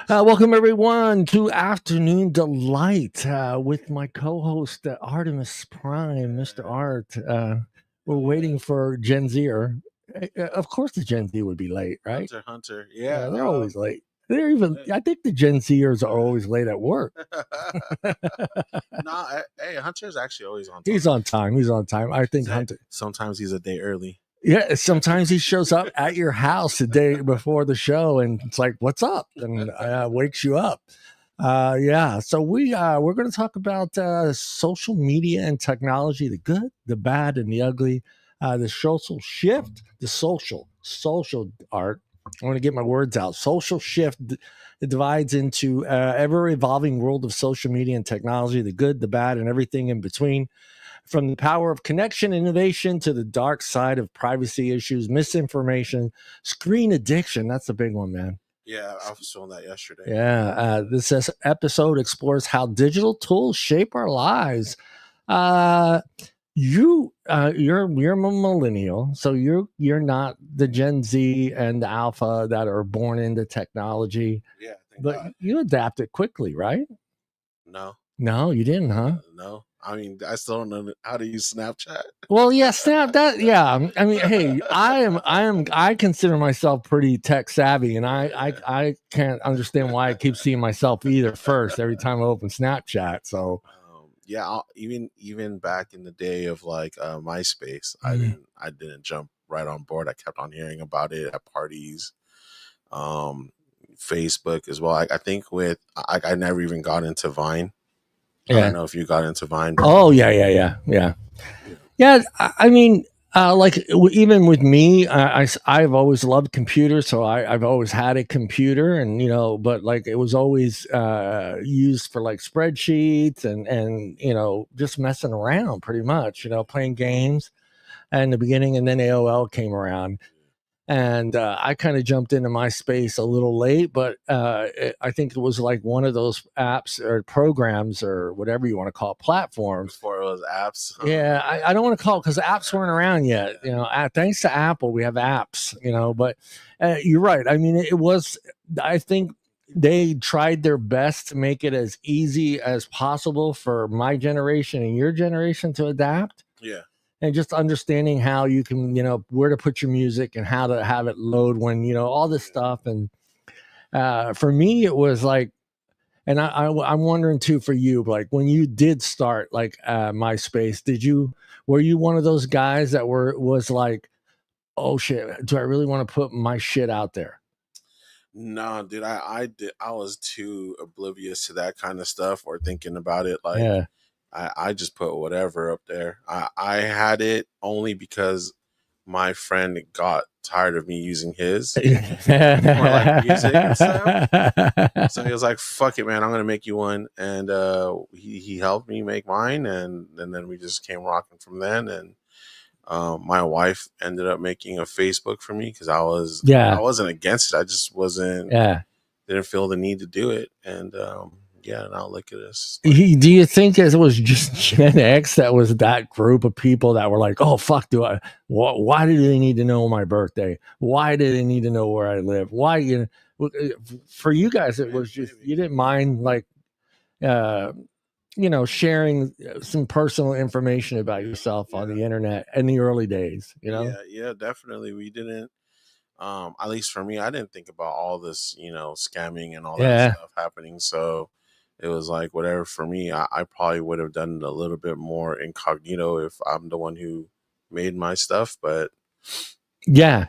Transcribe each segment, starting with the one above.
Welcome everyone to Afternoon Delight with my co-host Artemis Prime, Mr. Art. We're waiting for Gen Zer. Of course, the Gen Z would be late, right? Hunter. Yeah, Yeah. they're always late. They're even. I think the Gen Zers are always late at work. Hey, Hunter's actually always on time. He's on time. He's on time. I think Hunter. Sometimes he's a day early. Yeah, sometimes he shows up at your house the day before the show, and it's like, "What's up?" and wakes you up. Yeah, so we're going to talk about social media and technology, the good, the bad, and the ugly. The social shift, the social art. I want to get my words out. Social shift it divides into ever evolving world of social media and technology, the good, the bad, and everything in between. From the power of connection innovation to the dark side of privacy issues, misinformation, screen addiction. That's a big one, man. Yeah, I was showing that yesterday. Yeah, this episode explores how digital tools shape our lives. Uh, you're a millennial, so you're not the Gen Z and the Alpha that are born into technology. Yeah, but you adapted quickly, right? No, you didn't, huh? No. I mean, I still don't know how to use Snapchat. Well, yeah, Snap that. Yeah, I mean, hey, I consider myself pretty tech savvy, and I can't understand why I keep seeing myself either first every time I open Snapchat. So yeah, even back in the day of like MySpace, I didn't jump right on board. I kept on hearing about it at parties. Facebook as well. I think with I never even got into Vine. I don't know if you got into Vine. Oh yeah. I mean, even with me, I've always loved computers, so I've always had a computer, and but like it was always used for like spreadsheets and just messing around, pretty much, playing games in the beginning, and then AOL came around. And I kind of jumped into MySpace a little late, but I think it was like one of those apps or programs or whatever you want to call it, platforms. Before it was apps. Yeah, I don't want to call it because apps weren't around yet. Thanks to Apple, we have apps. But you're right. I mean, it was. I think they tried their best to make it as easy as possible for my generation and your generation to adapt. Yeah. And just understanding how you can, where to put your music and how to have it load when, all this stuff. And for me, it was like, and I'm wondering too for you, like when you did start like MySpace, were you one of those guys that was like, oh shit, do I really want to put my shit out there? No, dude, I was too oblivious to that kind of stuff or thinking about it. Like, I just put whatever up there. I had it only because my friend got tired of me using his for like music and stuff. So he was like, "Fuck it, man! I'm gonna make you one." And he helped me make mine, and then we just came rocking from then. And my wife ended up making a Facebook for me because I wasn't against it. I just didn't feel the need to do it. And now look at us. Do you think it was just Gen X that was that group of people that were like, oh, fuck, why do they need to know my birthday? Why do they need to know where I live? Why, for you guys, it was just, you didn't mind like, sharing some personal information about yourself on the internet in the early days, Yeah, definitely. We didn't, at least for me, I didn't think about all this, scamming and all that stuff happening. So it was like whatever for me. I probably would have done it a little bit more incognito if I'm the one who made my stuff. But yeah,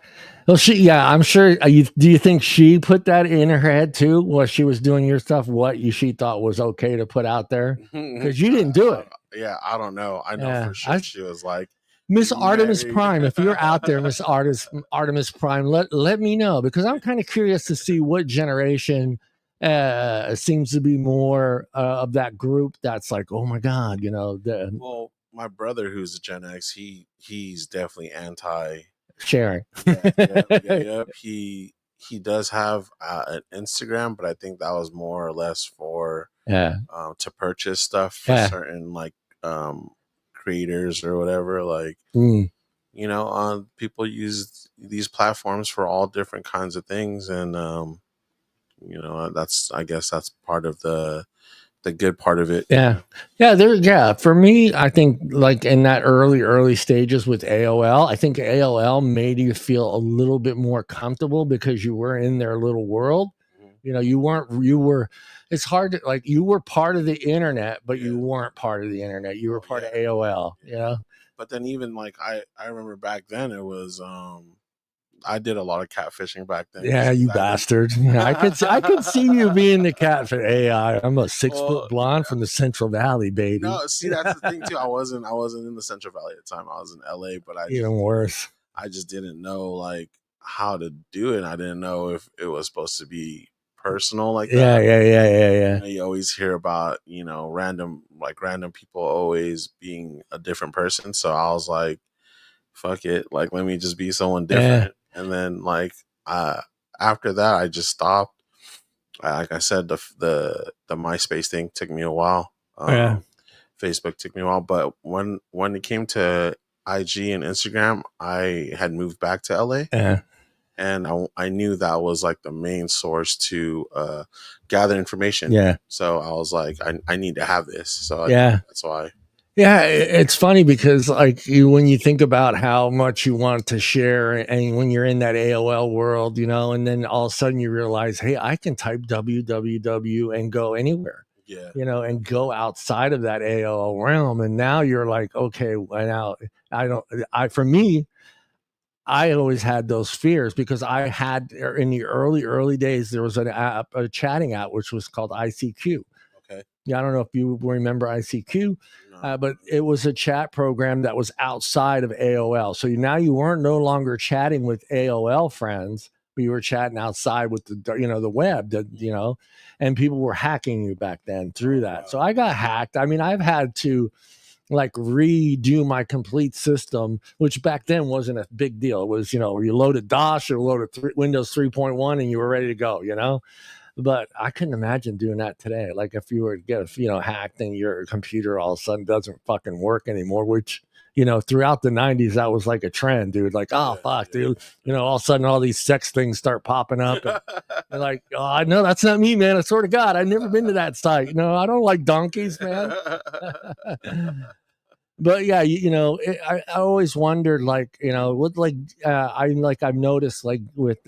well, I'm sure. Do you think she put that in her head too? While she was doing your stuff, she thought was okay to put out there because you didn't do it. Yeah, I don't know. I know for sure she was like, Miss Artemis Prime, if you're out there, Miss Artemis Prime, let me know because I'm kind of curious to see what generation seems to be more of that group that's like, oh my god, well, my brother who's a Gen X, he's definitely anti sharing. Yep. He does have an Instagram, but I think that was more or less for to purchase stuff for certain like creators or whatever. Like people use these platforms for all different kinds of things, and you know, I guess that's part of the good part of it. Yeah. Yeah. For me, I think like in that early stages with AOL, I think AOL made you feel a little bit more comfortable because you were in their little world. You know, you were, it's hard to like, you were part of the internet, but you weren't part of the internet. You were part of AOL, you know? But then even like, I remember back then it was, I did a lot of catfishing back then. Yeah, you bastard. Yeah, I could see you being the cat for AI. I'm a 6-foot blonde from the Central Valley, baby. No, see, that's the thing too. I wasn't in the Central Valley at the time. I was in LA, but even worse. I just didn't know like how to do it. I didn't know if it was supposed to be personal like that. Yeah. You know, you always hear about, you know, random people always being a different person. So I was like, fuck it, like let me just be someone different. And then like after that I just stopped. Like I said, the MySpace thing took me a while. Facebook took me a while, but when it came to IG and Instagram, I had moved back to LA. And I knew that was like the main source to gather information. So I was like, I need to have this. So that's why. Yeah, it's funny because like when you think about how much you want to share and when you're in that AOL world, you know, and then all of a sudden you realize, hey, I can type www and go anywhere. You know, and go outside of that AOL realm. And now you're like, okay, now for me, I always had those fears because I had in the early days, there was a chatting app, which was called ICQ. Yeah, I don't know if you remember ICQ, but it was a chat program that was outside of AOL. So now you weren't no longer chatting with AOL friends, but you were chatting outside with the web, and people were hacking you back then through that. So I got hacked. I mean, I've had to like redo my complete system, which back then wasn't a big deal. It was, you loaded DOS or loaded Windows 3.1 and you were ready to go, But I couldn't imagine doing that today. Like if you were to get, hacked and your computer all of a sudden doesn't fucking work anymore, which, throughout the 90s, that was like a trend, dude. Like, dude, all of a sudden all these sex things start popping up. And you're like, oh, I know that's not me, man. I swear to God, I've never been to that site. I don't like donkeys, man. But yeah, I always wondered, like, what, like, I've noticed, like, with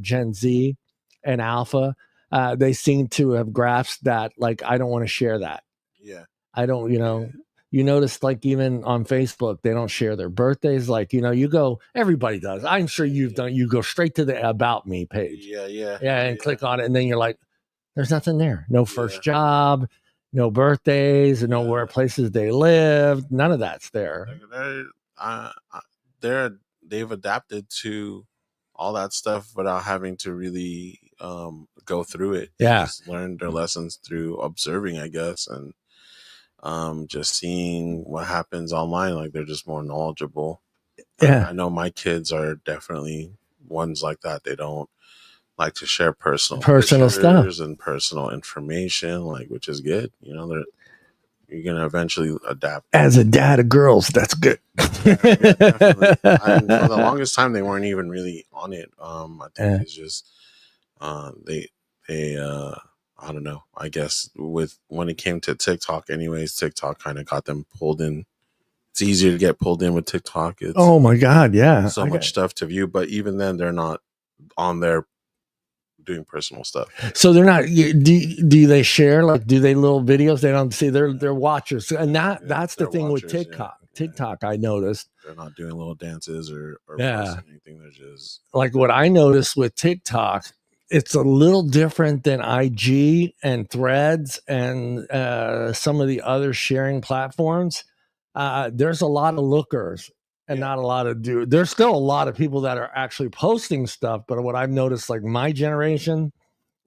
Gen Z and Alpha, they seem to have grasped that, like, I don't want to share that. I don't, you notice, like, even on Facebook, they don't share their birthdays. Like, you go, everybody does. I'm sure you've done. You go straight to the About Me page. And click on it, and then you're like, there's nothing there. No first job. No birthdays, no where places they lived. None of that's there. They've adapted to all that stuff without having to really go through it. They just learned their lessons through observing, I guess, and just seeing what happens online. Like they're just more knowledgeable. I know my kids are definitely ones like that. They don't like to share personal stuff and personal information, like, which is good. You're gonna eventually adapt. As a dad of girls, that's good. For the longest time, they weren't even really on it. I think it's just they I don't know. I guess when it came to TikTok, anyways, TikTok kind of got them pulled in. It's easier to get pulled in with TikTok. It's, oh my God, yeah, so much stuff to view, but even then, they're not on there doing personal stuff. So they're not. Do they share, like, do they little videos? They don't see. They're watchers, and that's the thing watchers, with TikTok. TikTok, I noticed they're not doing little dances or anything. They're just like what I noticed with TikTok. It's a little different than IG and Threads and some of the other sharing platforms. There's a lot of lookers. And not a lot of dudes. There's still a lot of people that are actually posting stuff, but what I've noticed, like my generation,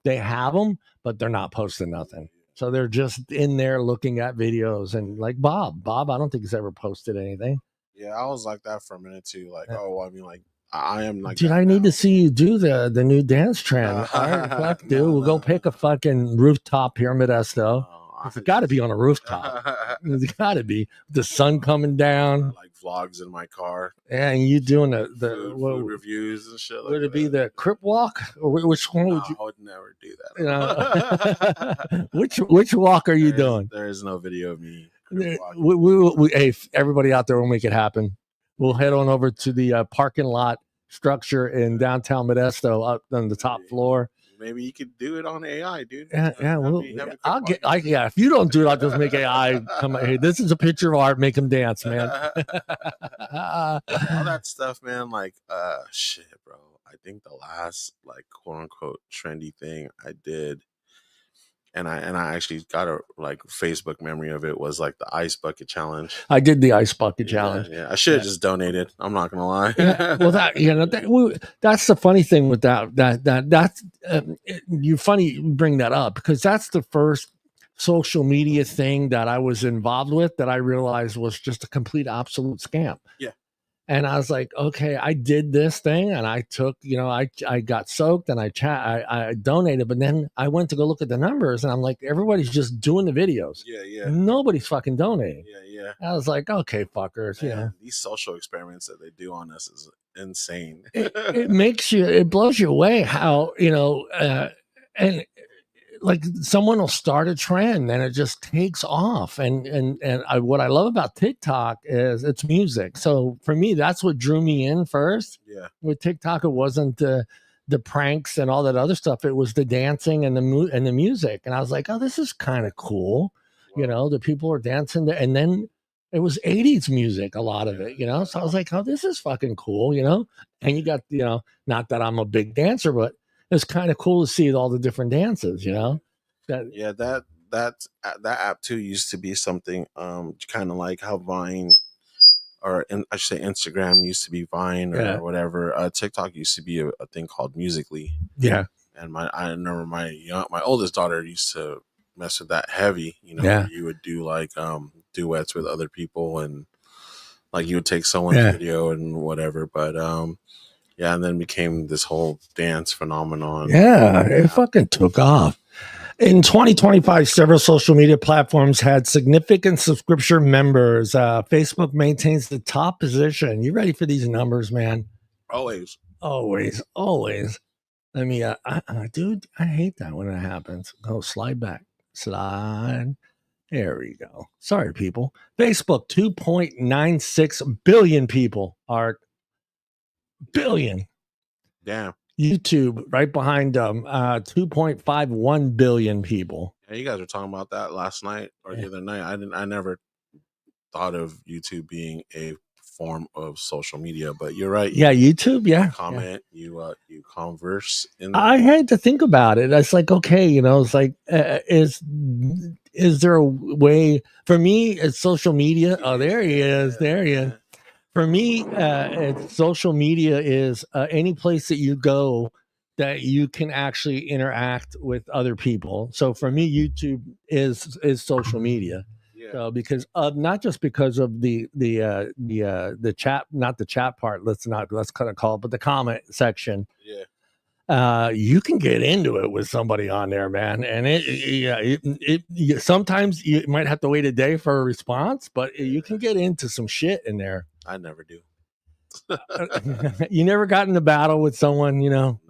they have them, but they're not posting nothing. So they're just in there looking at videos. And like Bob, I don't think he's ever posted anything. Yeah, I was like that for a minute too. Like, I mean, like I am like, dude, I need to see you do the new dance trend. All right, fuck, dude, we'll go pick a fucking rooftop pyramid though. It's got to be on a rooftop. It's got to be the sun coming down. Like vlogs in my car. And you doing the food reviews and shit. Would it be the Crip Walk, or which one would you? I would never do that. Which walk are you doing? There is no video of me. Hey, everybody out there, will make it happen. We'll head on over to the parking lot structure in downtown Modesto, up on the top floor. Maybe you could do it on AI, dude. Yeah. If you don't do it, I'll just make AI come. Hey, this is a picture of art. Make them dance, man. All that stuff, man. Like, shit, bro. I think the last, like, quote unquote trendy thing I did, and I actually got a like Facebook memory of it, was like the ice bucket challenge. I did the ice bucket challenge. Yeah, I should have just donated. I'm not gonna lie. Well, that's the funny thing with that's you funny you bring that up, because that's the first social media thing that I was involved with that I realized was just a complete absolute scam. Yeah. And I was like, okay, I did this thing and I took, I got soaked and I donated, but then I went to go look at the numbers and I'm like, everybody's just doing the videos. Yeah. Nobody's fucking donating. Yeah. I was like, okay, fuckers, Man, these social experiments that they do on us is insane. It blows you away how, and like someone will start a trend and it just takes off. And what I love about TikTok is it's music. So for me, that's what drew me in first. Yeah. With TikTok, it wasn't the pranks and all that other stuff. It was the dancing and the music. And I was like, oh, this is kind of cool. Wow. The people are dancing there. And then it was 80s music, a lot of it, So I was like, oh, this is fucking cool, And you got, not that I'm a big dancer, but it's kind of cool to see all the different dances, that app too used to be something kind of like how Vine, I should say Instagram used to be Vine or whatever. TikTok used to be a thing called Musical.ly. Yeah. And I remember my oldest daughter used to mess with that heavy, you would do like duets with other people, and like you would take someone's video and whatever, but and then became this whole dance phenomenon. Yeah, it fucking took off. In 2025, several social media platforms had significant subscription members. Facebook maintains the top position. You ready for these numbers, man? Always. Let me, dude, I hate that when it happens. Go slide back. Slide. There we go. Sorry, people. Facebook, 2.96 billion people are billion. Damn. YouTube right behind them, 2.51 billion people. Yeah, you guys were talking about that last night or the other night. I never thought of YouTube being a form of social media, but you're right. YouTube. Comment. You converse. I had to think about it. It's like, okay, it's like, is there a way for me? It's social media. Oh, there he is. There he is. For me, social media is any place that you go that you can actually interact with other people. So for me, YouTube is social media. Yeah. So because of not just because of the chat, not the chat part. Let's kind of call it, but the comment section. Yeah. You can get into it with somebody on there, man, and it sometimes you might have to wait a day for a response, but you can get into some shit in there. I never do. You never got in a battle with someone, No.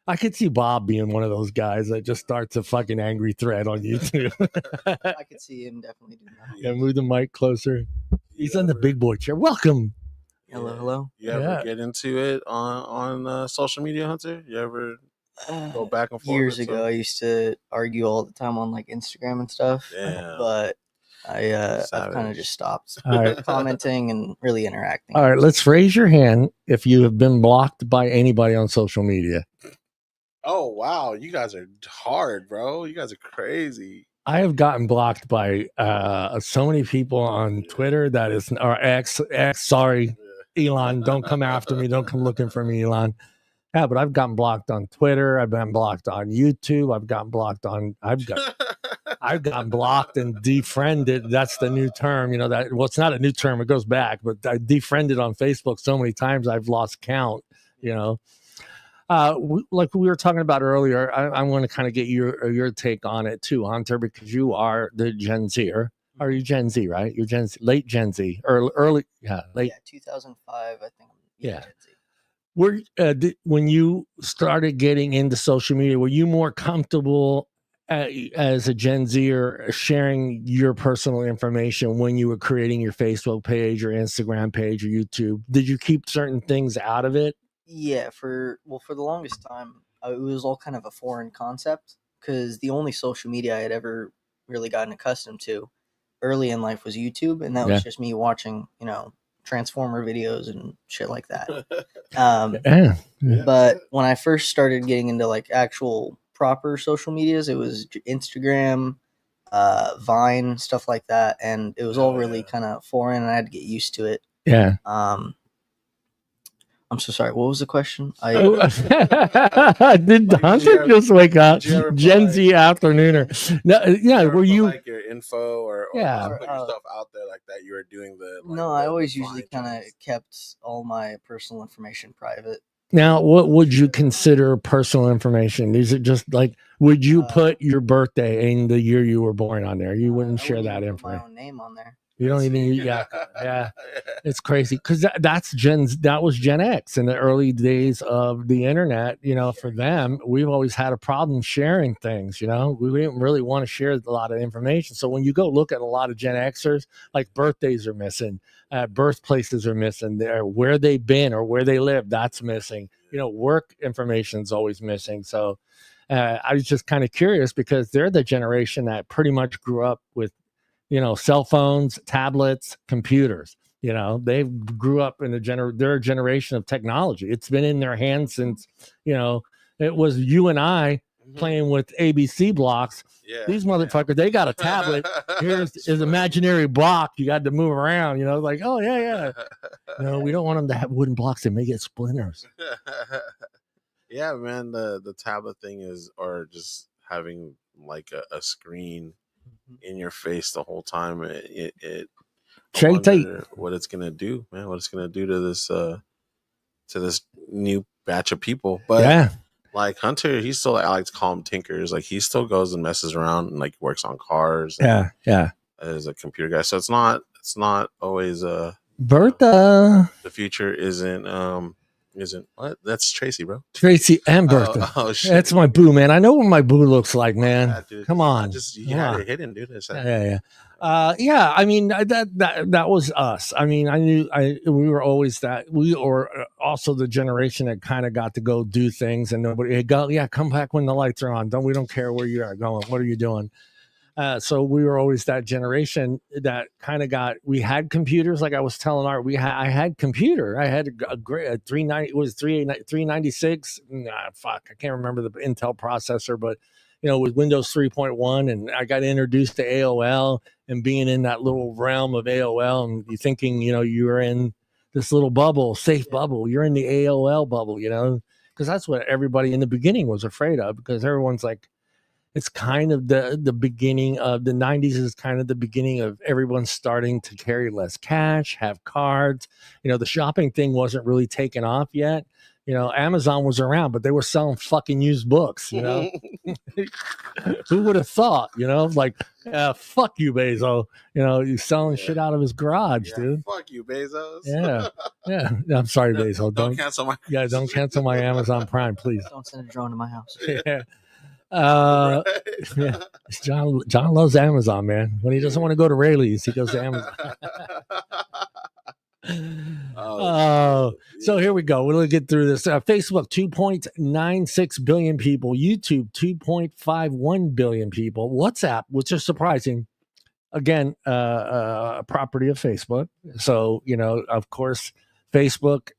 I could see Bob being one of those guys that just starts a fucking angry thread on YouTube. I could see him definitely doing that. Yeah, move the mic closer. He's on the big boy chair. Welcome. Hello. You ever get into it on social media, Hunter? You ever go back and forth? Years ago, I used to argue all the time on like Instagram and stuff. Damn. But I've kind of just stopped commenting and really interacting. All right, let's raise your hand if you have been blocked by anybody on social media. Oh, wow. You guys are hard, bro. You guys are crazy. I have gotten blocked by so many people on Twitter or X. Sorry, Elon, don't come after me. Don't come looking for me, Elon. Yeah, but I've gotten blocked on Twitter. I've been blocked on YouTube. I've gotten blocked and defriended. That's the new term. It's not a new term. It goes back, but I defriended on Facebook so many times I've lost count, Like we were talking about earlier, I want to kind of get your take on it too, Hunter, because you are the Gen Zer. Are you Gen Z, right? You're late Gen Z, early, late. Yeah, 2005, I think. Yeah. Gen Z. When you started getting into social media, were you more comfortable as a Gen Zer sharing your personal information when you were creating your Facebook page or Instagram page or YouTube? Did you keep certain things out of it? Yeah, for the longest time, it was all kind of a foreign concept because the only social media I had ever really gotten accustomed to early in life was YouTube, and that was just me watching, Transformer videos and shit like that. But when I first started getting into like actual proper social medias, it was Instagram, Vine, stuff like that, and it was all really kind of foreign, and I had to get used to it. Yeah. I'm so sorry. What was the question? Did Hunter just wake up? Gen Z afternooner. No, yeah. Were you like your info or put yourself out there like that? You were doing the no. I always usually kind of kept all my personal information private. Now, what would you consider personal information? Is it just like, would you put your birthday and the year you were born on there? You wouldn't share that information. My own name on there. You don't even, yeah. It's crazy because that was Gen X in the early days of the internet. For them, we've always had a problem sharing things. We didn't really want to share a lot of information. So when you go look at a lot of Gen Xers, like birthdays are missing, birthplaces are missing, where they've been or where they live, that's missing. Work information is always missing. So I was just kind of curious because they're the generation that pretty much grew up with cell phones, tablets, computers. They grew up in they're a generation of technology. It's been in their hands since, it was you and I playing with ABC blocks. Yeah, these motherfuckers, they got a tablet. Here's his imaginary block. You got to move around, like, oh, yeah. We don't want them to have wooden blocks. They may get splinters. Yeah, man, the tablet thing is, or just having like a screen in your face the whole time. It what it's gonna do, man. What it's gonna do to this new batch of people. But like Hunter, he still, I like to call him tinkers. Like he still goes and messes around and like works on cars. Yeah. As a computer guy, so it's not always Bertha. The future isn't what? That's Tracy, bro. Tracy and Bertha. Oh shit. That's my boo, man. I know what my boo looks like, man. Yeah, come on. You had it hidden, dude. Yeah. I mean, that was us. I mean, we were always that. We were also the generation that kind of got to go do things, and nobody come back when the lights are on. We don't care where you are going. What are you doing? So we were always that generation that kind of we had computers. Like I was telling Art, I had computer. I had a great 396. I can't remember the Intel processor, but with Windows 3.1, and I got introduced to AOL and being in that little realm of AOL, and you thinking, you were in this little bubble, safe bubble. You're in the AOL bubble, because that's what everybody in the beginning was afraid of, because everyone's like, it's kind of the beginning of the 90s is kind of the beginning of everyone starting to carry less cash, have cards. The shopping thing wasn't really taken off yet. Amazon was around, but they were selling fucking used books, Who would have thought, like, fuck you, Bezos. He's selling shit out of his garage, dude. Fuck you, Bezos. Yeah. I'm sorry, Bezos. Don't cancel my don't cancel my Amazon Prime, please. Don't send a drone to my house. Yeah. John loves Amazon, man. When he doesn't want to go to Rayleigh's, he goes to Amazon. So here we go. We'll get through this. Facebook, 2.96 billion people. YouTube, 2.51 billion people. WhatsApp, which is surprising. Again, property of Facebook. So, of course, Facebook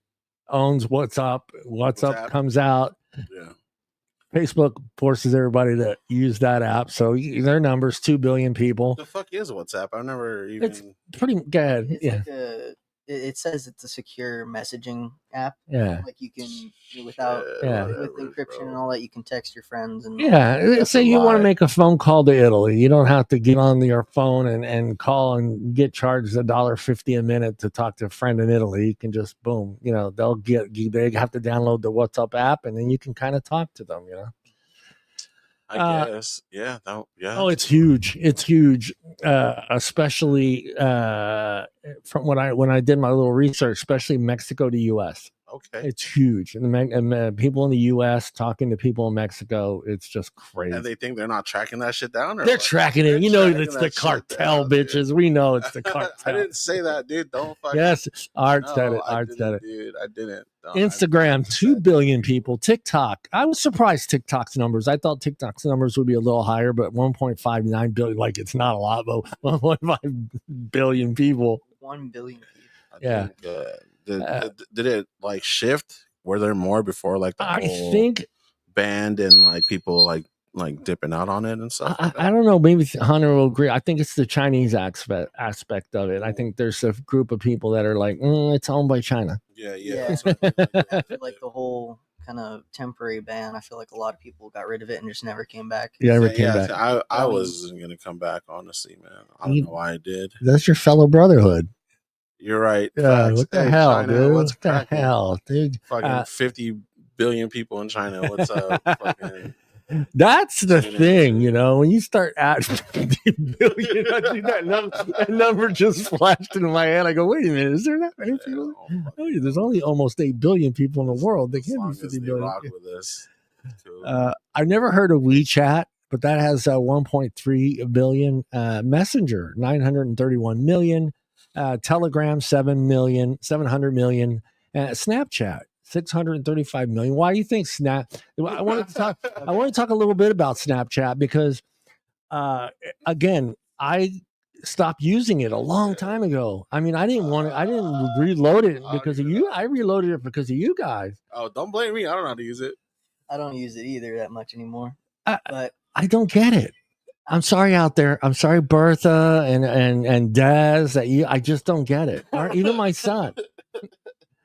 owns WhatsApp. WhatsApp comes out. Yeah. Facebook forces everybody to use that app. So their numbers, 2 billion people. The fuck is WhatsApp? I've never even. It's pretty good. It's like it says it's a secure messaging app. Yeah. Like you can without with encryption and all that, you can text your friends and say you want to make a phone call to Italy, you don't have to get on your phone and call and get charged $1.50 a minute to talk to a friend in Italy. You can just boom, they have to download the WhatsApp app and then you can kind of talk to them, I guess. Yeah. Oh, it's huge. It's huge. Especially from when I did my little research, especially Mexico to US. Okay. It's huge. And people in the US talking to people in Mexico, it's just crazy. And they think they're not tracking that shit down? Or they're tracking it. It's the cartel, bitches. We know it's the cartel. I didn't say that, dude. Don't fucking. Yes, Art said it. Art said it. Dude, I didn't. Instagram, 2 billion people. TikTok. I was surprised TikTok's numbers. I thought TikTok's numbers would be a little higher, but 1.59 billion, like it's not a lot, but 1.5 billion people. 1 billion Yeah. people. Did it like shift? Were there more before like the whole band and like people like dipping out on it and stuff? I don't know. Maybe Hunter will agree. I think it's the Chinese aspect of it. I think there's a group of people that are like, it's owned by China. Yeah. I feel like the whole kind of temporary ban, I feel like a lot of people got rid of it and just never came back. Never came back. I wasn't gonna come back, honestly, man. I don't know why I did. That's your fellow brotherhood. You're right. Yeah, what the hell, China, dude? What the hell, dude? Fucking 50 billion people in China. What's up? Fucking that's the thing, when you start at 50 billion, that number just flashed into my head. I go, wait a minute, is there that many people? There's only almost 8 billion people in the world. They can't be 50 billion. Rock with this. I've never heard of WeChat, but that has 1.3 billion. Messenger, 931 million. Telegram, 700 million. Snapchat, 635 million. Why do you think Snap? I want to talk a little bit about Snapchat because, again, I stopped using it a long time ago. I mean, I didn't reload it because of you. I reloaded it because of you guys. Oh, don't blame me. I don't know how to use it. I don't use it either that much anymore. But I don't get it. I'm sorry out there. I'm sorry, Bertha and Dez. I just don't get it. Or even my son.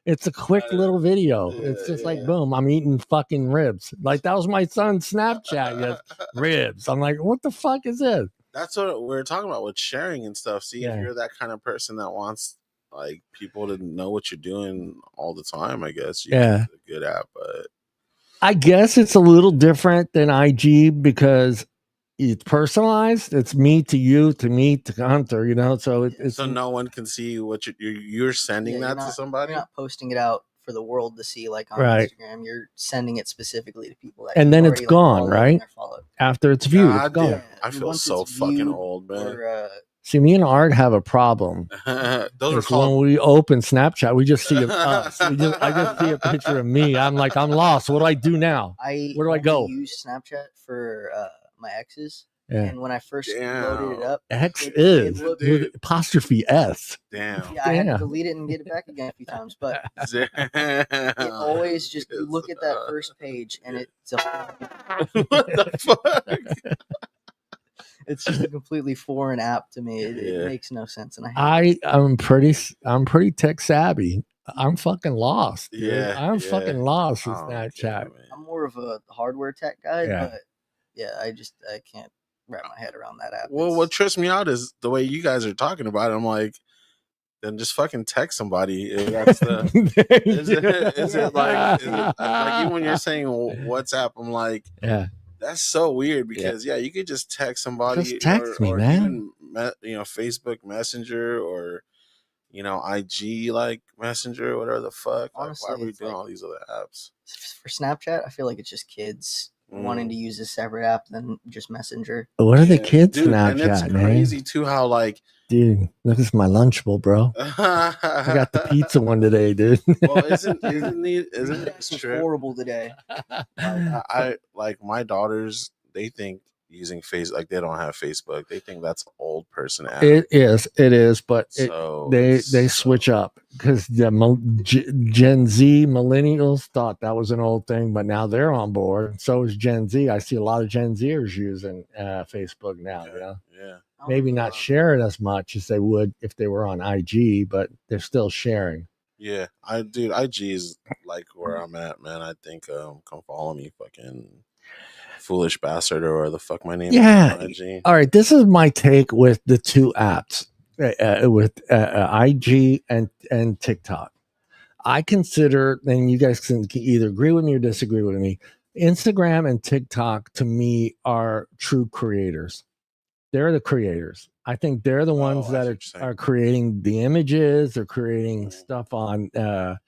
It's a quick little video. It's just like, boom, I'm eating fucking ribs. Like, that was my son's Snapchat. Yes, ribs. I'm like, what the fuck is this? That's what we're talking about with sharing and stuff. See, if you're that kind of person that wants like people to know what you're doing all the time, I guess it's a good app. But I guess it's a little different than IG because it's personalized. It's me to you, to me to Hunter, so it's so no one can see what you're sending that to somebody. You're not posting it out for the world to see, like on Instagram. You're sending it specifically to people that and then it's gone, right? After it's viewed, it's gone. Yeah. I feel so fucking old, man. See, me and Art have a problem. Those are called... when we open Snapchat, we just see us. I just see a picture of me. I'm like, I'm lost. What do I do now? Where do I go? I use Snapchat for my exes. Yeah. And when I first loaded it up, with apostrophe S. Damn. Yeah, I had to delete it and get it back again a few times. But it always just, you look at that first page and it's what the fuck? It's just a completely foreign app to me. It makes no sense, and I'm pretty tech savvy. I'm fucking lost. Dude. Yeah, I'm fucking lost with Snapchat. I'm more of a hardware tech guy, but I can't wrap my head around that app. Well, what trips me out is the way you guys are talking about it. I'm like, then just fucking text somebody. That's the. is it like even when you're saying WhatsApp, I'm like, that's so weird because you could just text somebody. Just text me, man. Even, Facebook Messenger or IG like Messenger or whatever the fuck. Honestly, why are we doing all these other apps? For Snapchat, I feel like it's just kids wanting to use a separate app than just Messenger. What are the kids Snapchat, and it's crazy too how like, dude, look at my Lunchable, bro. I got the pizza one today, dude. Well, isn't it horrible today? I like my daughters. They think using like they don't have Facebook. They think that's an old person app. It is, but they switch up because the Gen Z millennials thought that was an old thing, but now they're on board. So is Gen Z. I see a lot of Gen Zers using Facebook now. Yeah. Maybe not share it as much as they would if they were on IG, but they're still sharing. Yeah, IG is like where I'm at, man. I think come follow me, fucking foolish bastard, or the fuck my name is on IG. All right, this is my take with the two apps, with IG and TikTok. I consider, and you guys can either agree with me or disagree with me, Instagram and TikTok to me are true creators. They're the creators. I think they're the ones that are creating the images. They're creating stuff on the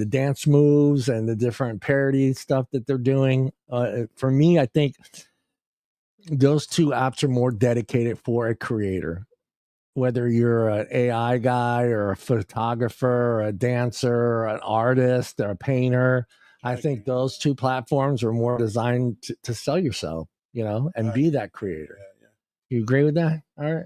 dance moves and the different parody stuff that they're doing. For me, I think those two apps are more dedicated for a creator. Whether you're an AI guy or a photographer or a dancer or an artist or a painter, I think those two platforms are more designed to sell yourself, and be that creator. You agree with that? All right.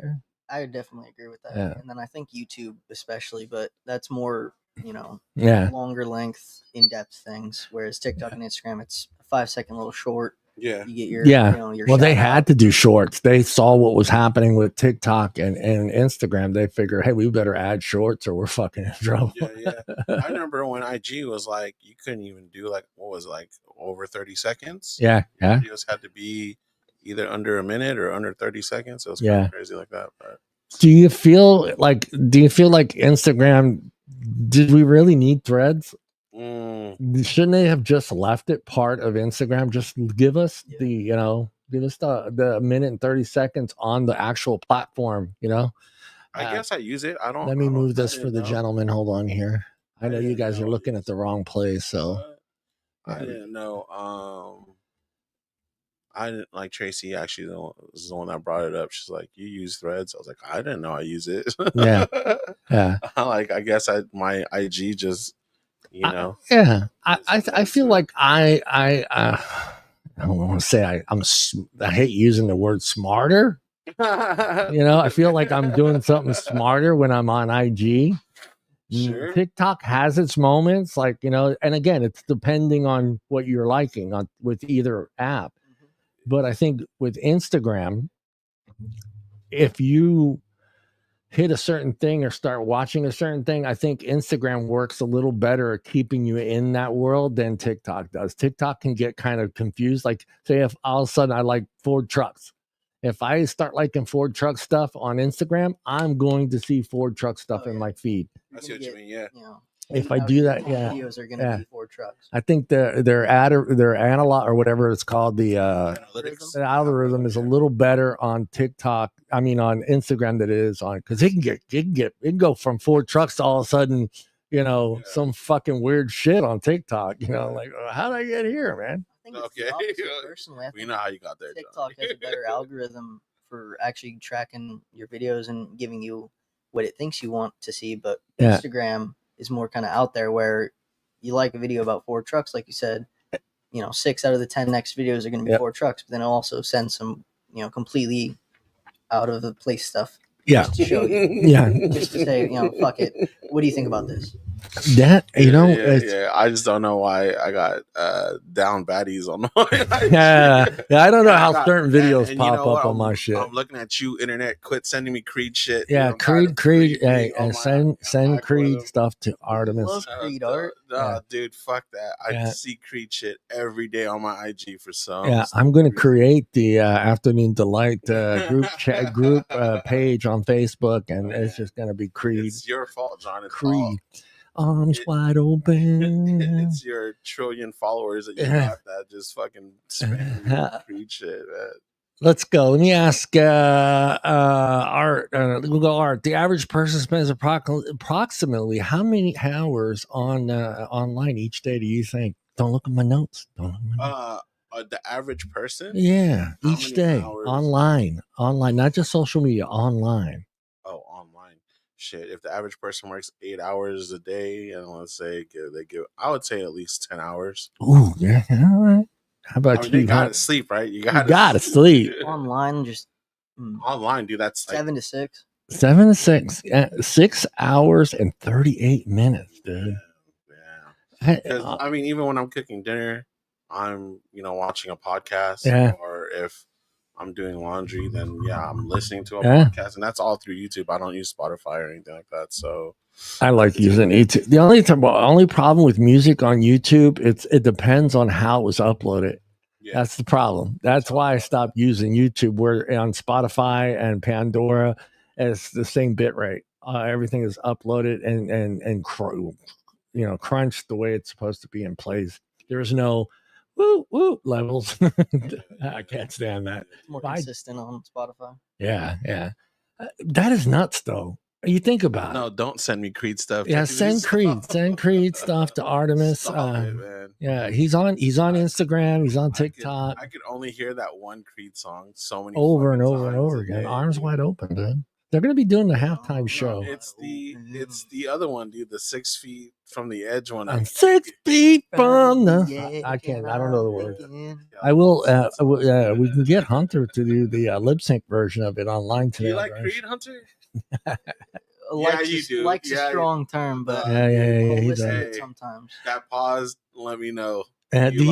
I definitely agree with that. Yeah. And then I think YouTube especially, but that's more, longer length, in-depth things. Whereas TikTok and Instagram, it's a 5-second little short. Yeah. You get your, well, they had to do shorts. They saw what was happening with TikTok and Instagram. They figured, hey, we better add shorts or we're fucking in trouble. Yeah. I remember when IG was like, you couldn't even do over 30 seconds. Yeah. Videos had to be either under a minute or under 30 seconds. It was kind of crazy like that. But do you feel like Instagram, did we really need threads? Shouldn't they have just left it part of Instagram? Just give us the minute and 30 seconds on the actual platform, I guess I use it. Let me move this for the gentleman. Hold on here. I know you guys are looking at the wrong place, so I didn't know. I didn't like Tracy actually was the one that brought it up. She's like, you use threads? I was like, I didn't know I use it. Yeah. I guess my IG just, I feel like I don't want to say I hate using the word smarter. I feel like I'm doing something smarter when I'm on IG. Sure. TikTok has its moments, and again, it's depending on what you're liking with either app. But I think with Instagram, if you hit a certain thing or start watching a certain thing, I think Instagram works a little better at keeping you in that world than TikTok does. TikTok can get kind of confused. Like, say if all of a sudden I like Ford trucks. If I start liking Ford truck stuff on Instagram, I'm going to see Ford truck stuff in my feed. I see what you mean, yeah. If I do that, videos are going to be Ford trucks. I think their analog or whatever it's called, the algorithm is a little better on TikTok. I mean, on Instagram than it is on, because it can go from Ford trucks to all of a sudden, some fucking weird shit on TikTok. Like, how did I get here, man? I think it's the opposite, personally. I think we know how you got there. TikTok has a better algorithm for actually tracking your videos and giving you what it thinks you want to see, but Instagram is more kind of out there where you like a video about Ford trucks, like you said, 6 out of the 10 next videos are going to be Ford trucks, but then it'll also send some, completely out of the place stuff. Yeah. Just to show you. Yeah. Just to say, fuck it. What do you think about this? That, I just don't know why I got down baddies on my I don't know how certain videos pop up on my shit. I'm looking at you, internet. Quit sending me Creed shit. Yeah, Creed. Hey, and send Creed stuff to Artemis. Love Creed art. Dude, fuck that. I see Creed shit every day on my IG for some. Yeah, I'm going to create the Afternoon Delight group page on Facebook, and it's just going to be Creed. It's your fault, John. It's Creed. Arms wide open. It's your trillion followers that you got that just fucking spam Creed shit, man. Let's go. Let me ask Art. We'll go Art. The average person spends approximately how many hours on online each day? Do you think? Don't look at my notes. The average person? Yeah, each day online, not just social media, online. Oh, online. Shit, if the average person works 8 hours a day, and let's say I would say at least 10 hours. Ooh, yeah, all right. How about They you? gotta sleep, right? You gotta sleep. Online, just online, dude. That's 7 to 6. 7 to 6, 6 hours and 38 minutes, dude. Yeah. Because I mean, even when I'm cooking dinner, I'm watching a podcast, or if I'm doing laundry, then I'm listening to a podcast, and that's all through YouTube. I don't use Spotify or anything like that. So I like using YouTube. The only problem with music on YouTube, it depends on how it was uploaded. Yeah. That's the problem. That's why I stopped using YouTube. Where on Spotify and Pandora, it's the same bit rate. Everything is uploaded and crunched the way it's supposed to be in place. There's no woo levels. I can't stand that. It's more consistent on Spotify. Yeah. That is nuts, though. You think about it. No, don't send me Creed stuff. Yeah, send Creed stuff to Artemis. Stop it, man. Yeah, he's on Instagram. He's on TikTok. I could only hear that one Creed song so many over and over again. Arms wide open, dude. They're going to be doing the halftime show. No, it's the other one, dude. The 6 feet from the edge one. I'm 6 feet from the. I can't. I don't know the words. I will. We can get Hunter to do the lip sync version of it online today. Do you like Creed, Hunter? You do. Likes a strong term, but yeah. He does sometimes. That pause. Let me know. He didn't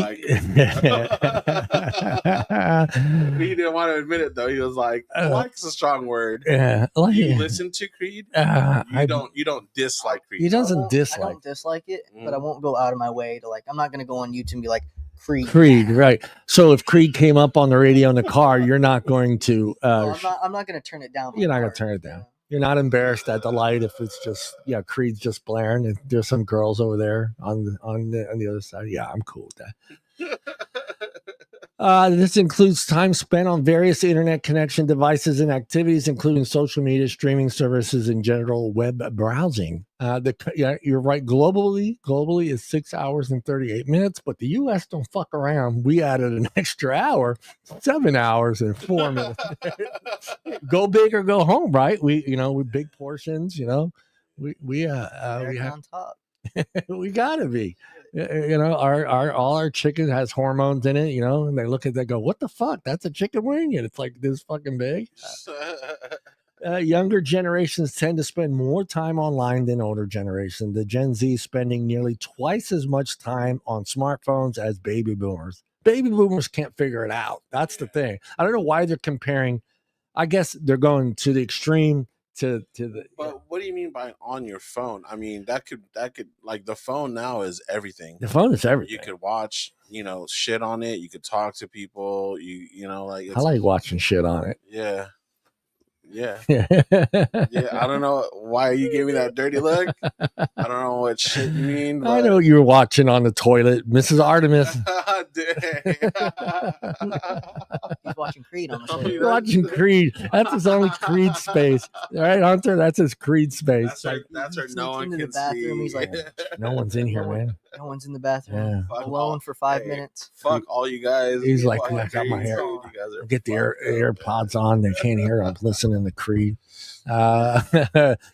want to admit it though. He was like, "Like's a strong word." Yeah, you listen to Creed. You don't dislike Creed. He doesn't dislike. I don't dislike it, but I won't go out of my way to like. I'm not going to go on YouTube and be like Creed. Creed, right? So if Creed came up on the radio in the car, you're not going to. I'm not going to turn it down. You're not going to turn it down. You're not embarrassed at the light if it's just Creed's just blaring and there's some girls over there on the other side. Yeah, I'm cool with that. This includes time spent on various internet connection devices and activities, including social media, streaming services, and general web browsing. You're right. Globally is 6 hours and 38 minutes, but the U.S. don't fuck around. We added an extra hour, 7 hours and 4 minutes. Go big or go home, right? We big portions. We have on top. we gotta be. All our chicken has hormones in it, and they look at that, go, what the fuck? That's a chicken wing, and it's like this fucking big. Younger generations tend to spend more time online than older generations. The Gen Z spending nearly twice as much time on smartphones as baby boomers. Baby boomers can't figure it out. That's the thing. I don't know why they're comparing. I guess they're going to the extreme. But what do you mean by on your phone? I mean that could like the phone now is everything. The phone is everything. You could watch shit on it. You could talk to people. I like watching shit on it. Yeah. I don't know why you gave me that dirty look. I don't know what shit you mean. But... I know you were watching on the toilet, Mrs. Artemis. He's watching Creed on the show. He's watching Creed. That's his only Creed space, right, Hunter? That's his Creed space. That's where no one can see. He's like, no one's in here, man. No one's in the bathroom. Yeah. Alone for 5 minutes. Fuck all you guys. He's like, I got my hair. Get the AirPods on. They can't hear. I'm listening to Creed.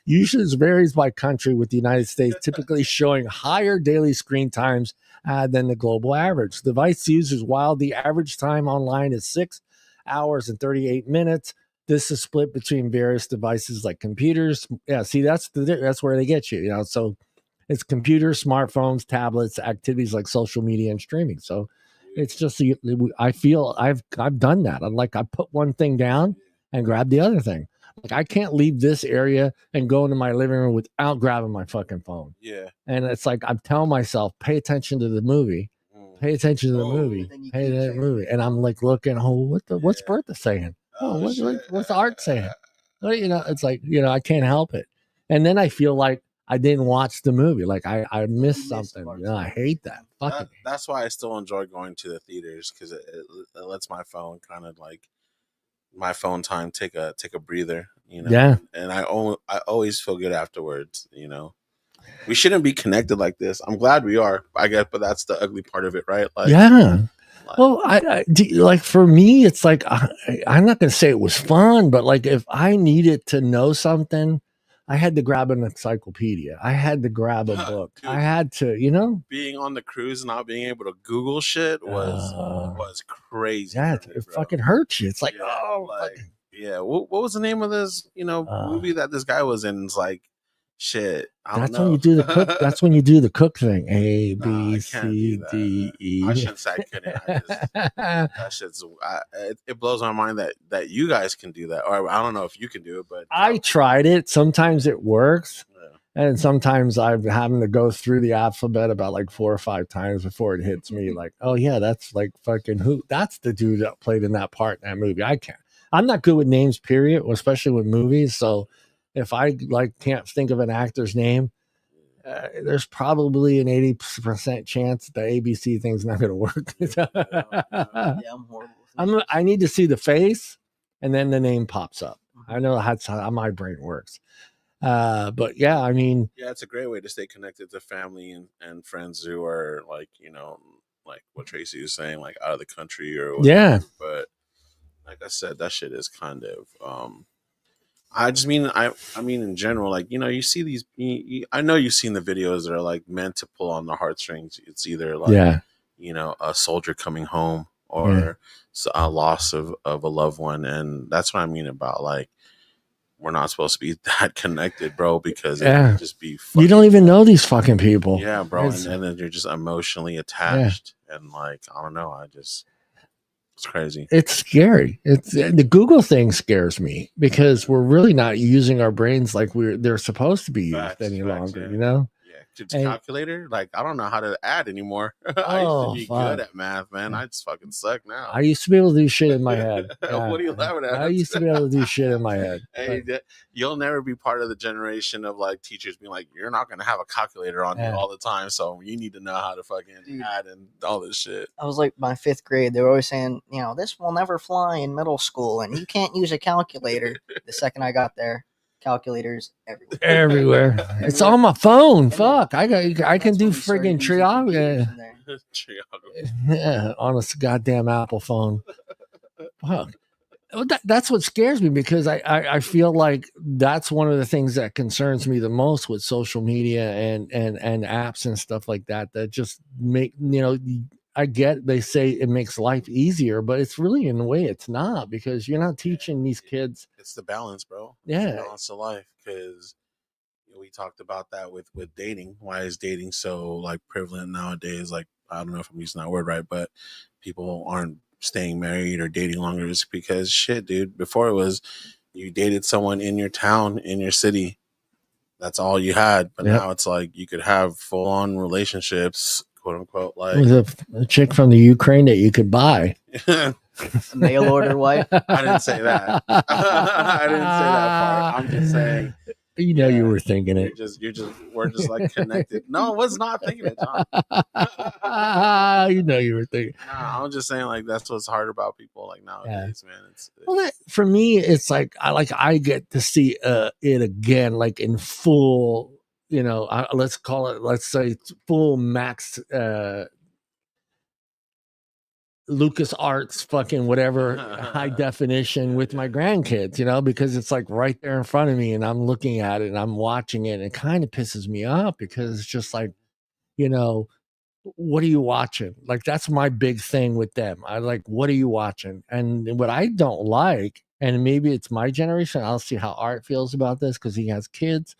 Usage varies by country, with the United States typically showing higher daily screen times than the global average. Device users, while the average time online is 6 hours and 38 minutes, this is split between various devices like computers. Yeah, see, that's where they get you. So it's computers, smartphones, tablets, activities like social media and streaming. So it's just, I feel I've done that. I put one thing down and grab the other thing. Like, I can't leave this area and go into my living room without grabbing my fucking phone. Yeah. And it's like, I'm telling myself, pay attention to the movie. Pay attention to the movie. Pay attention to the movie. And I'm like looking, what's Bertha saying? What's Art saying? It's like, I can't help it. And then I feel like I didn't watch the movie. Like I missed something. I hate that. That's why I still enjoy going to the theaters, because it lets my phone kind of like my phone time take a breather. Yeah. And I always feel good afterwards. We shouldn't be connected like this. I'm glad we are, I guess, but that's the ugly part of it, right? Like, yeah. Well, like for me, it's like I'm not going to say it was fun, but like if I needed to know something, I had to grab an encyclopedia. I had to grab a book. Dude, I had to, being on the cruise, not being able to Google shit was crazy. Yeah, for me, it bro. fucking hurts you. It's like, Yeah, oh, like, fucking. yeah. What was the name of this, movie that this guy was in? It's like, shit. I don't That's when you know. do the cook. That's when you do the cook thing. A, Nah, B, I can't do C, that. D, I E. shouldn't say I couldn't. That shit's. It blows my mind that you guys can do that, or I don't know if you can do it, but I tried it. Sometimes it works. yeah. And sometimes I'm having to go through the alphabet about like 4 or 5 times before it hits me. Like, oh yeah, that's like fucking who? That's the dude that played in that part in that movie. I'm not good with names, period, especially with movies. So if I like can't think of an actor's name, there's probably an 80% chance the ABC thing's not going to work. Yeah, I'm horrible with names. I need to see the face, and then the name pops up. I know that's how my brain works. But yeah, I mean, Yeah, it's a great way to stay connected to family and friends who are like, like what Tracy was saying, like out of the country or whatever. yeah, But like I said, that shit is kind of I just mean I mean in general, like you see these. I know you've seen the videos that are like meant to pull on the heartstrings. It's either like yeah, a soldier coming home yeah. or a loss of a loved one, and that's what I mean about like we're not supposed to be that connected, bro, because it can just be. You don't even know these fucking people. Yeah, bro, and then you're just emotionally attached, and like I don't know, it's crazy. It's scary. It's the Google thing scares me because we're really not using our brains like they're supposed to be used any longer. Yeah. You know? Yeah, it's a calculator. Like I don't know how to add anymore. I used to be good at math, man. I just fucking suck now. I used to be able to do shit in my head. What are you laughing at? I used to be able to do shit in my head. Hey, you'll never be part of the generation of like teachers being like, you're not gonna have a calculator on you all the time, so you need to know how to fucking add and all this shit. I was like my 5th grade. They were always saying, this will never fly in middle school, and you can't use a calculator. The second I got there, calculators everywhere. It's on my phone. Fuck, I can do friggin' triage. Yeah, on a goddamn Apple phone. Fuck. That's what scares me because I feel like that's one of the things that concerns me the most with social media and apps and stuff like that just make I get they say it makes life easier, but it's really in a way it's not because you're not teaching these kids. It's the balance, bro. Yeah, it's the balance of life because we talked about that with dating. Why is dating so like prevalent nowadays? Like I don't know if I'm using that word right, but people aren't staying married or dating longer is because shit, dude. Before it was you dated someone in your town, in your city. That's all you had. But now it's like you could have full on relationships, quote unquote. Like with a chick from the Ukraine that you could buy. A mail order wife. I didn't say that. I didn't say that part. I'm just saying. You were thinking it. We're just like connected. No, I was not thinking it, John. You were thinking. Nah, I'm just saying like that's what's hard about people like nowadays, man. It's well, for me, it's like I get to see it again, like in full. Let's call it. Let's say full max. Lucas Arts fucking whatever high definition with my grandkids, because it's like right there in front of me and I'm looking at it and I'm watching it and it kind of pisses me off because it's just like, what are you watching? Like, that's my big thing with them. I like, what are you watching? And what I don't like, and maybe it's my generation, I'll see how Art feels about this because he has kids.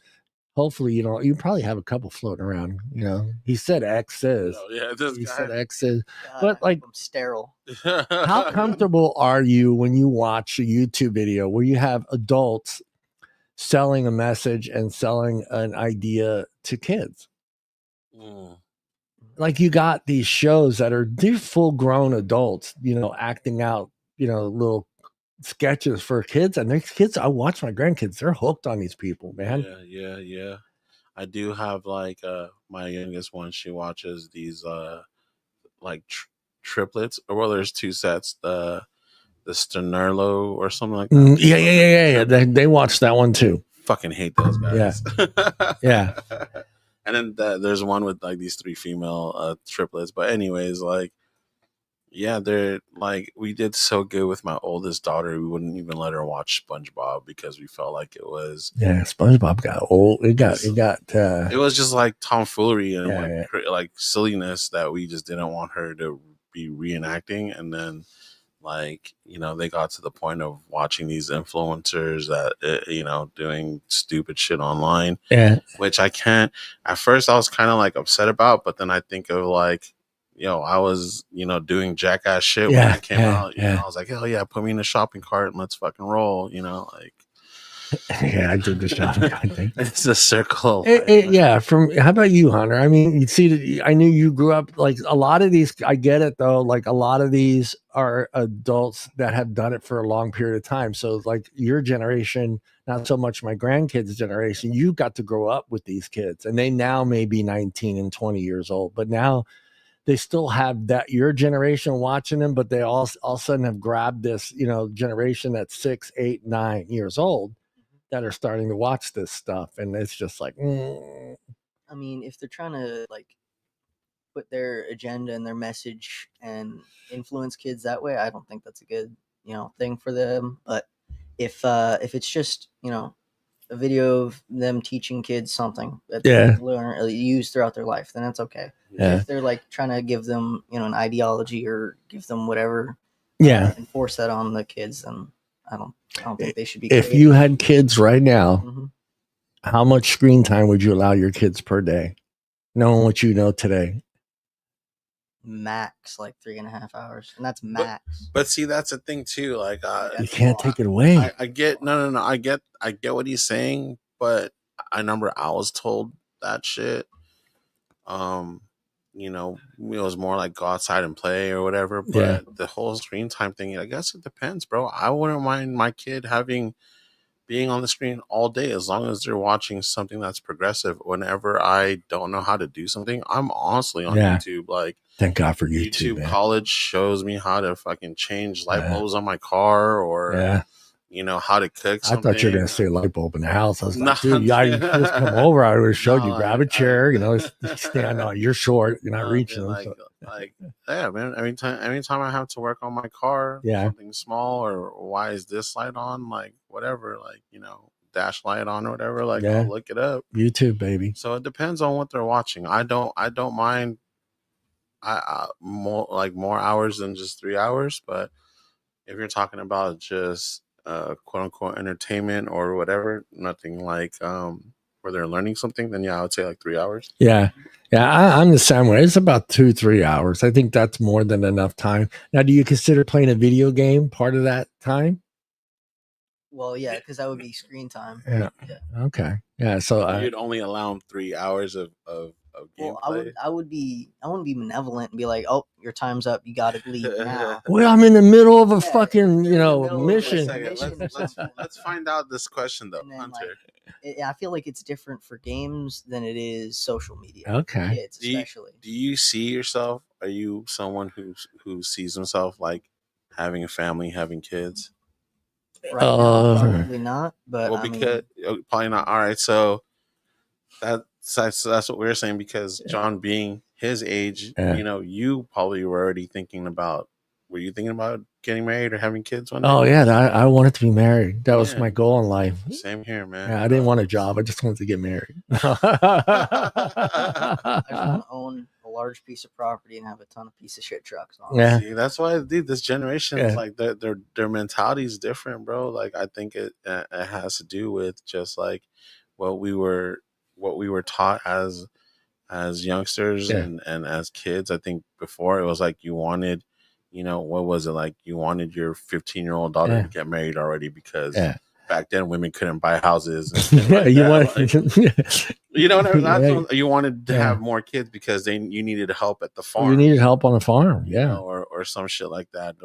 Hopefully, you probably have a couple floating around. He said exes. Oh, yeah, he said exes. But like, I'm sterile. How comfortable are you when you watch a YouTube video where you have adults selling a message and selling an idea to kids? Like you got these shows that they're full grown adults, acting out, little sketches for kids, and their kids. I watch my grandkids; they're hooked on these people, man. Yeah. I do have like my youngest one. She watches these like triplets, or well, there's 2 sets. The Sternerlo or something like that. Yeah. They watch that one too. Fucking hate those guys. Yeah. And then there's one with like these 3 female triplets. But anyways, like Yeah, they're like, we did so good with my oldest daughter. We wouldn't even let her watch SpongeBob because we felt like it was SpongeBob got old. it was just like tomfoolery and like silliness that we just didn't want her to be reenacting. And then like, they got to the point of watching these influencers that doing stupid shit online, which I can't. At first I was kind of like upset about, but then I think of like, I was, doing jackass shit when that came out. I was like, hell yeah, put me in a shopping cart and let's fucking roll. Like, yeah, I did the shopping cart thing. It's a circle. Yeah. How about you, Hunter? I mean, you see, I knew you grew up like a lot of these. I get it though. Like a lot of these are adults that have done it for a long period of time. So like your generation, not so much my grandkids' generation, you got to grow up with these kids, and they now may be 19 and 20 years old, but now they still have that your generation watching them, but they all of a sudden have grabbed this, generation that's 6, 8, 9 years old that are starting to watch this stuff, and it's just like, I mean, if they're trying to like put their agenda and their message and influence kids that way, I don't think that's a good thing for them. But if it's just a video of them teaching kids something that they learn or use throughout their life, then that's okay. If they're like trying to give them an ideology or give them whatever, and force that on the kids, then I don't think they should be. If you had kids right now, how much screen time would you allow your kids per day, knowing what you know today? Max like 3.5 hours, and that's max. But see, that's the thing too. Like, you can't take it away. I get no. I get what he's saying, but I remember I was told that shit. It was more like go outside and play or whatever. But the whole screen time thing, I guess it depends, bro. I wouldn't mind my kid being on the screen all day as long as they're watching something that's progressive. Whenever I don't know how to do something, I'm honestly on YouTube. Like, thank God for YouTube. College shows me how to fucking change light bulbs on my car, or how to cook something. I thought you were gonna say light bulb in the house. I was like, dude, I just come over. I would have showed you. Grab a chair. Stand on. You're short. You're not reaching them. Yeah, man. Anytime I have to work on my car, something small, or why is this light on? Like whatever, like dash light on or whatever. Like I'll look it up. YouTube, baby. So it depends on what they're watching. I don't mind. More hours than just 3 hours, but if you're talking about just quote unquote entertainment or whatever, nothing like where they're learning something, then I would say like 3 hours. I'm the same way. It's about 2-3 hours. I think that's more than enough time. Now, do you consider playing a video game part of that time? Well, yeah, because that would be screen time. Okay. So you'd only allow them 3 hours of gameplay. Well, I wouldn't be benevolent and be like, "Oh, your time's up. You got to leave now." Well, I'm in the middle of a fucking mission. Let's find out this question though, Hunter. I feel like it's different for games than it is social media. Okay. Kids, especially. Do you see yourself? Are you someone who sees himself like having a family, having kids? Right now, probably not. But because probably not. All right, so that's what we're saying, because John being his age, you probably were already thinking about. Were you thinking about getting married or having kids one day? Oh yeah, I wanted to be married. That was my goal in life. Same here, man. I didn't want a job. I just wanted to get married. I just want to own a large piece of property and have a ton of piece of shit trucks. See, that's why, dude, this generation is like their mentality is different, bro. Like I think it has to do with just like what we were taught as youngsters and as kids. I think before it was like you wanted, what was it like? You wanted your 15-year-old daughter to get married already because back then women couldn't buy houses. And you wanted to have more kids because you needed help at the farm. You needed help on the farm, or some shit like that.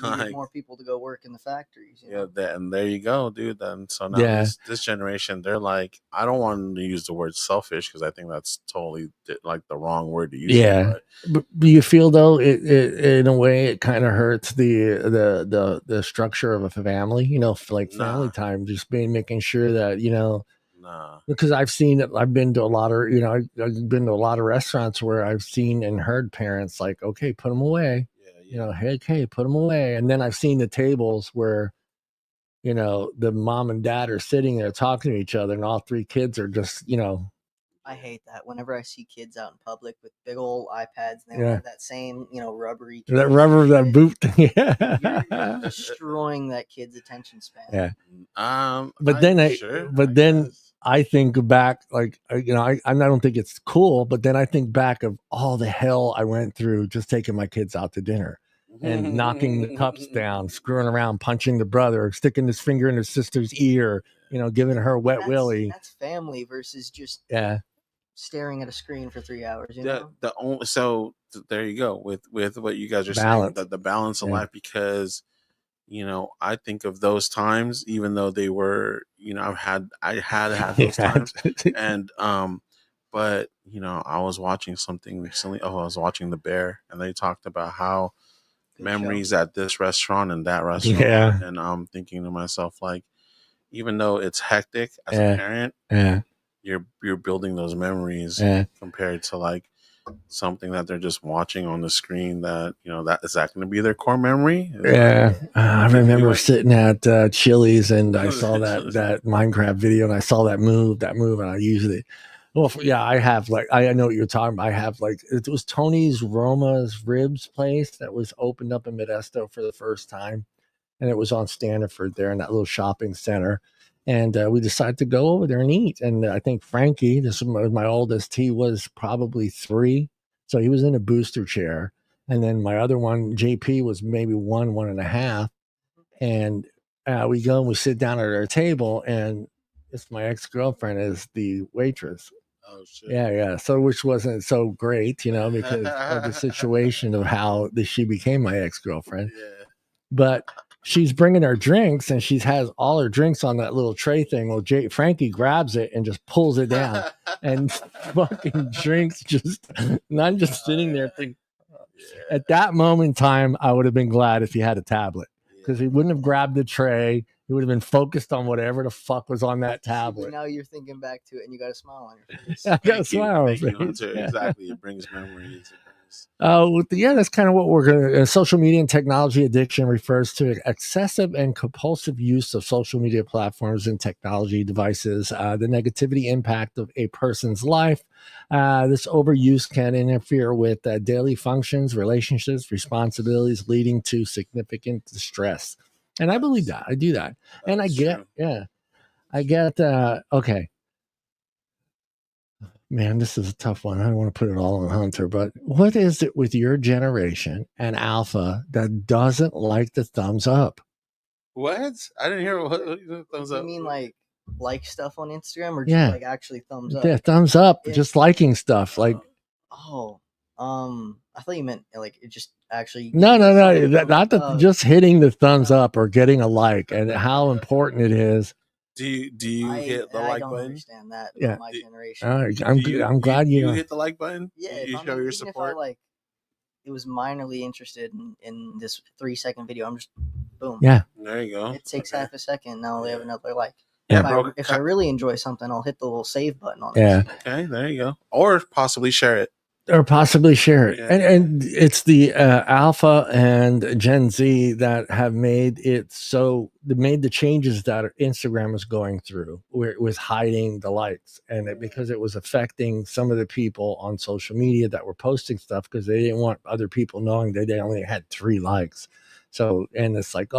Like, more people to go work in the factories. And there you go, dude. Then so now this generation, they're like, I don't want to use the word selfish because I think that's totally like the wrong word to use. Yeah, but do you feel though it in a way it kind of hurts the structure of a family? Like family time, just making sure that because I've been to a lot of I've been to a lot of restaurants where I've seen and heard parents like, okay, put them away. You know, hey, put them away. And then I've seen the tables where, you know, the mom and dad are sitting there talking to each other, and all three kids are just, you know. I hate that. Whenever I see kids out in public with big old iPads, and they have that same, you know, rubbery. That rubber, that boot thing. You're destroying that kid's attention span. Yeah. But then I think back, like, you know, I don't think it's cool, but then I think back of all the hell I went through just taking my kids out to dinner and knocking the cups down, screwing around, punching the brother, sticking his finger in his sister's ear, you know, giving her wet willy. That's family versus just staring at a screen for 3 hours. You know? So there you go with what you guys are saying, the balance of life, because, you know, I think of those times, even though they were, you know, I had those times, and but, you know, I was watching something recently. I was watching The Bear, and they talked about how memories at this restaurant and that restaurant, and I'm thinking to myself, like, even though it's hectic as a parent, you're building those memories compared to like something that they're just watching on the screen. That, you know, that is that going to be their core memory? I remember sitting at Chili's, and I saw that Minecraft video, and I saw that move, and I usually, I have, like, I know what you're talking about. I have, like, it was Tony's Roma's Ribs place that was opened up in Modesto for the first time, and it was on Stanford there in that little shopping center. And we decided to go over there and eat. And I think Frankie, this was my oldest, he was probably 3. So he was in a booster chair. And then my other one, JP, was maybe 1.5. And we go and we sit down at our table, and it's my ex-girlfriend is the waitress. Oh, shit. Yeah. So, which wasn't so great, you know, because of the situation of how she became my ex-girlfriend. Yeah. But she's bringing her drinks, and she has all her drinks on that little tray thing. Well, Frankie grabs it and just pulls it down, and fucking drinks just, and I'm just sitting there thinking, at that moment in time, I would have been glad if he had a tablet, because he wouldn't have grabbed the tray. He would have been focused on whatever the fuck was on that tablet. Now you're thinking back to it, and you got a smile on your face. I got a smile on my face. Exactly. It brings memories. That's kind of what we're going to. Social media and technology addiction refers to excessive and compulsive use of social media platforms and technology devices. The negativity impact of a person's life. This overuse can interfere with daily functions, relationships, responsibilities, leading to significant distress. And I believe that. I do that. And I get, okay. Man, this is a tough one. I don't want to put it all on Hunter, but what is it with your generation and Alpha that doesn't like the thumbs up? What? I didn't hear what thumbs up. You mean like stuff on Instagram, or just like actually thumbs up? Yeah, thumbs up, just liking stuff. Like, I thought you meant like it just actually. No. Just hitting the thumbs up or getting a like, and how important it is. Do you hit the like button? I don't understand that. Yeah, my generation. I'm glad you hit the like button. Yeah, you show your support. If I, it was minorly interested in this 3-second video, I'm just boom. Yeah, there you go. It takes half a second. Now they have another like. Yeah, if I really enjoy something, I'll hit the little save button on it. Yeah. Okay, there you go. Or possibly share it. And it's the Alpha and Gen Z that have made the changes that Instagram is going through, where it was hiding the likes, and because it was affecting some of the people on social media that were posting stuff, because they didn't want other people knowing that they only had 3 likes. So, and it's like,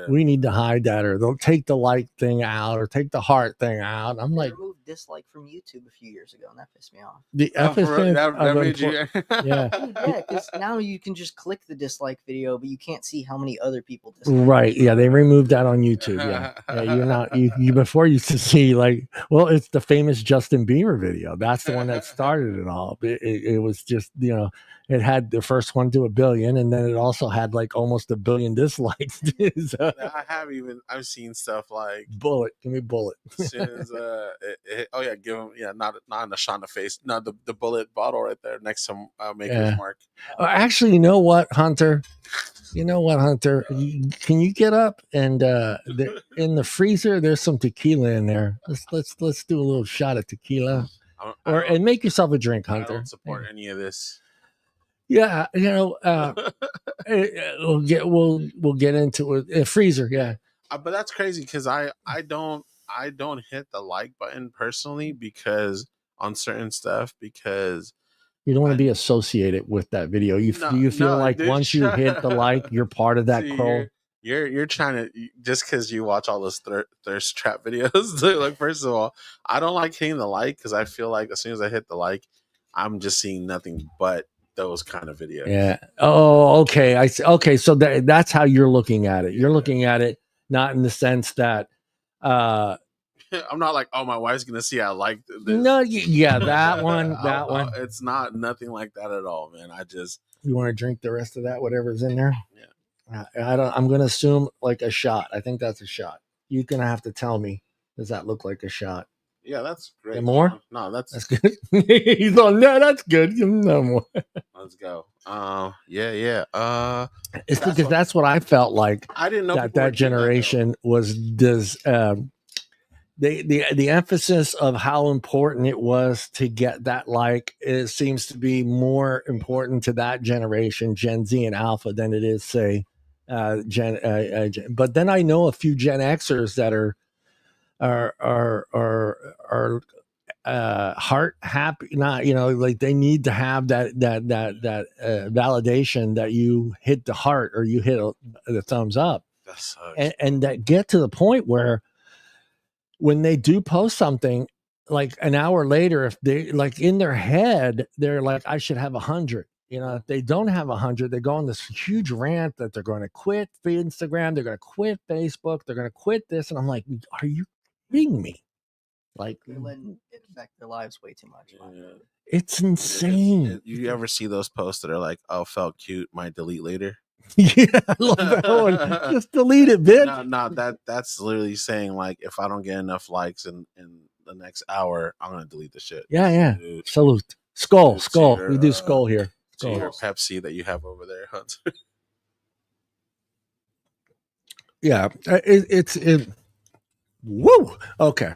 we need to hide that, or they'll take the like thing out, or take the heart thing out. I'm like, removed dislike from YouTube a few years ago, and that pissed me off. That made you, yeah, because now you can just click the dislike video, but you can't see how many other people dislike. Right? Yeah, they removed that on YouTube. Yeah, you're not. You before used to see it's the famous Justin Bieber video. That's the one that started it all. It was just, it had the first one to 1 billion, and then it also had like almost 1 billion dislikes. So, I've seen stuff like bullet. Give me bullet. As soon as give him not in the shot in the face. No, the bullet bottle right there next to Maker's Mark. Actually, you know what, Hunter? Can you get up and in the freezer? There's some tequila in there. Let's do a little shot of tequila, and make yourself a drink, Hunter. I don't support any of this. Yeah, we'll get into it. Freezer, yeah. But that's crazy because I don't hit the like button personally because on certain stuff because you don't want to be associated with that video. You feel like dude, once you hit the like, you're part of that crow. You're trying to just because you watch all those thirst trap videos. Like, first of all, I don't like hitting the like because I feel like as soon as I hit the like, I'm just seeing nothing but those kind of videos. Yeah. Oh, okay. I see. Okay, so that's how you're looking at it. You're looking at it not in the sense that I'm not like, oh, my wife's gonna see I like this. No, yeah, that one. It's not nothing like that at all, man. I just you want to drink the rest of that, whatever's in there. Yeah. I don't. I'm gonna assume like a shot. I think that's a shot. You're gonna have to tell me. Does that look like a shot? Yeah, that's great. And more? No, that's good. He's on. No, that's good. No more. Let's go. Yeah. It's because that's what I felt like. I didn't know that generation was the emphasis of how important it was to get that like it seems to be more important to that generation, Gen Z and Alpha, than it is say Gen. But then I know a few Gen Xers that are heart happy, not like they need to have that validation that you hit the heart or you hit the thumbs up, and that get to the point where when they do post something like an hour later, if they like in their head, they're like, I should have 100. If they don't have 100, they go on this huge rant that they're going to quit Instagram, they're going to quit Facebook, they're going to quit this. And I'm like, are you kidding me? Like, they're letting it affect their lives way too much. Yeah. It's insane. You ever see those posts that are like, oh, felt cute, might delete later? Yeah, I love that one. Just delete it, bitch. No, that's literally saying like, if I don't get enough likes in the next hour, I'm gonna delete the shit. Yeah. Dude. Salute. Skull. We do skull here. To your Pepsi that you have over there, Hunter. Yeah, it's woo. Okay,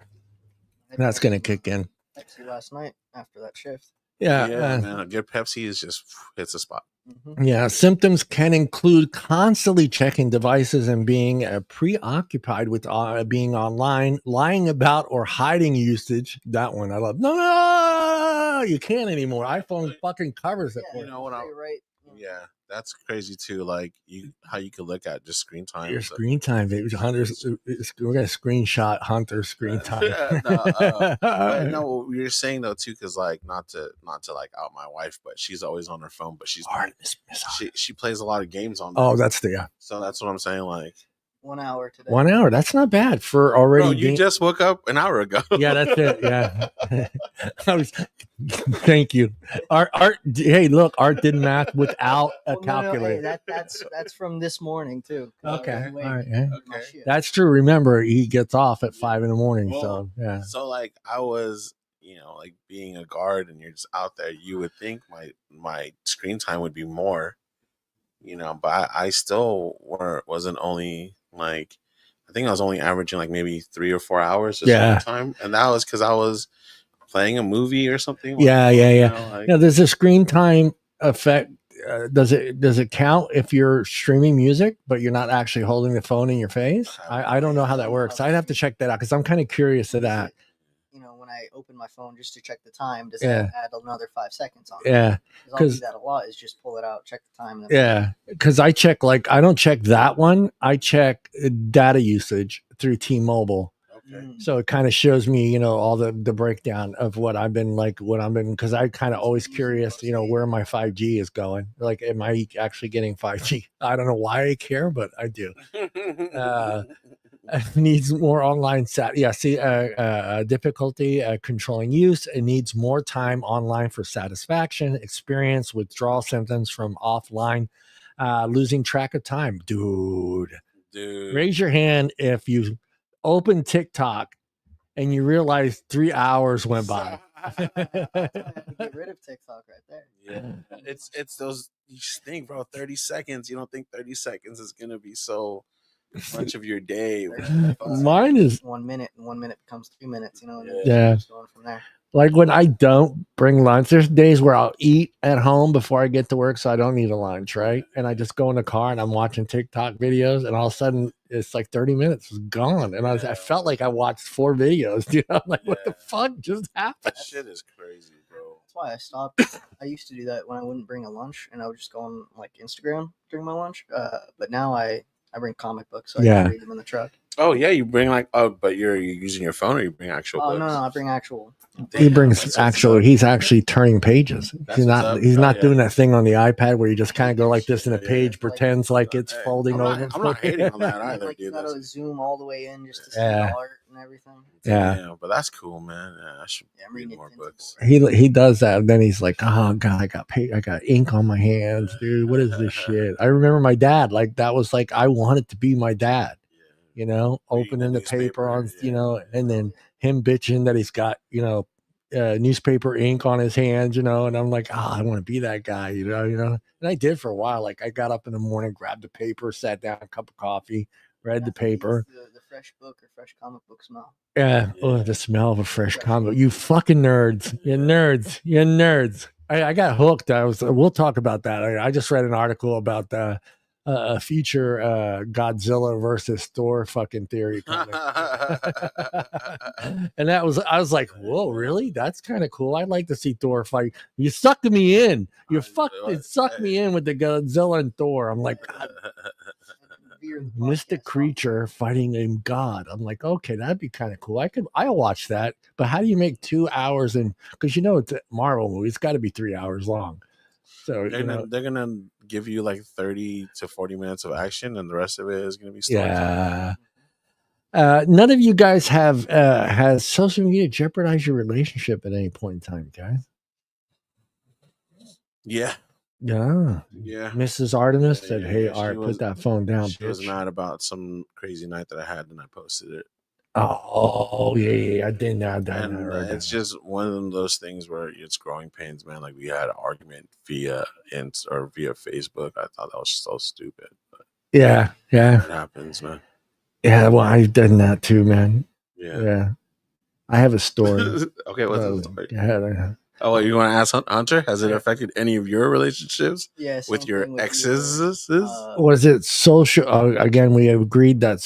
that's gonna kick in. Pepsi last night after that shift. Yeah, man. A good Pepsi is just hits a spot. Mm-hmm. Yeah, symptoms can include constantly checking devices and being preoccupied with being online, lying about or hiding usage. That one I love. No, you can't anymore. iPhone fucking covers it. You know what? Right. Yeah, that's crazy too. Like how you could look at just screen time. Your screen time, baby. Hunter's. We're gonna screenshot Hunter's screen time. No, you're saying though too, because like not to like out my wife, but she's always on her phone. But she plays a lot of games on. Oh, that's the So that's what I'm saying. Like 1 hour today. 1 hour. That's not bad for already. Bro, you just woke up an hour ago. Yeah, that's it. Yeah. Thank you. Art. Hey, look, Art did math without a calculator. No, hey, that's from this morning too. Okay. All right. Yeah. Okay. That's true. Remember, he gets off at 5 a.m. Well, so yeah. So like I was, like being a guard, and you're just out there. You would think my screen time would be more, but I still wasn't only like. I think I was only averaging like maybe 3 or 4 hours of time, and that was because I was playing a movie or something. Yeah. There's a screen time effect. Does it count if you're streaming music, but you're not actually holding the phone in your face? I don't know how that works. I'd have to check that out because I'm kind of curious to that. When I open my phone just to check the time, does that add another 5 seconds on? Yeah, because I'll do that a lot. Is just pull it out, check the time. Because I check I don't check that one. I check data usage through T-Mobile. Okay. So it kind of shows me, all the breakdown of what I've been because I kind of always curious, where my 5G is going. Like, am I actually getting 5G? I don't know why I care, but I do. Needs more online difficulty controlling use. It needs more time online for satisfaction, experience withdrawal symptoms from offline, losing track of time. Dude, raise your hand if you open TikTok and you realize 3 hours went by. Get rid of TikTok right there. Yeah, it's those. You just think, bro, 30 seconds. You don't think 30 seconds is gonna be so much of your day? Mine is 1 minute, and 1 minute becomes 2 minutes. Yeah. Just going from there. Like when I don't bring lunch, there's days where I'll eat at home before I get to work, so I don't need a lunch, right? And I just go in the car and I'm watching TikTok videos, and all of a sudden it's like 30 minutes is gone, and I felt like I watched 4 videos. Dude, I'm like, what the fuck just happened? That shit is crazy, bro. That's why I stopped. I used to do that when I wouldn't bring a lunch, and I would just go on like Instagram during my lunch. But now I bring comic books, so I can read them in the truck. Oh yeah, you bring like but you're using your phone, or you bring actual books? No, I bring actual. He brings actual. He's actually turning pages. He's not doing that thing on the iPad where you just kind of go like this, and the page pretends like it's folding over. I'm not hating on that either. Like you gotta zoom all the way in just to see the art and everything. Yeah, but that's cool, man. I should read more books. He does that, and then he's like, "Oh God, I got ink on my hands, dude. What is this shit?" I remember my dad. Like that was like I wanted to be my dad. You know, opening the paper on, and then him bitching that he's got, newspaper ink on his hands, and I'm like, I want to be that guy, and I did for a while. Like I got up in the morning, grabbed the paper, sat down, a cup of coffee, read the paper. The fresh book or fresh comic book smell. Yeah. Oh, the smell of a fresh comic. You fucking nerds. You're nerds. I got hooked. We'll talk about that. I just read an article about a future Godzilla versus Thor fucking theory comic. And I was like, whoa, really? That's kind of cool. I'd like to see Thor fight. You sucked me in. You fucking sucked me in with the Godzilla and Thor. I'm like, God. Mystic creature fighting a god. I'm like, okay, that'd be kind of cool. I'll watch that. But how do you make 2 hours because it's a Marvel movie, it's got to be 3 hours long. So they're gonna give you like 30 to 40 minutes of action, and the rest of it is gonna be story. Yeah. None of you guys has social media jeopardized your relationship at any point in time, guys? Yeah. Mrs. Artemis said, "Hey, Art, put that phone down." She was mad about some crazy night that I had, and I posted it. Oh yeah, I did not. It's just one of those things where it's growing pains, man. Like we had an argument via Facebook. I thought that was so stupid. But yeah, it happens, man. Yeah, well, I've done that too, man. Yeah. I have a story. Okay, what's the story? Yeah. Oh, you want to ask Hunter? Has it affected any of your relationships? Yes. With your exes? Was it social? Again, we agreed that.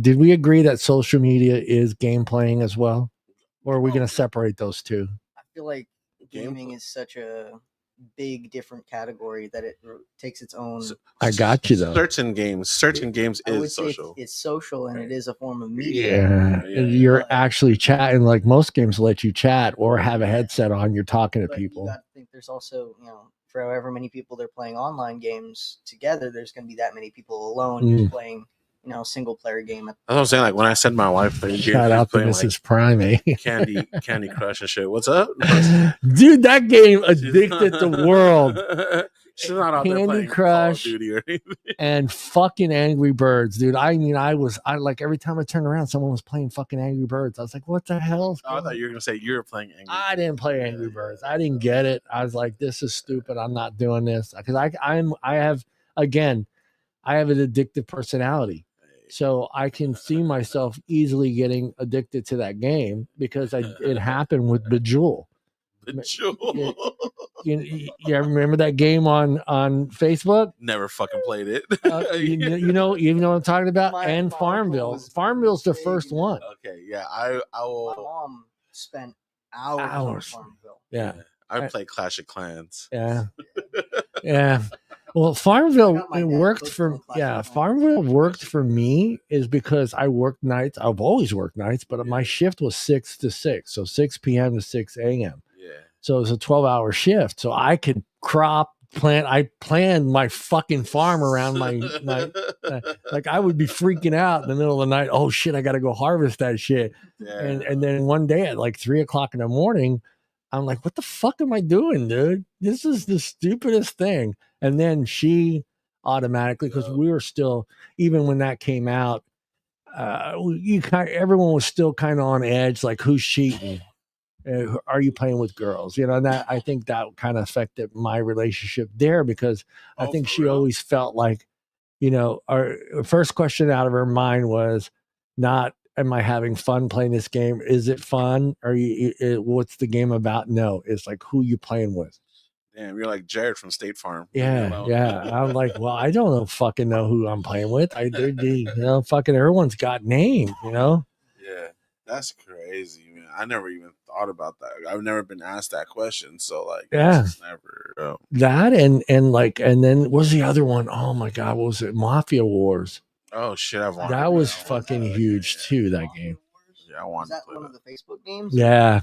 Did we agree that social media is game playing as well, or are we going to separate those two? I feel like gaming is such a big different category that it takes its own. I got you though. Certain games is social. It's social and it is a form of media. Yeah. You're actually chatting. Like most games let you chat or have a headset on. You're talking to people. You got to think there's also, for however many people they're playing online games together, there's going to be that many people alone playing. Single player game. That's what I'm saying. Like when I said my wife playing shout out to Mrs. Like Prime, Candy Crush and shit. What's up, dude? That game addicted the world. She's not out Candy there playing Crush Call of Duty or anything. And fucking Angry Birds, dude. I like every time I turned around, someone was playing fucking Angry Birds. I was like, what the hell? I thought you were gonna say you were playing Angry Birds. I didn't play Angry Birds. I didn't get it. I was like, this is stupid. I'm not doing this because I have an addictive personality. So I can see myself easily getting addicted to that game because it happened with Bejeweled. You remember that game on Facebook? Never fucking played it. you know what I'm talking about? And Farmville. Farmville's the first one. Okay, yeah. I will. My mom spent hours on Farmville. Yeah. I play Clash of Clans. Yeah. Yeah. Well, Farmville worked for me is because I worked nights. I've always worked nights, but my shift was 6 to 6, so 6 p.m. to 6 a.m. Yeah. So it was a 12-hour shift. So I could plant. I planned my fucking farm around my like I would be freaking out in the middle of the night. Oh shit, I got to go harvest that shit. Yeah. And then one day at like 3:00 in the morning, I'm like, what the fuck am I doing, dude? This is the stupidest thing. And then she automatically, because we were still, even when that came out, everyone was still kind of on edge, like who's cheating? Are you playing with girls? And that I think that kind of affected my relationship there because I think she always felt like, our first question out of her mind was not am I having fun playing this game? Is it fun? Or what's the game about? No, it's like who you playing with. Damn, you're like Jared from State Farm. Yeah. I'm like, well, I don't fucking know who I'm playing with. Fucking everyone's got names, Yeah, that's crazy, man. I never even thought about that. I've never been asked that question, so like, never that and then what was the other one? Oh my god, what was it? Mafia Wars. Oh shit, that was fucking huge too. That game. Yeah, I want. Is that one of the Facebook games? Yeah.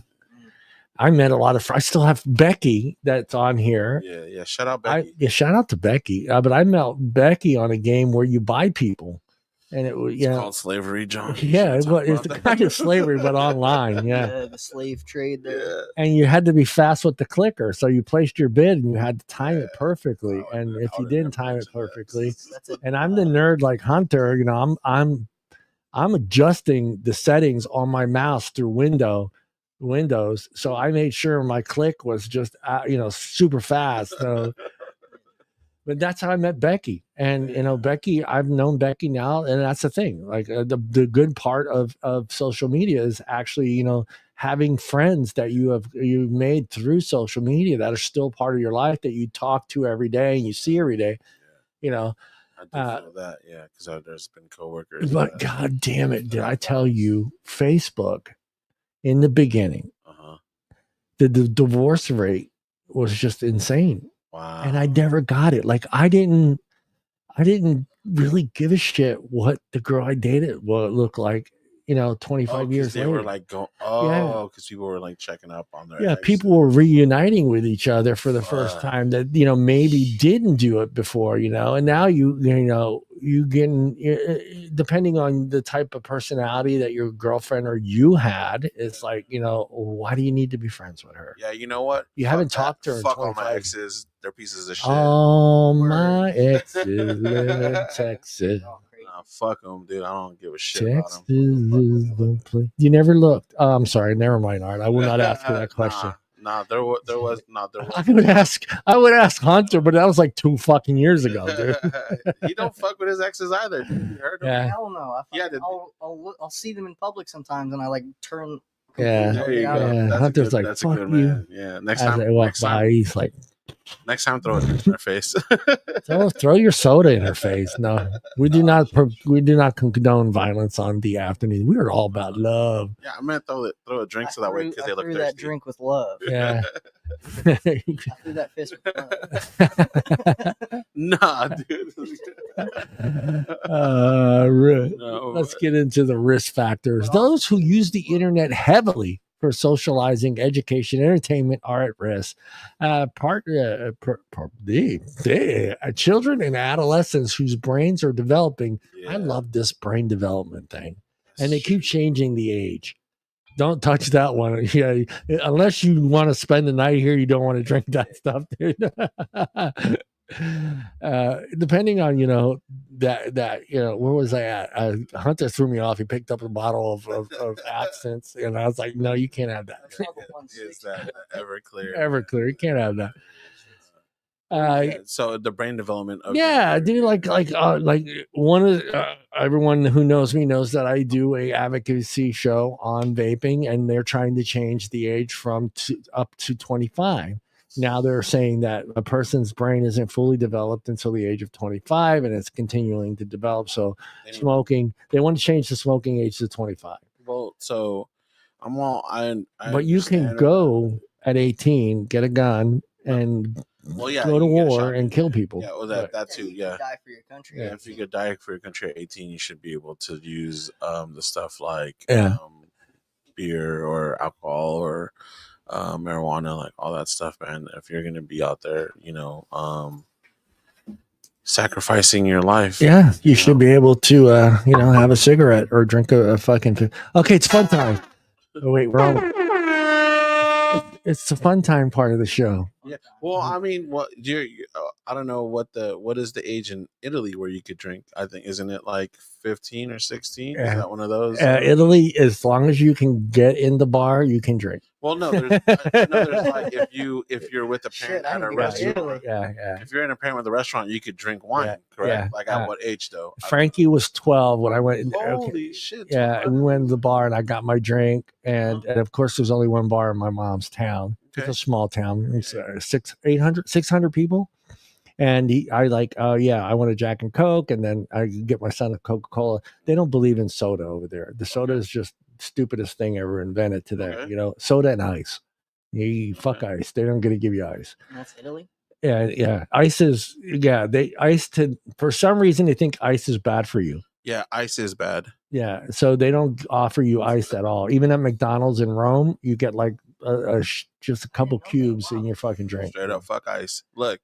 I met a lot of. I still have Becky that's on here. Yeah. Shout out Becky. Shout out to Becky. But I met Becky on a game where you buy people, and it was called slavery, John. Yeah, it's the kind of slavery, but online. Yeah, the slave trade there. And you had to be fast with the clicker, so you placed your bid and you had to time it perfectly. And if you didn't time it perfectly, and I'm the nerd like Hunter, I'm adjusting the settings on my mouse through Windows, so I made sure my click was just super fast. So, but that's how I met Becky, and Becky, I've known Becky now, and that's the thing. Like the good part of social media is actually having friends that you've made through social media that are still part of your life that you talk to every day and you see every day. I do feel that, because there's been coworkers. But god damn it, did I tell you, Facebook in the beginning, the divorce rate was just insane. Wow. And I never got it. Like I didn't really give a shit what the girl I dated looked like, 25 years later. They were like because people were like checking up on their ex. People were reuniting with each other for the first time that maybe didn't do it before, and now you getting, depending on the type of personality that your girlfriend or you had, it's like, why do you need to be friends with her? Yeah, you know what? You haven't talked to her in 25 all my exes. They're pieces of shit. All my exes live in Texas. Fuck them, dude. I don't give a shit about them. You never looked. Oh, I'm sorry. Never mind, Art. I will not ask you that question. There was. I would ask Hunter, but that was like 2 fucking years ago, dude. He don't fuck with his exes either. Dude. You heard him? Yeah. Hell no. I'll see them in public sometimes, and I like turn. Yeah. There you go. Yeah. Hunter's like, that's fuck a good you. Man. Yeah. Next time he's like, next time, throw it in her face. throw your soda in her face. No, we do not condone violence on the afternoon. We are all about love. Yeah, I meant throw a drink so that way because they look thirsty. That drink with love. Yeah. I threw that fist with love. Nah, dude. Let's get into the risk factors. Those who use the internet heavily for socializing, education, entertainment are at risk. Children and adolescents whose brains are developing. I love this brain development thing. And they keep changing the age. Don't touch that one. Yeah, unless you want to spend the night here, you don't want to drink that stuff, dude. Depending on where was I at? Hunter threw me off. He picked up a bottle of absinthe, and I was like, no, you can't have that. Is that Everclear? You can't have that. So the brain development of dude, like one of everyone who knows me knows that I do a advocacy show on vaping, and they're trying to change the age from up to 25. Now they're saying that a person's brain isn't fully developed until the age of 25, and it's continuing to develop. So smoking, they want to change the smoking age to 25. Well, so but you can go at 18, get a gun, and go to war and kill people. Yeah, well, that too. Yeah, die for your country. Yeah, if you could die for your country at 18, you should be able to use the stuff like beer or alcohol or marijuana, like all that stuff, man. If you're gonna be out there, sacrificing your life, you should be able to, have a cigarette or drink a fucking. Okay, it's fun time. Oh wait, we're on. It's the fun time part of the show. Yeah. Well, I mean, I don't know what is the age in Italy where you could drink. I think isn't it like 15 or 16? Is that one of those? Italy, as long as you can get in the bar, you can drink. Well, no, I know there's like if you're with a parent at a restaurant, if you're in a parent with a restaurant, you could drink wine, correct? Like at what age though? Frankie was 12 when I went. Holy shit! 12. Yeah, and we went to the bar and I got my drink, and of course there's only one bar in my mom's town. Okay. It's a small town. It's 600 people. And I want a Jack and Coke, and then I get my son a Coca-Cola. They don't believe in soda over there. The soda is just the stupidest thing ever invented to there. Okay. Soda and ice. You fuck ice. They're not going to give you ice. And that's Italy? Yeah. Ice is, for some reason, they think ice is bad for you. Yeah, ice is bad. Yeah, so they don't offer you ice at all. Even at McDonald's in Rome, you get like just a couple cubes in your fucking drink. Straight up, fuck ice. Look.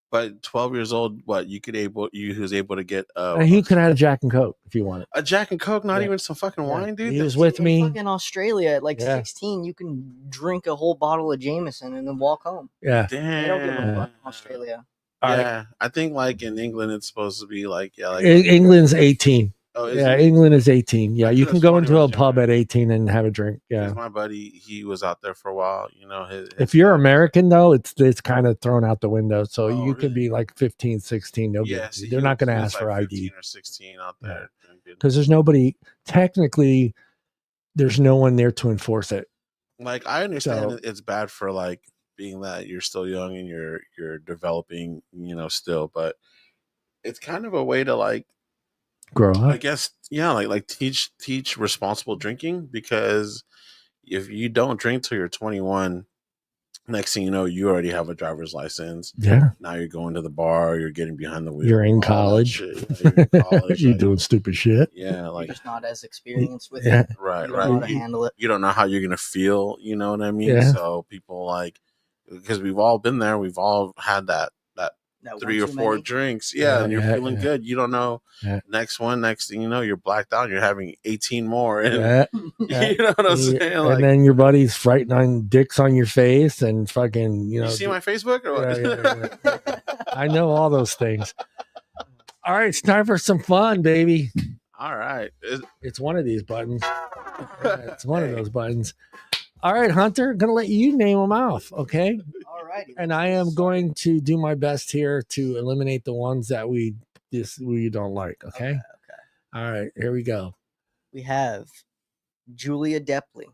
But 12 years old, who's able to get he could have had a Jack and Coke if you wanted. A Jack and Coke, not even some fucking wine, dude. He was with me. In Australia at like 16, you can drink a whole bottle of Jameson and then walk home. Yeah. Damn. They don't give a fuck in Australia. Yeah. I think like in England it's supposed to be like England's 18. Oh, England is 18. Yeah, you can go into a pub at 18 and have a drink. Yeah, my buddy, he was out there for a while. If you're American though, it's kind of thrown out the window. So you could be like 15, 16. They're not going to ask for ID. 15 or 16 out there because there's nobody. Technically, there's no one there to enforce it. Like I understand it's bad for like being that you're still young and you're developing, still, but it's kind of a way to like. Grow up, I guess. Yeah, like teach responsible drinking, because if you don't drink till you're 21, next thing you know, you already have a driver's license. Yeah. Now you're going to the bar. You're getting behind the wheel. You're in college. You're doing stupid shit. Yeah, like you're just not as experienced with it. Right. You don't know how to handle it. You don't know how you're gonna feel. You know what I mean? Yeah. So people because we've all been there. We've all had that 3 or 4 drinks. Yeah, and you're feeling good. You don't know. Next thing you know, you're blacked out. You're having 18 more. And, you know what I'm saying? And then your buddy's writing on dicks on your face and fucking, You see my Facebook? Or what? I know all those things. All right, it's time for some fun, baby. All right. It's one of these buttons. It's one of those buttons. All right, Hunter, going to let you name them off, okay? All right. And I am going to do my best here to eliminate the ones that we don't like, okay? All right, here we go. We have Julia Depley.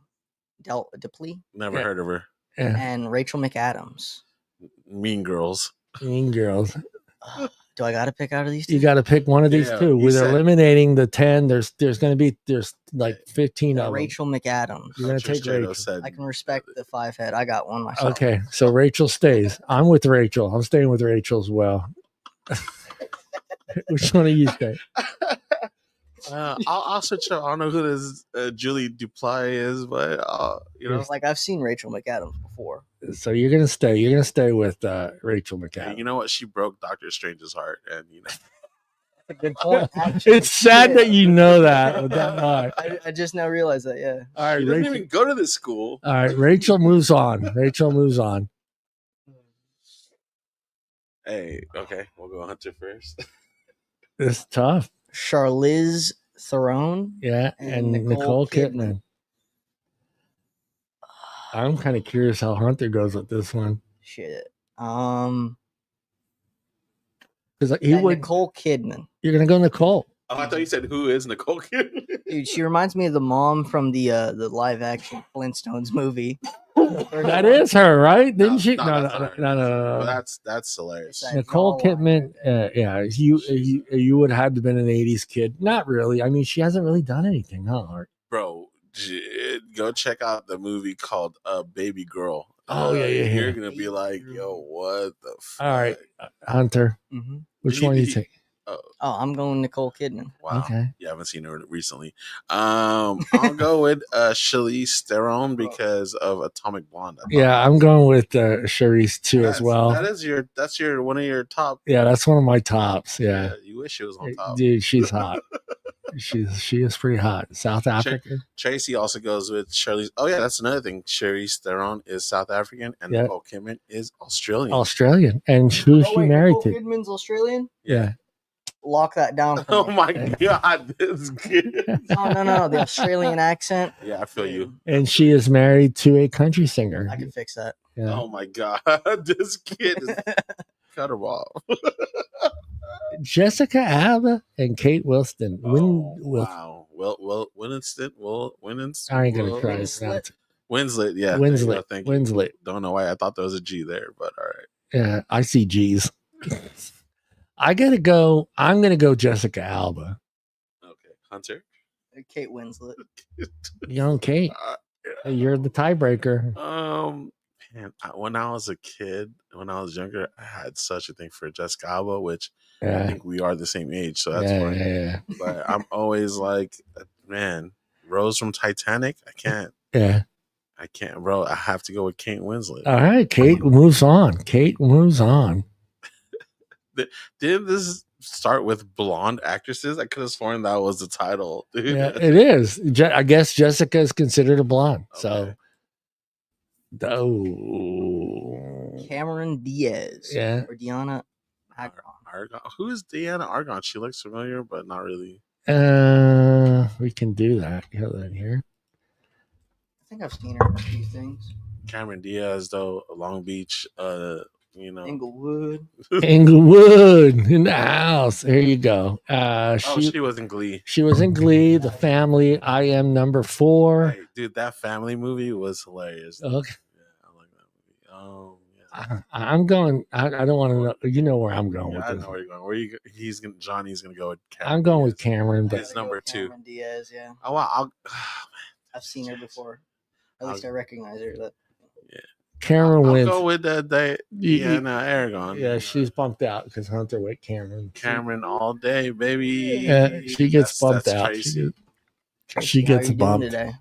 Depley? Never heard of her. And Rachel McAdams. Mean Girls. Mean Girls. Do I got to pick out of these two? You got to pick one of these two. We're eliminating the 10. There's like 15 of them. Rachel McAdams. You're going to take Rachel. I can respect the 5 head. I got one myself. Okay, so Rachel stays. I'm with Rachel. I'm staying with Rachel as well. Which one of you stay? I'll switch up. I don't know who this Julie Dupli is, but like I've seen Rachel McAdams before. So you're gonna stay. You're gonna stay with Rachel McAdams. Yeah, you know what? She broke Doctor Strange's heart, and That's a good point. It's sad that you know that. I just now realized that. Yeah. All right. She doesn't even go to this school. All right. Rachel moves on. Hey. Okay. We'll go Hunter first. It's tough. Charlize Theron. Yeah, and Nicole Kidman. I'm kind of curious how Hunter goes with this one. Shit. Because he would Nicole Kidman. You're gonna go Nicole. Oh, I thought you said who is Nicole Kidman. Dude, she reminds me of the mom from the live action Flintstones movie. That is her, right? Didn't she? No. That's hilarious. Nicole Kidman. Yeah, you would have had to been an '80s kid. Not really. I mean, she hasn't really done anything, huh? Bro, go check out the movie called Baby Girl. Oh yeah. You're gonna be like, yo, what the fuck? All right, Hunter. Mm-hmm. Which one do you take? Oh, I'm going Nicole Kidman. Wow. Okay. You haven't seen her recently. I'll go with Charlize Theron because of Atomic Blonde. I'm going with Charlize too as well. That's your one of your top. Yeah, that's one of my tops. Yeah. You wish it was on top. Dude, she's hot. She is pretty hot. South African. Tracy also goes with Shirley. Oh yeah, that's another thing. Charlize Theron is South African, and Nicole Kidman is Australian. And who's she married to? Nicole Kidman's Australian. Yeah. Lock that down. Oh my god, this kid. No, the Australian accent. Yeah, I feel you. And she is married to a country singer. I can fix that. Yeah. Oh my god, this kid is cut her off. Jessica Alba and Kate Winslet. Wow. Winslet. I ain't gonna try to pronounce it. Winslet, yeah. Winslet. Thank you. Winslet. Don't know why I thought there was a G there, but all right. Yeah, I see G's. I'm gonna go Jessica Alba. Okay, Hunter. Kate Winslet. Young Kate. You're the tiebreaker. Man, when I was a kid, when I was younger, I had such a thing for Jessica Alba, which I think we are the same age, so that's fine. Yeah. But I'm always like, man, Rose from Titanic. I can't. Yeah. I can't, bro. I have to go with Kate Winslet. All right, Kate moves on. Didn't this start with blonde actresses? I could have sworn that was the title. Dude. Yeah, it is. I guess Jessica is considered a blonde. Okay. So, Cameron Diaz. Yeah. Or Deanna Argon. Who is Deanna Argon? She looks familiar, but not really. We can do that. Hold on here. I think I've seen her in a few things. Cameron Diaz, though, Long Beach, Inglewood in the house. There you go. She was in Glee. She was in Glee. The Family. I Am Number 4. Hey, dude, that Family movie was hilarious. Okay. Yeah, I like that movie. Yeah. I'm going. I don't want to know. You know where I'm going with I this. know where you're going. Johnny's gonna go with Cameron. I'm going with Cameron. But his number 2. Cameron Diaz. Yeah. Oh wow. I've seen her before. At least I recognize her. Yeah. Cameron wins. I'll go with Deanna Aragon. Yeah, she's bumped out because Hunter went Cameron. Cameron all day, baby. Yeah, she gets bumped out. Tracy. She gets bumped. Today?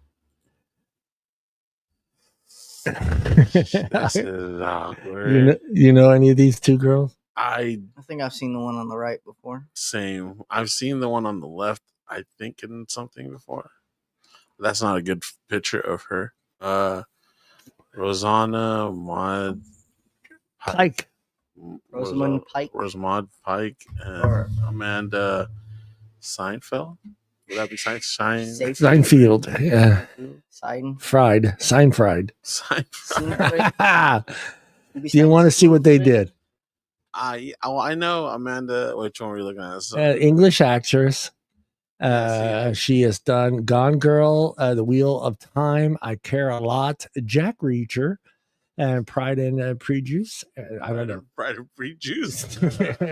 This is awkward. You know any of these two girls? I think I've seen the one on the right before. Same. I've seen the one on the left, I think, in something before. That's not a good picture of her. Rosamund Pike. Rosamund Pike and Amanda Seinfeld. Would that be Seinfeld? Yeah. Seinfeld. Do you want to see what they did? I know Amanda. Which one were you looking at? English actress. She has done Gone Girl, The Wheel of Time, I Care a Lot, Jack Reacher, and Pride and Prejudice. I don't know. Pride and Prejudice.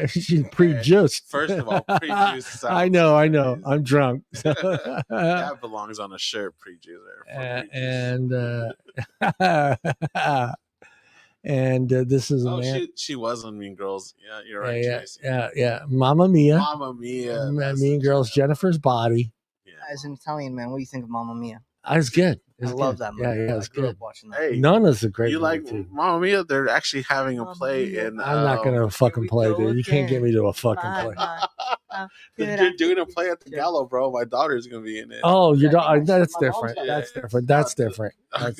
She's Prejudice. First of all, Prejudice. I know. I'm drunk. That belongs on a shirt, Prejudice. And this is she was on Mean Girls. Yeah, you're right. Yeah. Mamma Mia. Mean Girls. Good. Jennifer's Body. Yeah. As an Italian man, what do you think of Mamma Mia? It's good. I love that movie. Yeah, it's good. Watching that. Hey, Nunez a great. You like too. Mamma Mia? They're actually having a play in. I'm not gonna fucking play, dude. You can't get me to a fucking play. You're doing a play at the Gallo, bro. My daughter's gonna be in it. Oh, you don't. That's different. That's different. That's different. My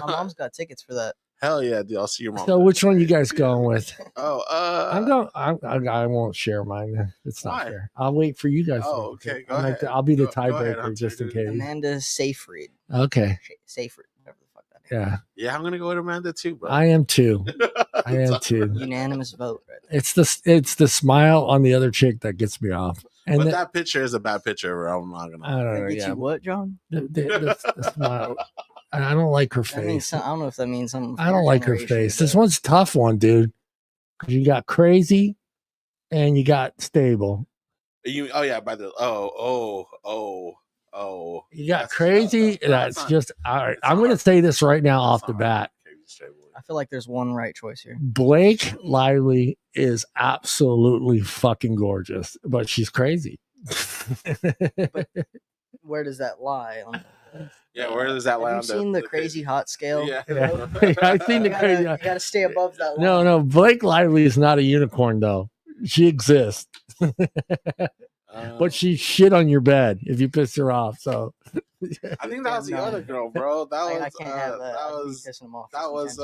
mom's got tickets for that. Hell yeah, dude! I'll see your mom. So, which one you guys going with? I'm going. I won't share mine. It's not fair. I'll wait for you guys. Oh, okay. Go ahead. I'll be the tiebreaker just in case. Amanda Seyfried. Okay. Seyfried. Whatever the fuck that is. Yeah. Yeah, I'm gonna go with Amanda too, bro. I am too. Unanimous vote. Right there. It's the smile on the other chick that gets me off. And that picture is a bad picture. I'm not gonna. I don't know. You what, John? The smile. I don't like her face. I don't know if that means something. I don't like her face. This one's a tough one, dude. Because you got crazy and you got stable. By the you got crazy. That's just all right. I'm going to say this right now off the bat. I feel like there's one right choice here. Blake Lively is absolutely fucking gorgeous, but she's crazy. But where does that lie? Where does that lie? Have you seen the crazy hot scale? Yeah. I've seen the crazy. You got to stay above that line. No. Blake Lively is not a unicorn, though. She exists. but she shit on your bed if you pissed her off. So I think that was the other girl, bro. I can't have pissing him off. That was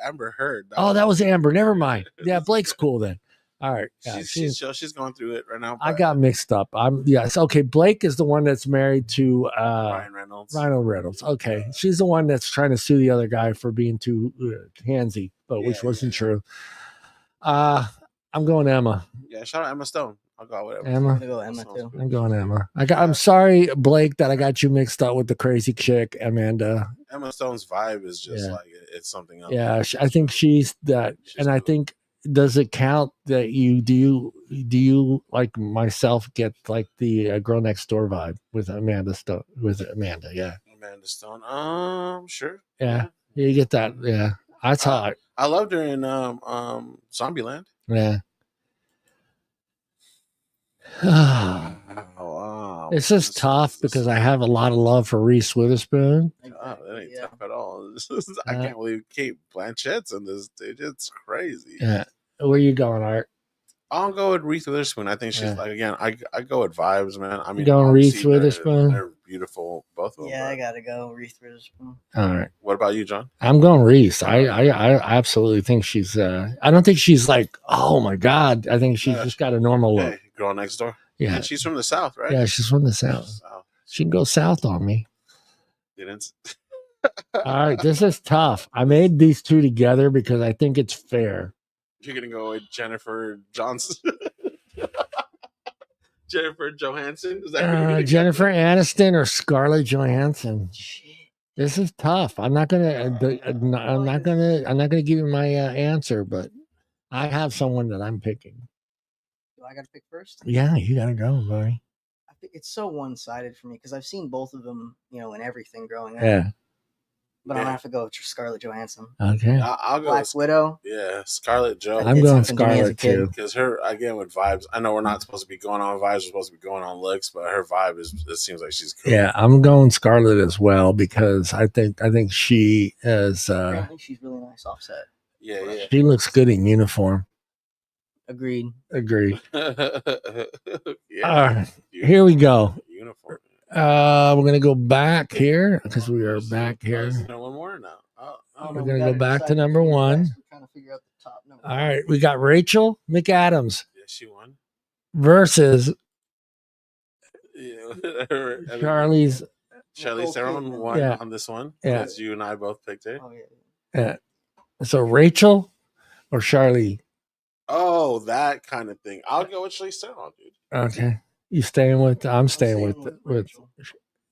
Amber Heard. That was Amber. Never mind. Yeah, Blake's cool then. All right. Yeah, she's going through it right now. I got mixed up. Okay. Blake is the one that's married to Ryan Reynolds. Ryan Reynolds. Okay, she's the one that's trying to sue the other guy for being too handsy, but which wasn't true. I'm going Emma. Yeah, shout out Emma Stone. I'll go with Emma. I'm gonna go Emma too. I'm going Emma. I'm sorry, Blake, that I got you mixed up with the crazy chick, Amanda. Emma Stone's vibe is just like it's something else. Yeah, I think she's that, and cool. I think. Does it count that do you like myself get like the girl next door vibe with Amanda Stone? With Amanda, yeah. Amanda Stone, sure. Yeah, you get that. Yeah, that's hot. I loved her in Zombieland. Yeah. This is tough because I have a lot of love for Reese Witherspoon. That ain't tough at all. I can't believe Kate Blanchett's in this, dude. It's crazy. Yeah. Where you going, Art? I'll go with Reese Witherspoon. I think she's like, again, I go with vibes, man. I mean, going Reese Witherspoon. They're beautiful, both of them. Yeah, I gotta go Reese Witherspoon. All right. What about you, John? I'm going Reese. I absolutely think she's. I don't think she's like, oh my god. I think she's just got a normal look. Hey, girl next door. Yeah, and she's from the South, right? Yeah, she's from the South. She can go south on me. Didn't. All right, this is tough. I made these two together because I think it's fair. You're gonna go with Jennifer Johnson. Jennifer Johansson? Is that Jennifer Aniston or Scarlett Johansson? This is tough. I'm not gonna give you my answer, but I have someone that I'm picking. Do I gotta pick first? Yeah, you gotta go, buddy. I think it's so one-sided for me because I've seen both of them, in everything growing up. Yeah. But I'm gonna have to go with Scarlett Johansson. Okay. I'll go Black Widow. Yeah, Scarlett Jo. I'm going Scarlett too. Because her, again, with vibes, I know we're not supposed to be going on vibes, we're supposed to be going on looks, but her vibe it seems like she's cool. Yeah, I'm going Scarlett as well because I think she is apparently she's really nice offset. Yeah. She looks good in uniform. Agreed. Yeah. Here we go. Uniform. We're gonna go back here because we are back here. One more now. We're gonna go back to number one. We're trying to figure out the top number. All right, we got Rachel McAdams. Yeah, she won. Versus Charlize Theron won on this one. Yeah, because you and I both picked it. Oh yeah. So Rachel or Charlize? Oh, that kind of thing. I'll go with Charlize Theron, dude. Okay. You staying with? I'm staying with.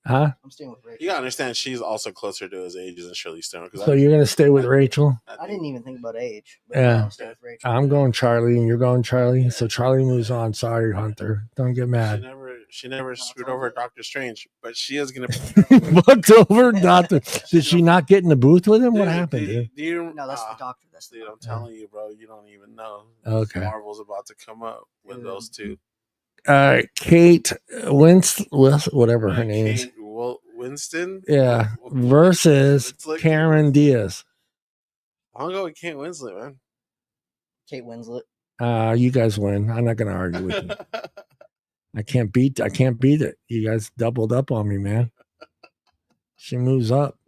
Huh? I'm staying with Rachel. You gotta understand, she's also closer to his age than Charlize Theron. So you're gonna stay with Rachel? I didn't even think about age. Yeah. I'm going Charlie, and you're going Charlie. So Charlie moves on. Sorry, Hunter. Don't get mad. She never screwed over Doctor Strange, but she is gonna. Fucked over Doctor. Did she not get in the booth with him? What happened, dude? No, that's the doctor. That's the doctor. I'm telling you, bro. You don't even know. Okay. Marvel's about to come up with those two. Kate whatever her name is. Winston? Yeah. Versus Cameron Diaz. I'll go with Kate Winslet, man. Kate Winslet. You guys win. I'm not gonna argue with you. I can't beat it. You guys doubled up on me, man. She moves up.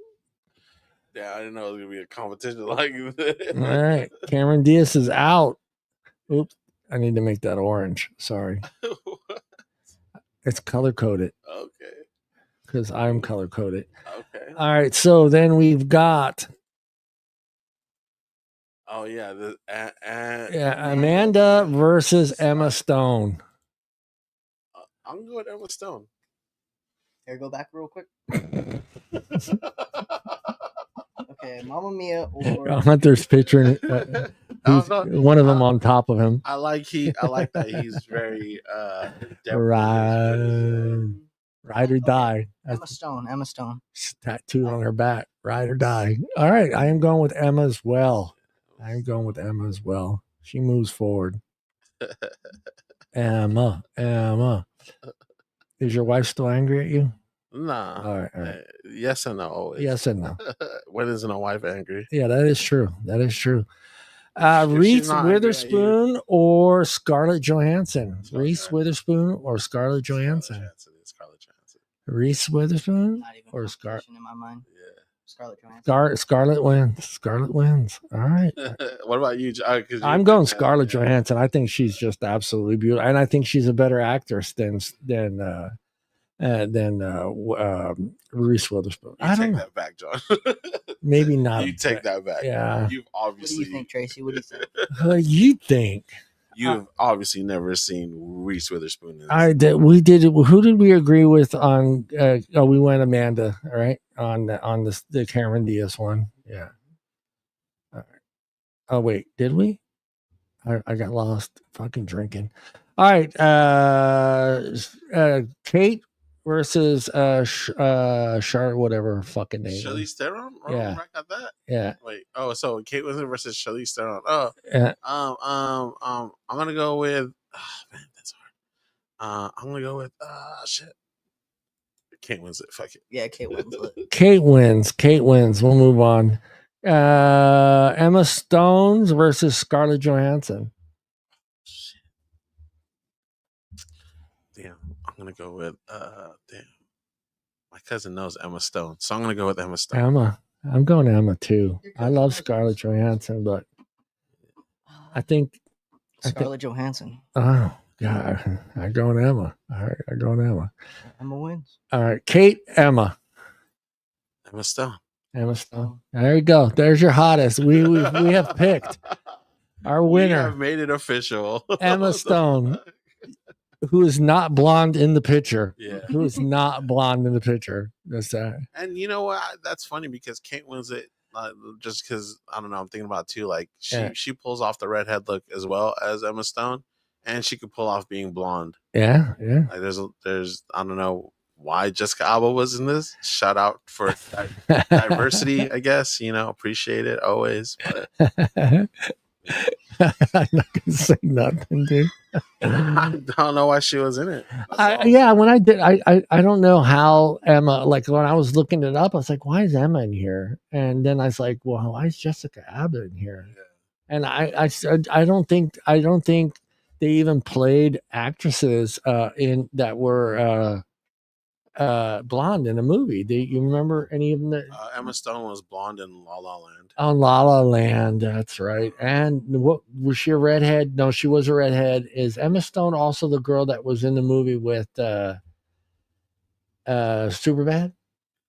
Yeah, I didn't know it was gonna be a competition like this. All right. Cameron Diaz is out. Oops. I need to make that orange. Sorry. It's color coded. Okay. Because I'm color coded. Okay. All right. So then we've got. Oh yeah. Amanda versus Emma Stone. I'm going with Emma Stone. Here, go back real quick. Okay, Mamma Mia or Hunter's picture. One of them on top of him. I like that he's very ride or die. Emma Stone. Tattooed on her back. Ride or die. All right, I am going with Emma as well. She moves forward. Emma. Is your wife still angry at you? Nah. All right. Yes and no. Always. Yes and no. When isn't a wife angry? Yeah, that is true. Reese not angry at you. Witherspoon or Scarlett Johansson? Reese Witherspoon or Scarlett Scarlett Johansson? Scarlett Johansson. Reese Witherspoon Not even or Scarlett? in my mind. Yeah. Scarlett Johansson. Scarlett wins. Scarlett wins. All right. What about you? I'm going Scarlett Johansson. I think she's just absolutely beautiful, and I think she's a better actress than Reese Witherspoon. I don't know. That back, John. Maybe not. You take that back. Yeah. You've obviously. What do you think, Tracy? What do you think? What do you think? You've obviously never seen Reese Witherspoon. We did. Who did we agree with on? We went Amanda. All right, on the Cameron Diaz one. Yeah. All right. Oh wait, did we? I got lost. Fucking drinking. All right. Kate versus Charlotte, whatever her fucking name. Charlize Theron. Yeah. I got that. Yeah. Wait. Oh, so Kate Winslet versus Charlize Theron. Oh. Yeah. I'm gonna go with. Oh, man, that's hard. I'm gonna go with. Shit. Kate Winslet. Fuck it. Yeah, Kate Winslet. Kate wins. Kate wins. We'll move on. Emma Stone versus Scarlett Johansson. Shit. Damn. I'm gonna go with. Damn. My cousin knows Emma Stone, so I'm gonna go with Emma Stone. Emma. I'm going Emma too. I love Scarlett Johansson, but I think Scarlett Johansson. Oh God, I'm going Emma. All right, I'm going Emma. Emma wins. All right, Kate, Emma. Emma Stone. Emma Stone. There you go. There's your hottest. We have picked our winner. We have made it official. Emma Stone, who is not blonde in the picture. Yeah. Who is not blonde in the picture. That's that. And you know what? That's funny because Kate Winslet, just because I don't know, I'm thinking about it too. Like she pulls off the redhead look as well as Emma Stone, and she could pull off being blonde. Yeah. Like there's I don't know why Jessica Alba was in this. Shout out for diversity, I guess. Appreciate it always. But I'm not gonna say nothing, dude. I don't know why she was in it. When I did, I don't know how Emma. Like when I was looking it up, I was like, "Why is Emma in here?" And then I was like, "Well, why is Jessica Alba in here?" Yeah. And I don't think they even played actresses in that were blonde in a movie. Do you remember any of them? Emma Stone was blonde in La La Land. On La La Land, that's right. And what was she, a redhead? No, she was a redhead. Is Emma Stone also the girl that was in the movie with Superbad?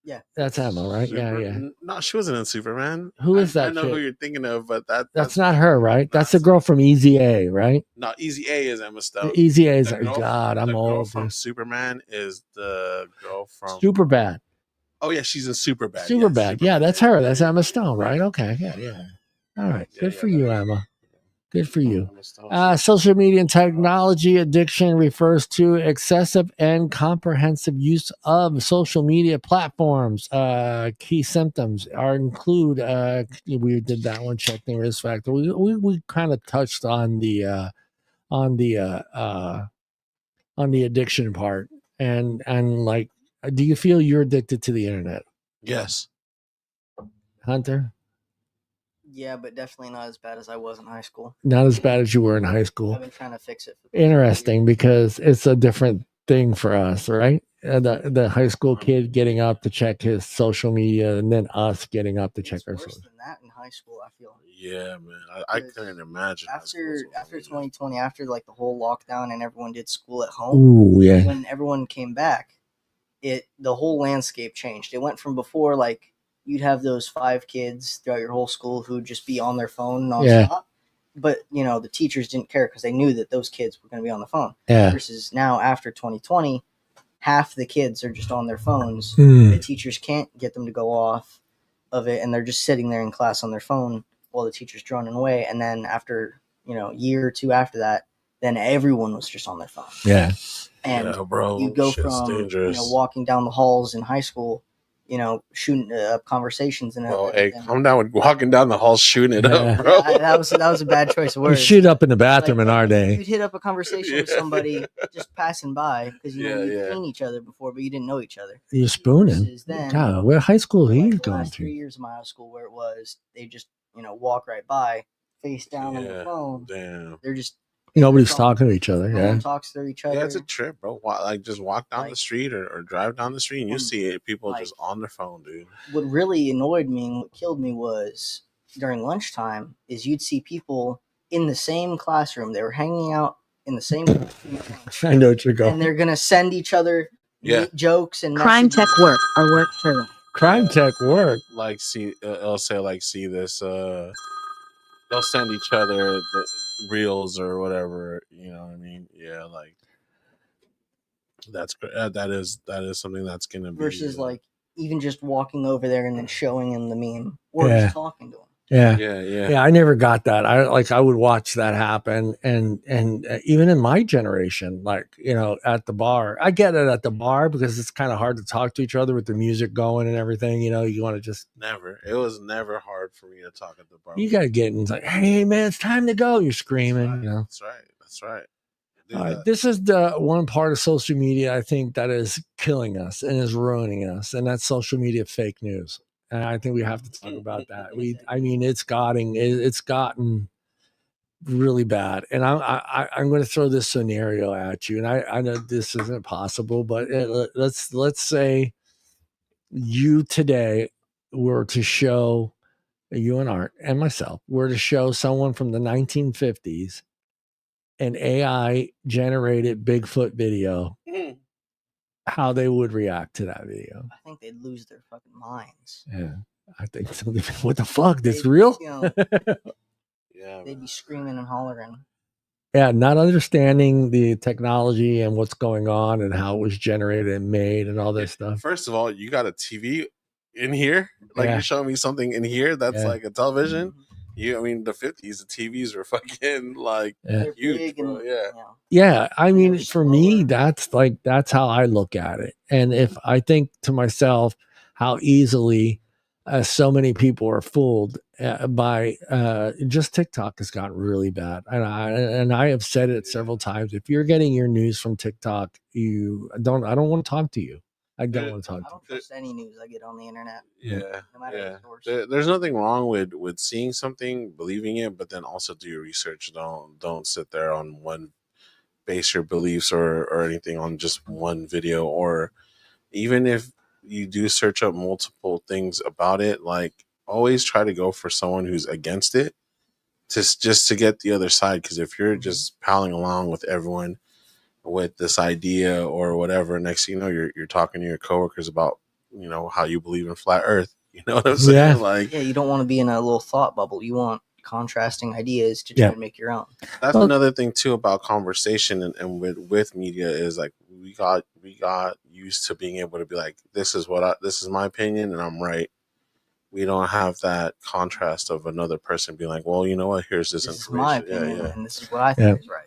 Yeah, that's Emma, right? Yeah. No, she wasn't in Superman. Who is that? I know who you're thinking of, but that's not her, right? That's the girl from Easy A, right? No, Easy A is Emma Stone. Easy A is God. I'm old. The girl from Superman is the girl from Superbad. Oh yeah, she's in Superbad. Superbad. Yeah, that's her. That's Emma Stone, right? Okay. Yeah. All right. Good for you, Emma. Good for you. Social media and technology addiction refers to excessive and comprehensive use of social media platforms. Key symptoms include we did that one, checking risk factor. We kind of touched on the addiction part, and like, do you feel you're addicted to the internet? Yes. Hunter? Yeah, but definitely not as bad as I was in high school. Not as bad as you were in high school. I've been trying to fix it. Interesting, because it's a different thing for us, right? The high school kid getting up to check his social media, and then us getting up to check our social. Worse than that in high school, I feel. Yeah, man, I couldn't imagine. After 2020, after like the whole lockdown and everyone did school at home. Ooh, yeah. When everyone came back, the whole landscape changed. It went from before, like, you'd have those 5 kids throughout your whole school who'd just be on their phone nonstop. Yeah. But, the teachers didn't care because they knew that those kids were going to be on the phone. Yeah. Versus now, after 2020, half the kids are just on their phones. The teachers can't get them to go off of it, and they're just sitting there in class on their phone while the teacher's droning away. And then after, year or two after that, then everyone was just on their phone. Yeah. And bro, you go from, walking down the halls in high school, shooting up conversations. Hey, calm down with walking down the hall shooting it up, bro. That was a bad choice of words. You shoot up in the bathroom in our day. You'd hit up a conversation with somebody just passing by because you'd seen each other before, but you didn't know each other. You're spooning. God, where high school he's going to? 3 years of my high school where it was, they just walk right by face down on the phone. Damn. They're just nobody's talking to each other. No one talks to each other. Yeah, it's a trip, bro. Like just walk down the street or drive down the street and you see it. People just on their phone, dude. What really annoyed me and what killed me was during lunchtime is you'd see people in the same classroom. They were hanging out in the same classroom. I know what you're going. And they're gonna send each other jokes and crime tech work or work through. Crime tech work. Like it'll say like see this. They'll send each other the reels or whatever. You know what I mean? Yeah, like that is something that's gonna be versus like even just walking over there and then showing him the meme or just talking to him. Yeah. I never got that. I would watch that happen, and even in my generation, like, you know, at the bar, I get it at the bar because it's kind of hard to talk to each other with the music going and everything. You know, you want to just It was never hard for me to talk at the bar. You got to get in, it's like, hey man, it's time to go. You're screaming. You know, that's right. This is the one part of social media I think that is killing us and is ruining us, and that's social media fake news. And I think we have to talk about that. It's gotten really bad. And I'm going to throw this scenario at you. And I know this isn't possible, but let's say you today were to show, you and Art and myself were to show someone from the 1950s an AI generated Bigfoot video. How they would react to that video. I think they'd lose their fucking minds. Yeah, I think so. What the fuck? This real? You know, they'd be screaming and hollering. Yeah, not understanding the technology and what's going on and how it was generated and made and all this stuff. First of all, you got a TV in here? Like you're showing me something in here that's like a television? I mean, the 50s, the TVs were fucking like huge, bro. Yeah. I mean, for me, that's how I look at it. And if I think to myself how easily so many people are fooled by just TikTok has gotten really bad. And I have said it several times. If you're getting your news from TikTok, I don't want to talk to you. I don't want to talk to you. I don't trust any news I get on the internet. No matter the source. There's nothing wrong with seeing something, believing it, but then also do your research. Don't sit there on one, base your beliefs or anything on just one video. Or even if you do search up multiple things about it, like always try to go for someone who's against it, just to get the other side. Because if you're just palling along with everyone with this idea or whatever, next thing you know, you're talking to your coworkers about, you know, how you believe in flat earth. You know what I'm saying? You don't want to be in a little thought bubble. You want contrasting ideas to try to make your own. That's another thing too about conversation and with media is like we got used to being able to be like, this is my opinion and I'm right. We don't have that contrast of another person being like, well, you know what, here's this information. My opinion, and this is what I think is right.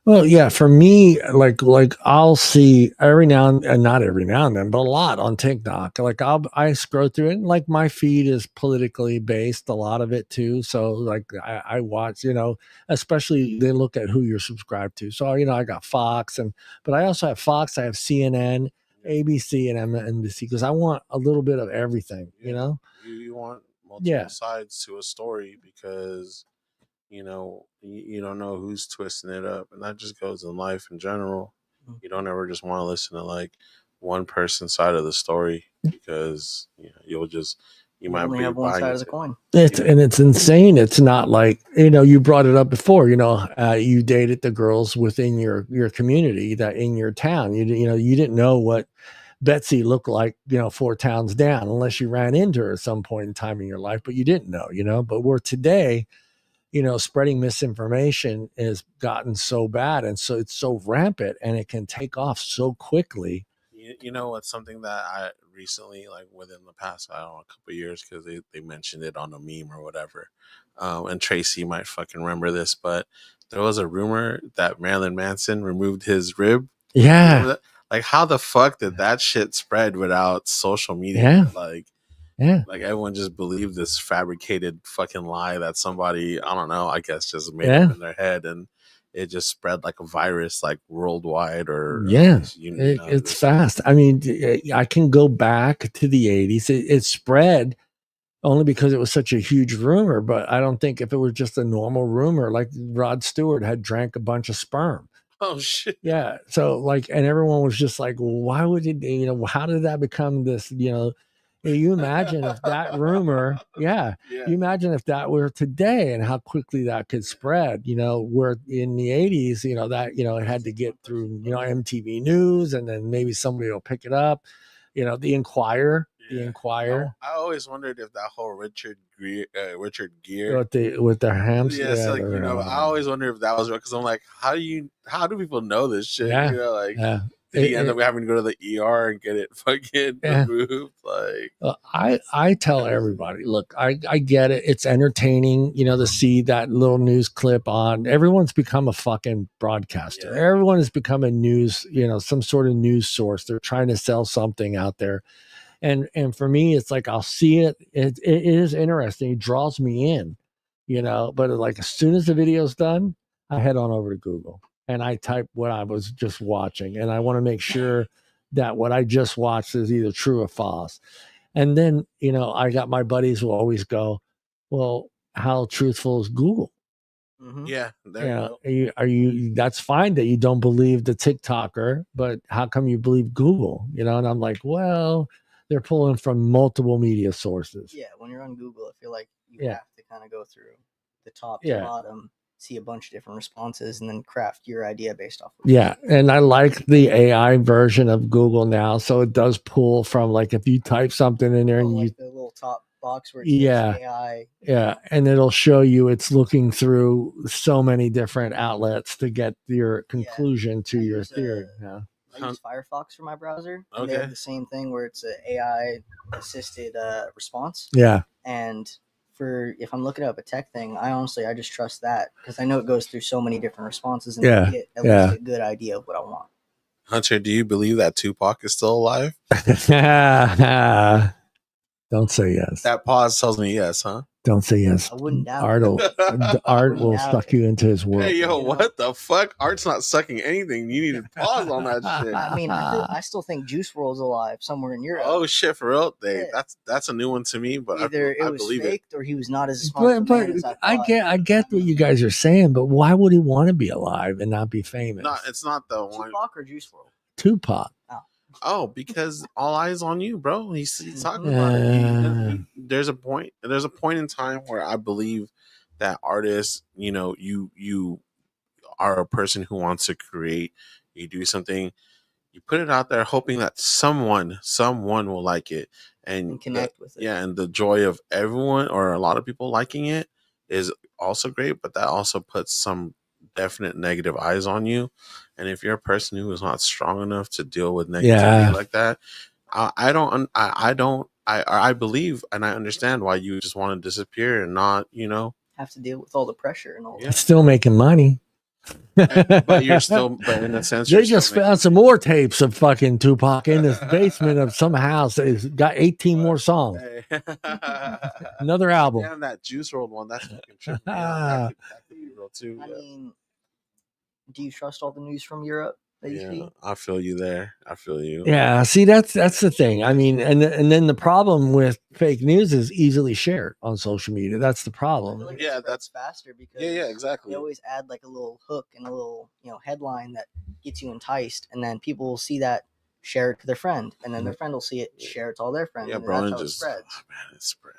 Well, yeah, for me, like I'll see every now and not every now and then, but a lot on TikTok. Like I scroll through it, and like my feed is politically based, a lot of it too. So like I watch, you know, especially they look at who you're subscribed to. So you know, I got Fox, but I also have Fox, I have CNN, ABC, and MSNBC because I want a little bit of everything. You know, you want multiple sides to a story because you know, you don't know who's twisting it up. And that just goes in life in general. You don't ever just want to listen to like one person's side of the story because you know, you might only have one side of the coin. And it's insane. It's not like, you know, you brought it up before, you know, you dated the girls within your community that in your town, you didn't know what Betsy looked like, you know, 4 towns down unless you ran into her at some point in time in your life, but you didn't know, you know, but we're today, you know, spreading misinformation has gotten so bad and so it's so rampant and it can take off so quickly. You know what's something that I recently, like within the past, I don't know, a couple of years, because they mentioned it on a meme or whatever. And Tracy might fucking remember this, but there was a rumor that Marilyn Manson removed his rib. Yeah. Like how the fuck did that shit spread without social media? Like everyone just believed this fabricated fucking lie that somebody, I don't know, I guess just made up in their head, and it just spread like a virus, like worldwide. Or it's fast. I mean, I can go back to the 80s. It spread only because it was such a huge rumor. But I don't think if it was just a normal rumor, like Rod Stewart had drank a bunch of sperm. Oh shit. Yeah. So like, and everyone was just like, well, why would it, you know, how did that become this, you know, you imagine if that rumor, Yeah. you imagine if that were today and how quickly that could spread, you know, where in the 80s, you know, that, you know, it had to get through, you know, MTV News and then maybe somebody will pick it up, you know, the Inquirer. I always wondered if that whole Richard Gere with their hams. Yeah, so like, you know, I always wonder if that was right because I'm like, how do people know this shit? Yeah, you know, like did he end up having to go to the ER and get it fucking removed? Like, I tell everybody, look, I get it. It's entertaining, you know, to see that little news clip on. Everyone's become a fucking broadcaster. Yeah. Everyone has become a news, you know, some sort of news source. They're trying to sell something out there. And for me, it's like I'll see it. It is interesting. It draws me in, you know. But like as soon as the video's done, I head on over to Google and I type what I was just watching, and I want to make sure that what I just watched is either true or false. And then, you know, I got my buddies who always go, "Well, how truthful is Google?" Mm-hmm. Yeah, there you go. Are you? That's fine that you don't believe the TikToker, but how come you believe Google? You know, and I'm like, well, they're pulling from multiple media sources. Yeah, when you're on Google, I feel like you have to kind of go through the top to bottom, see a bunch of different responses, and then craft your idea based off of it. Yeah, and I like the AI version of Google now, so it does pull from like if you type something in there and like you the little top box where it says AI. Yeah, and it'll show you it's looking through so many different outlets to get your conclusion to your theory. I use Firefox for my browser. And they have the same thing where it's an AI assisted response. Yeah. And if I'm looking up a tech thing, I just trust that because I know it goes through so many different responses and I get at least a good idea of what I want. Hunter, do you believe that Tupac is still alive? Don't say yes. That pause tells me yes, huh? Don't say yes. I wouldn't doubt Art will suck you into his world. Hey, yo, what the fuck? Art's not sucking anything. You need to pause on that shit. I mean, I still think Juice WRLD's alive somewhere in Europe. Oh shit, for real? That's a new one to me, but either I it was believe faked or he was not as smart. But I get what you guys are saying, but why would he want to be alive and not be famous? No, it's not the one. Tupac or Juice WRLD? Tupac. Oh, because all eyes on you, bro. He's talking about it. There's a point in time where I believe that artists, you know, you are a person who wants to create. You do something, you put it out there, hoping that someone will like it and connect with it. Yeah, and the joy of everyone or a lot of people liking it is also great, but that also puts some definite negative eyes on you. And if you're a person who is not strong enough to deal with negativity like that, I believe and I understand why you just want to disappear and not, you know, have to deal with all the pressure and all that. It's still making money. But in a sense, they just found some more tapes of fucking Tupac in this basement of some house. It's got 18 more songs. Another album. Damn, that Juice WRLD one. That's fucking trippy. That could be real too. I mean, do you trust all the news from Europe that you see? I feel you there. I feel you. Yeah, see, that's the thing. I mean, and then the problem with fake news is easily shared on social media. That's the problem. Like that's faster because exactly. They always add like a little hook and a little headline that gets you enticed, and then people will see that, share it to their friend, and then their friend will see it, share it to all their friends. Yeah, and bro, that's how it spreads. Oh, man, it spreads.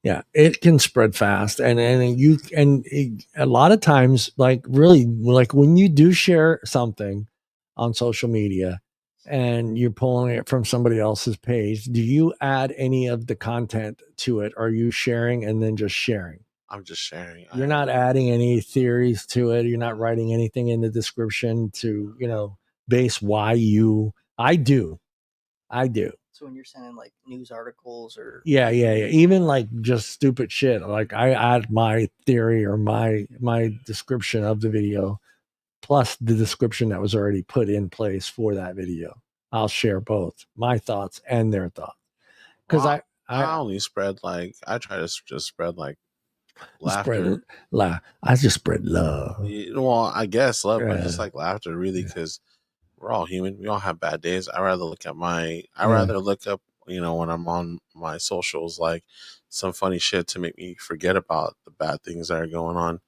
Yeah, it can spread fast, and a lot of times, like really, like when you do share something on social media, and you're pulling it from somebody else's page, do you add any of the content to it? Or are you sharing and then just sharing? I'm just sharing. You're not adding any theories to it. You're not writing anything in the description to base why you. I do. So when you're sending like news articles or yeah, even like just stupid shit, like I add my theory or my description of the video plus the description that was already put in place for that video. I'll share both my thoughts and their thoughts because I only spread like I try to just spread like laughter. I just spread love. Well, I guess love, but just like laughter, really, because we're all human. We all have bad days. I rather look up when I'm on my socials, like some funny shit to make me forget about the bad things that are going on.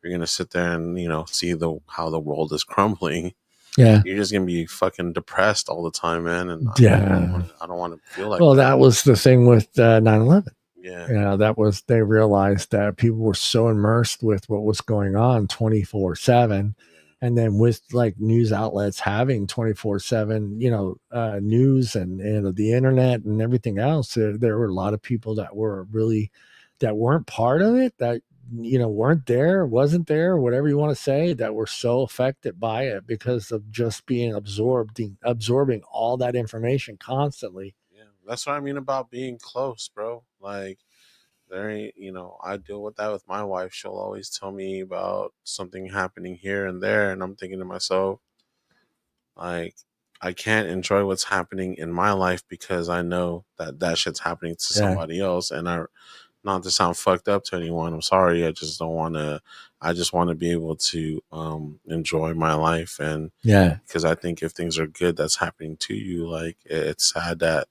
You're gonna sit there and see how the world is crumbling. Yeah, you're just gonna be fucking depressed all the time, man. And yeah. I don't want to feel like Well, that. that was the thing with 9/11. Yeah. Yeah, that was, they realized that people were so immersed with what was going on 24/7. And then with like news outlets having 24/7, news and the internet and everything else, there were a lot of people that weren't part of it, that weren't there, wasn't there, whatever you want to say, that were so affected by it because of just being absorbing all that information constantly. Yeah, that's what I mean about being close, bro. Like there ain't, I deal with that with my wife. She'll always tell me about something happening here and there, and I'm thinking to myself, like, I can't enjoy what's happening in my life because I know that shit's happening to somebody else, and not to sound fucked up to anyone. I'm sorry. I just don't want to. I just want to be able to enjoy my life, and because I think if things are good that's happening to you, like it's sad that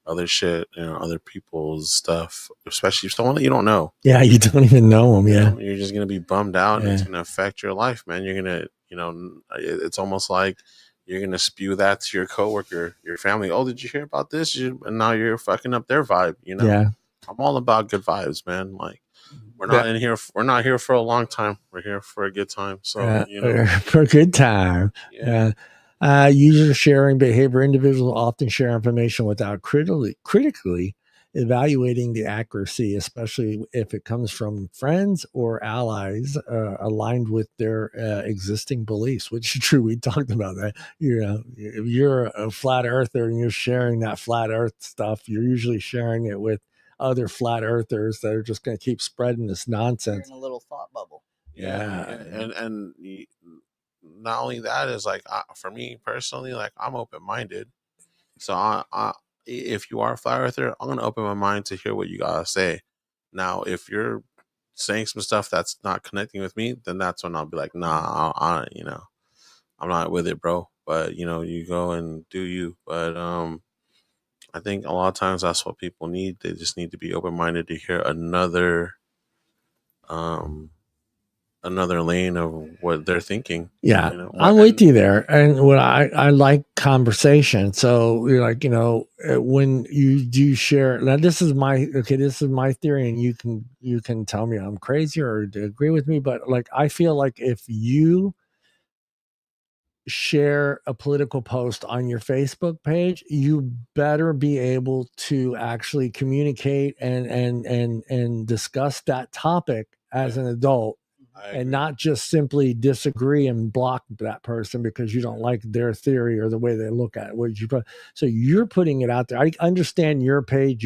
other shit, other people's stuff, especially someone that you don't know. Yeah, you don't even know them. You're just gonna be bummed out, and it's gonna affect your life, man. You're gonna, it's almost like you're gonna spew that to your coworker, your family. Oh, did you hear about this? And now you're fucking up their vibe. Yeah. I'm all about good vibes, man. Like we're not here for a long time. We're here for a good time. So for a good time. Yeah. User sharing behavior. Individuals often share information without critically evaluating the accuracy, especially if it comes from friends or allies aligned with their existing beliefs, which is true. We talked about that. If you're a flat earther and you're sharing that flat earth stuff, you're usually sharing it with other flat earthers that are just going to keep spreading this nonsense. You're in a little thought bubble. Yeah. And not only that is like, for me personally, like I'm open-minded. So if you are a flat earther, I'm going to open my mind to hear what you got to say. Now, if you're saying some stuff that's not connecting with me, then that's when I'll be like, nah, I'm not with it, bro. But, you go and do you. But, I think a lot of times that's what people need. They just need to be open-minded to hear another lane of what they're thinking. Yeah, I'm with you there. And what I like conversation. So you're like, when you do share, now this is my theory, and you can tell me I'm crazy or agree with me, but like I feel like if you share a political post on your Facebook page, you better be able to actually communicate and discuss that topic as an adult, and not just simply disagree and block that person because you don't like their theory or the way they look at it. So you're putting it out there. I understand your page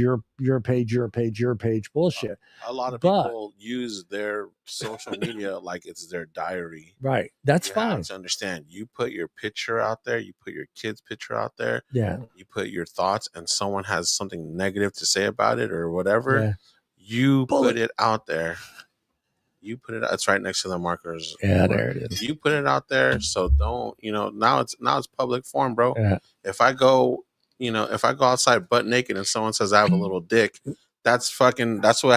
bullshit. A lot of people use their social media like it's their diary. Right. That's you fine. Have to understand, you put your picture out there, you put your kid's picture out there. Yeah. You put your thoughts, and someone has something negative to say about it or whatever. Yeah. You put it out there. You put it. It's right next to the markers. Yeah, there it is. You put it out there, so don't. Now it's public form, bro. Yeah. If I go outside butt naked and someone says I have a little dick, that's what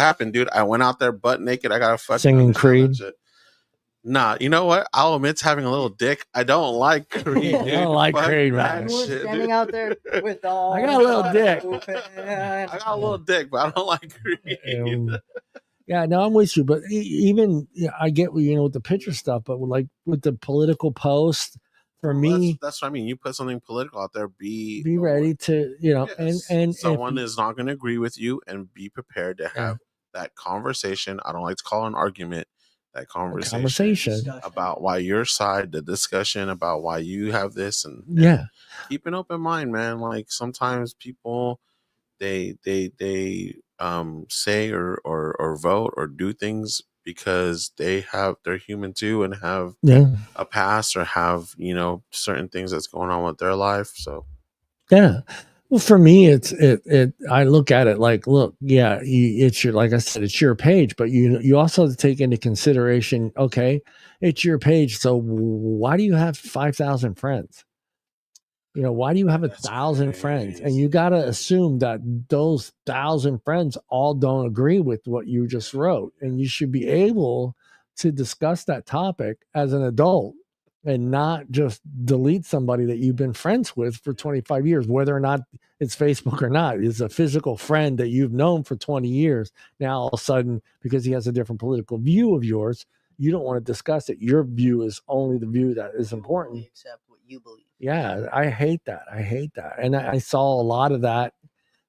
happened, dude. I went out there butt naked. I got a fucking singing Creed. Nah, you know what? I'll admit to having a little dick. I don't like Creed. I don't like Creed, man. Standing out there with all. I got a little dick. I got a little dick, but I don't like Creed. Yeah, no, I'm with you. But even I get with the picture stuff, but like with the political post, for me, that's what I mean. You put something political out there, be ready to, yes. and someone is not going to agree with you, and be prepared to have that conversation. I don't like to call it an argument. That conversation about why your side, the discussion about why you have this, and keep an open mind, man. Like sometimes people, they say or vote or do things because they're human too and have a past or have certain things that's going on with their life. So well, for me, I look at it like, look, it's your, like I said, it's your page, but you also have to take into consideration, okay, it's your page, so why do you have 5,000 friends? You know, why do you have That's 1,000 friends? And crazy. you got to assume that those 1,000 friends all don't agree with what you just wrote. And you should be able to discuss that topic as an adult and not just delete somebody that you've been friends with for 25 years, whether or not it's Facebook or not. It's a physical friend that you've known for 20 years. Now, all of a sudden, because he has a different political view of yours, you don't want to discuss it. Your view is only the view that is important. Accept what you believe. Yeah, I hate that. I hate that. And I saw a lot of that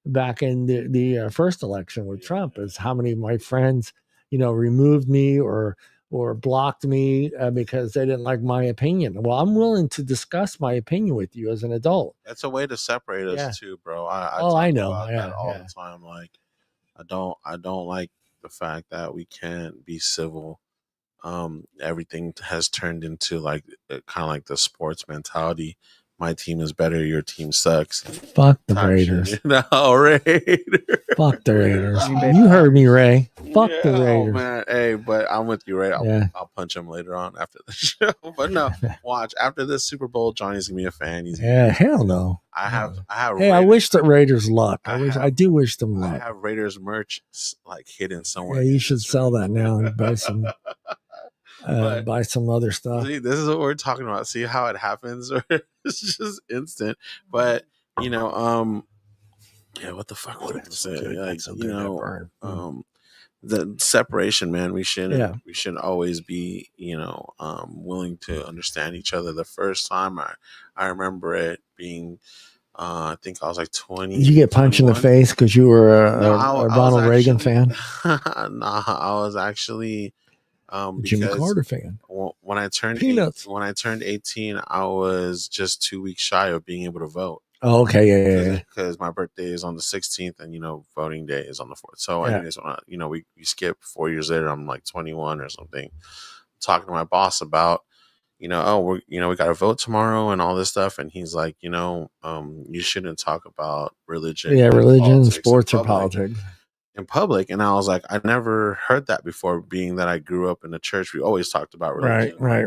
back in the first election with Trump, is how many of my friends, you know, removed me or blocked me because they didn't like my opinion. Well, I'm willing to discuss my opinion with you as an adult. That's a way to separate us too, bro. I I talk know. about that all the time. Like, I don't like the fact that we can't be civil. Everything has turned into like kind of like the sports mentality. My team is better, your team sucks. Fuck the Raiders. Shit, you know, Raiders. Fuck the Raiders. You heard me, Ray. Fuck the Raiders. Oh, man. Hey, but I'm with you, Ray. I'll punch him later on after the show. But no, watch after this Super Bowl, Johnny's gonna be a fan. Hell no. I have. Hey, Raiders. I wish the Raiders luck. I do wish them luck. I have Raiders merch like hidden somewhere. Yeah, you should sell that now and buy some. Buy some other stuff. See, this is what we're talking about. See how it happens, or it's just instant. But you know, yeah, what the fuck was I gonna say? Like, you know, the separation, man. We should always be, you know, willing to understand each other. The first time I remember it being, I think I was like 20. Did you get punched in the face because you were a Ronald Reagan fan? Nah, I was actually. Jimmy Carter fan. When I turned 18, I was just 2 weeks shy of being able to vote. Oh, okay, yeah. Because my birthday is on the 16th, and you know, voting day is on the 4th. So, anyways, you know, we skip 4 years later. I'm like 21 or something. Talking to my boss about, you know, we got to vote tomorrow and all this stuff, and he's like, you know, you shouldn't talk about religion. Yeah, religion, sports, or politics. In public. And I was like, I never heard that before, being that I grew up in the church. We always talked about religion. Right.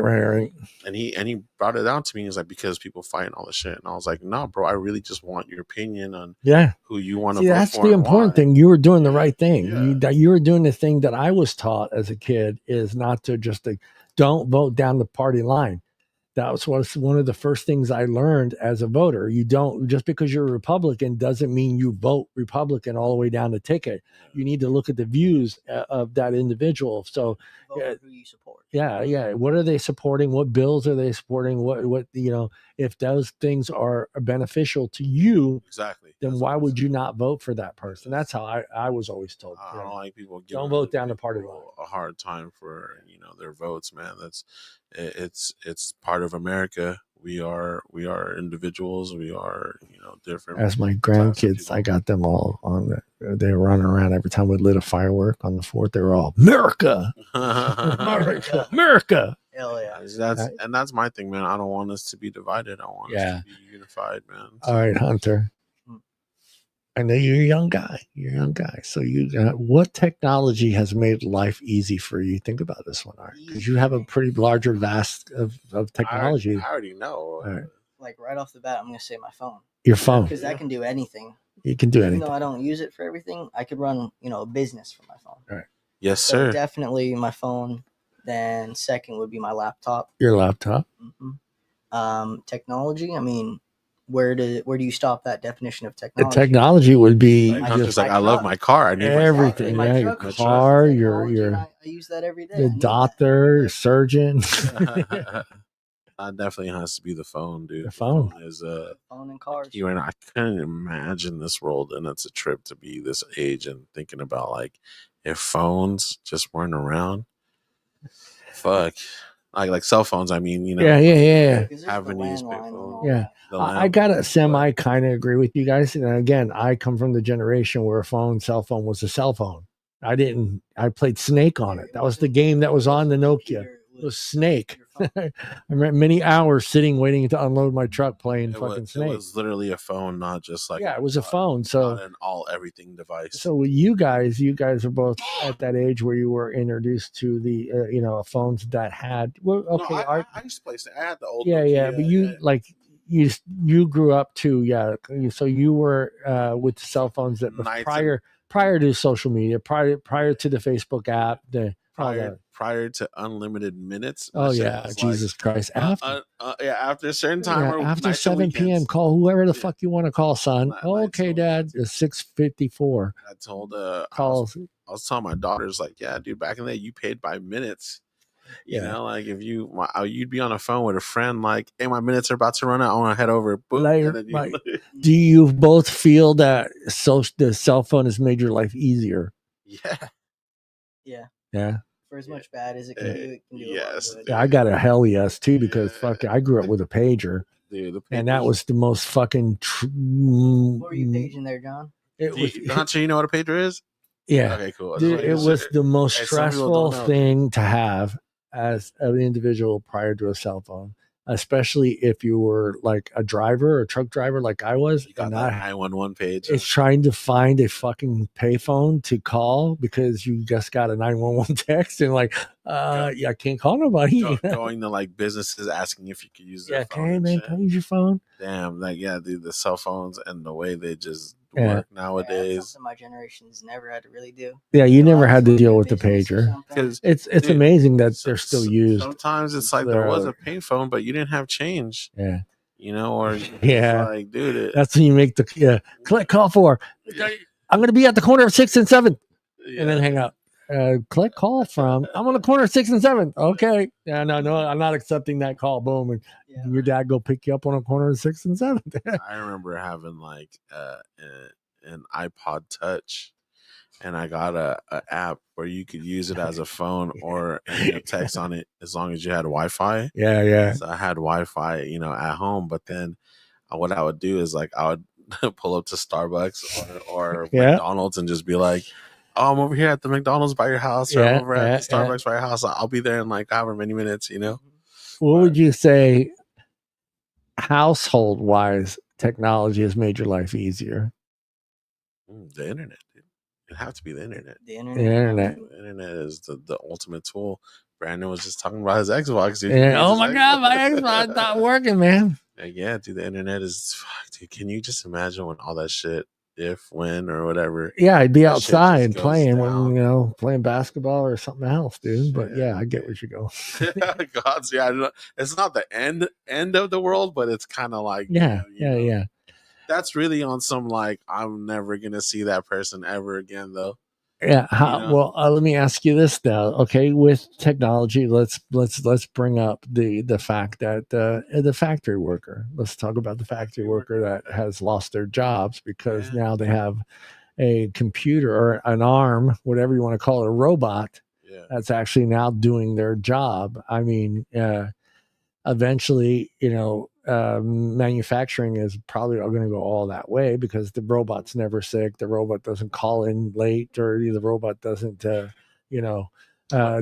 And he brought it out to me. He's like, because people fight and all this shit. And I was like, no, bro, I really just want your opinion on who you want to vote for. That's the important thing. You were doing the right thing. Yeah. You were doing the thing that I was taught as a kid, is not to just don't vote down the party line. That was one of the first things I learned as a voter. You don't, just because you're a Republican doesn't mean you vote Republican all the way down the ticket. You need to look at the views of that individual. So, vote who you support. Yeah. What are they supporting? What bills are they supporting? What you know, if those things are beneficial to you, exactly, then why would you not vote for that person? That's how I was always told. I don't like people don't vote down the party line. A hard time for, you know, their votes, man. It's part of America. We are individuals. We are, you know, different. As my grandkids, I got them all on they were running around every time we lit a firework on the 4th. They were all America, America. Hell yeah! That's my thing, man. I don't want us to be divided. I want us to be unified, man. All right, Hunter. I know you're a young guy. So what technology has made life easy for you? Think about this one, Art, because you have a pretty larger vast of technology. I already know. Right. Like right off the bat, I'm going to say my phone. Your phone. Because that can do anything. You can do anything. Even though I don't use it for everything, I could run, you know, a business from my phone. All right. Yes, sir. Definitely my phone. Then second would be my laptop. Your laptop. Mm-hmm. Technology. I mean, where do you stop that definition of technology? The technology would be I love my car. I need everything. My your car, your I use that every day. The doctor, surgeon. That definitely has to be the phone, dude. The phone is phone and cars. You and I couldn't imagine this world, and it's a trip to be this age and thinking about like if phones just weren't around. Fuck. Like cell phones, I mean, you know. Yeah. Having these people. Yeah. I gotta semi kind of agree with you guys. And again, I come from the generation where cell phone was a cell phone. I played Snake on it. That was the game that was on the Nokia. It was Snake. I remember many hours sitting waiting to unload my truck playing fucking Snake. It was literally a phone, not just like it was a phone. So not an everything device. So with you guys are both at that age where you were introduced to the phones that had. Well, okay, I used to play Snake. I had the old. Yeah, but you grew up too, yeah. So you were with the cell phones that was prior to social media, prior to the Facebook app, prior to unlimited minutes. Oh yeah, Jesus Christ! After a certain time, or after 7 p.m., call whoever the fuck you want to call, son. Okay, Dad. It's 6:54. I told calls. I was telling my daughters, like, yeah, dude, back in the day, you paid by minutes. You know, like if you'd be on a phone with a friend, like, hey, my minutes are about to run out. I want to head over. Boom, do you both feel that the cell phone has made your life easier? Yeah. For as much bad as it can do, it can do a lot of good. Yeah, I got a hell yes too, because fuck, I grew up with a pager. Dude, and that was the most fucking. What were you paging there, John? Not sure you know what a pager is? Yeah. Okay, cool. Dude, it was the most stressful thing to have as an individual prior to a cell phone, especially if you were like a driver or a truck driver like I was. You got that 911 page. It's trying to find a fucking payphone to call because you just got a 911 text and like, I can't call nobody. Going to like businesses asking if you could use their phone. Hey man, can I use your phone? Damn, like dude, the cell phones and the way they just work nowadays. That's something my generation's never had to really do. Yeah, you never had to deal with the pager. Because it's amazing that they're still used. Sometimes it's like there was a payphone, but you didn't have change. Yeah. You know, or like, dude, that's when you make the click call for. I'm going to be at the corner of 6th and 7th, and then hang up. Click call from. I'm on the corner of 6th and 7th. Okay, yeah, no, I'm not accepting that call. Boom, and your dad go pick you up on the corner of 6th and 7th. I remember having like an iPod Touch, and I got a app where you could use it as a phone or text on it as long as you had Wi-Fi. Yeah. So I had Wi-Fi, at home. But then what I would do is like I would pull up to Starbucks or McDonald's and just be like, "Oh, I'm over here at the McDonald's by your house, or I'm over at the Starbucks by your house. I'll be there in like however many minutes." What would you say, household-wise, technology has made your life easier? The internet. It have to be the internet. The internet. The internet is the ultimate tool. Brandon was just talking about his Xbox, dude. Yeah. Oh my God, my Xbox not working, man. Yeah, dude, the internet is fuck, dude. Can you just imagine when all that shit, when or whatever? Yeah, I'd be outside playing playing basketball or something else, dude. But yeah, I get what you go. God's it's not the end of the world, but it's kind of like yeah. That's really on some like I'm never gonna see that person ever again, though. Yeah. Well, let me ask you this now. Okay, with technology, let's bring up the fact that the factory worker. Let's talk about the factory worker that has lost their jobs because now they have a computer or an arm, whatever you want to call it, a robot that's actually now doing their job. I mean, eventually, manufacturing is probably going to go all that way because the robot's never sick. The robot doesn't call in late, or the robot doesn't,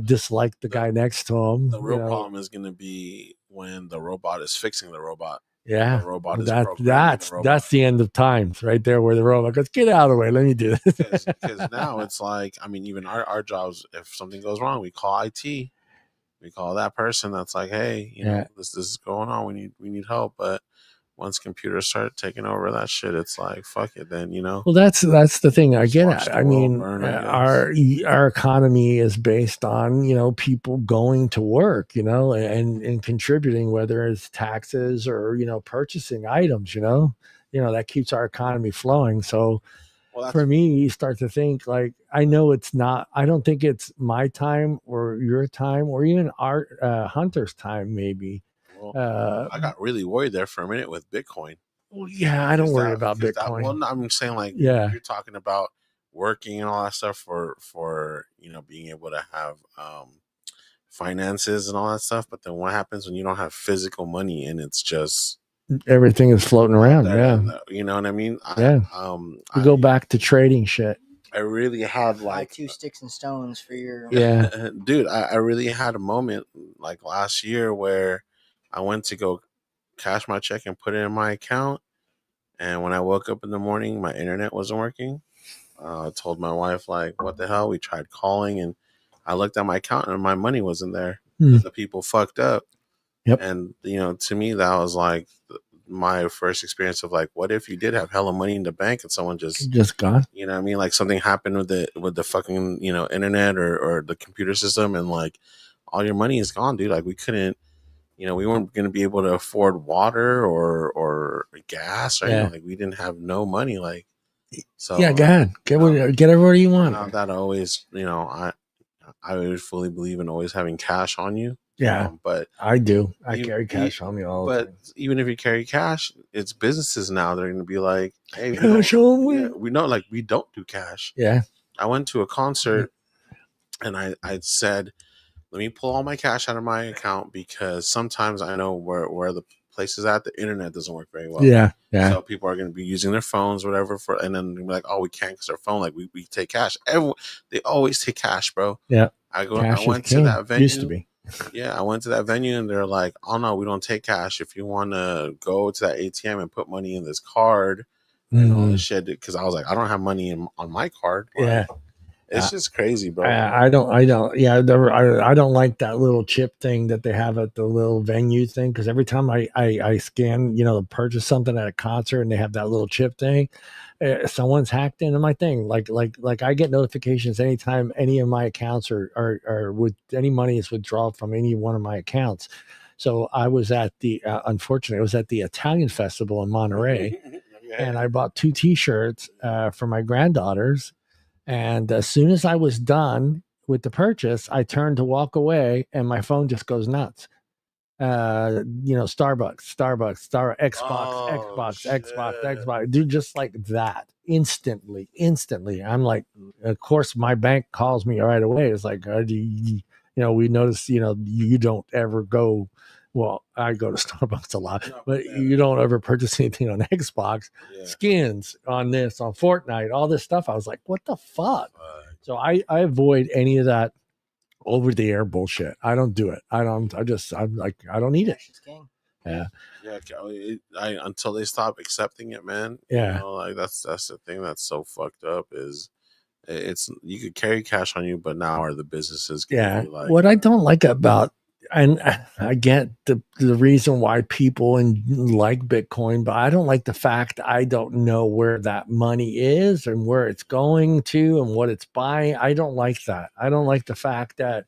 dislike the guy next to him. The real problem is going to be when the robot is fixing the robot. Yeah, the robot is that's the end of times right there, where the robot goes, "Get out of the way, let me do this." Because now it's like, I mean, even our jobs, if something goes wrong, we call IT. We call that person that's like, hey, this is going on. We need help. But once computers start taking over that shit, it's like, fuck it. Then Well, that's the thing. I get it. I mean, our economy is based on people going to work, and contributing, whether it's taxes or purchasing items. That keeps our economy flowing. So. For me, you start to think like, I don't think it's my time or your time or even our Hunter's time, maybe. I got really worried there for a minute with Bitcoin. Well, yeah, I don't worry about Bitcoin. I'm saying like, you're talking about working and all that stuff for being able to have finances and all that stuff. But then what happens when you don't have physical money and it's just everything is floating around? You know what I mean? We go back to trading shit. I really had like 2 sticks and stones for your dude. I really had a moment like last year where I went to go cash my check and put it in my account, and when I woke up in the morning, my internet wasn't working. I told my wife, like, what the hell? We tried calling, and I looked at my account and my money wasn't there. The people fucked up. Yep. And to me, that was like my first experience of like, what if you did have hella money in the bank and someone just gone? You know what I mean? Like something happened with the fucking, internet or the computer system, and like all your money is gone, dude. Like we couldn't, we weren't going to be able to afford water or gas or anything. Like we didn't have no money. Like, so yeah, go ahead. Get everywhere you want. That always, I would fully believe in always having cash on you. Yeah, but I do. I carry cash on me all the time. But even if you carry cash, it's businesses now. They're going to be like, "Hey, cash only." We know, like we don't do cash. Yeah. I went to a concert, and I said, "Let me pull all my cash out of my account because sometimes I know where the place is at. The internet doesn't work very well. Yeah. So people are going to be using their phones, whatever, and then they'll be like, oh, we can't because our phone. Like we take cash. They always take cash, bro. Yeah. I went to that venue. Used to be. Yeah, I went to that venue and they're like, "Oh no, we don't take cash. If you want to go to that ATM and put money in this card and all this shit," because I was like, "I don't have money on my card." Like, it's just crazy, bro. I don't. Yeah, I don't like that little chip thing that they have at the little venue thing because every time I scan, purchase something at a concert and they have that little chip thing, someone's hacked into my thing. Like I get notifications anytime any of my accounts are with any money is withdrawn from any one of my accounts. So I was at unfortunately, I was at the Italian festival in Monterey, and I bought 2 T-shirts for my granddaughters. And as soon as I was done with the purchase, I turned to walk away, and my phone just goes nuts. Xbox, Xbox, dude, just like that, instantly. I'm like, of course, my bank calls me right away. It's like, we notice, you don't ever go. Well, I go to Starbucks a lot, but you don't ever purchase anything on Xbox. Skins on this, on Fortnite, all this stuff. I was like, what the fuck? So I avoid any of that over the air bullshit. I don't do it. I'm like, I don't need it. Yeah. Until they stop accepting it, man. Yeah. Like that's the thing that's so fucked up is it's you could carry cash on you, but now are the businesses yeah. Like, what I don't like about, and I get the reason why people like Bitcoin, but I don't like the fact I don't know where that money is and where it's going to and what it's buying. I don't like that. I don't like the fact that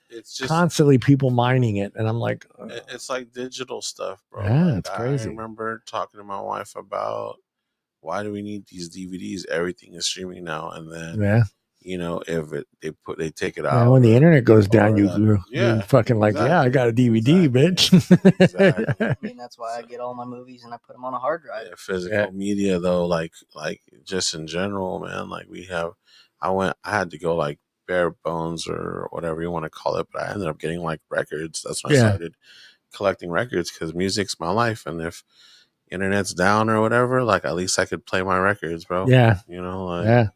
it's just constantly people mining it, and I'm like, it's like digital stuff, bro. Yeah, like, it's crazy. I remember talking to my wife about why do we need these DVDs? Everything is streaming now, and then if they take it out. When the internet goes down, you're fucking like, exactly. Yeah, I got a DVD, bitch. Exactly. I mean, that's why I get all my movies and I put them on a hard drive. Yeah, physical media though, like just in general, man. Like I had to go like bare bones or whatever you want to call it, but I ended up getting like records. That's when I started collecting records because music's my life, and if internet's down or whatever, like at least I could play my records, bro. Yeah, like.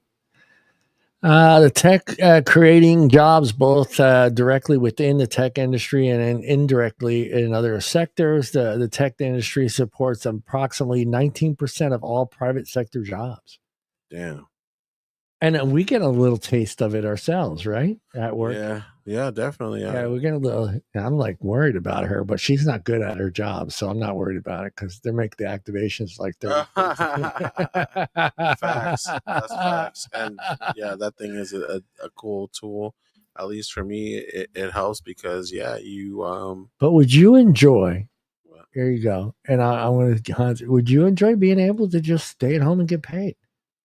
The tech creating jobs both directly within the tech industry and indirectly in other sectors. The tech industry supports approximately 19% of all private sector jobs. Damn. And we get a little taste of it ourselves, right? At work. Yeah, definitely. Yeah, we get a little. I'm like worried about her, but she's not good at her job, so I'm not worried about it because they make the activations like 30. Facts. That's facts. And yeah, that thing is a cool tool. At least for me, it helps because you. But would you enjoy? Here you go. And I want to. Would you enjoy being able to just stay at home and get paid?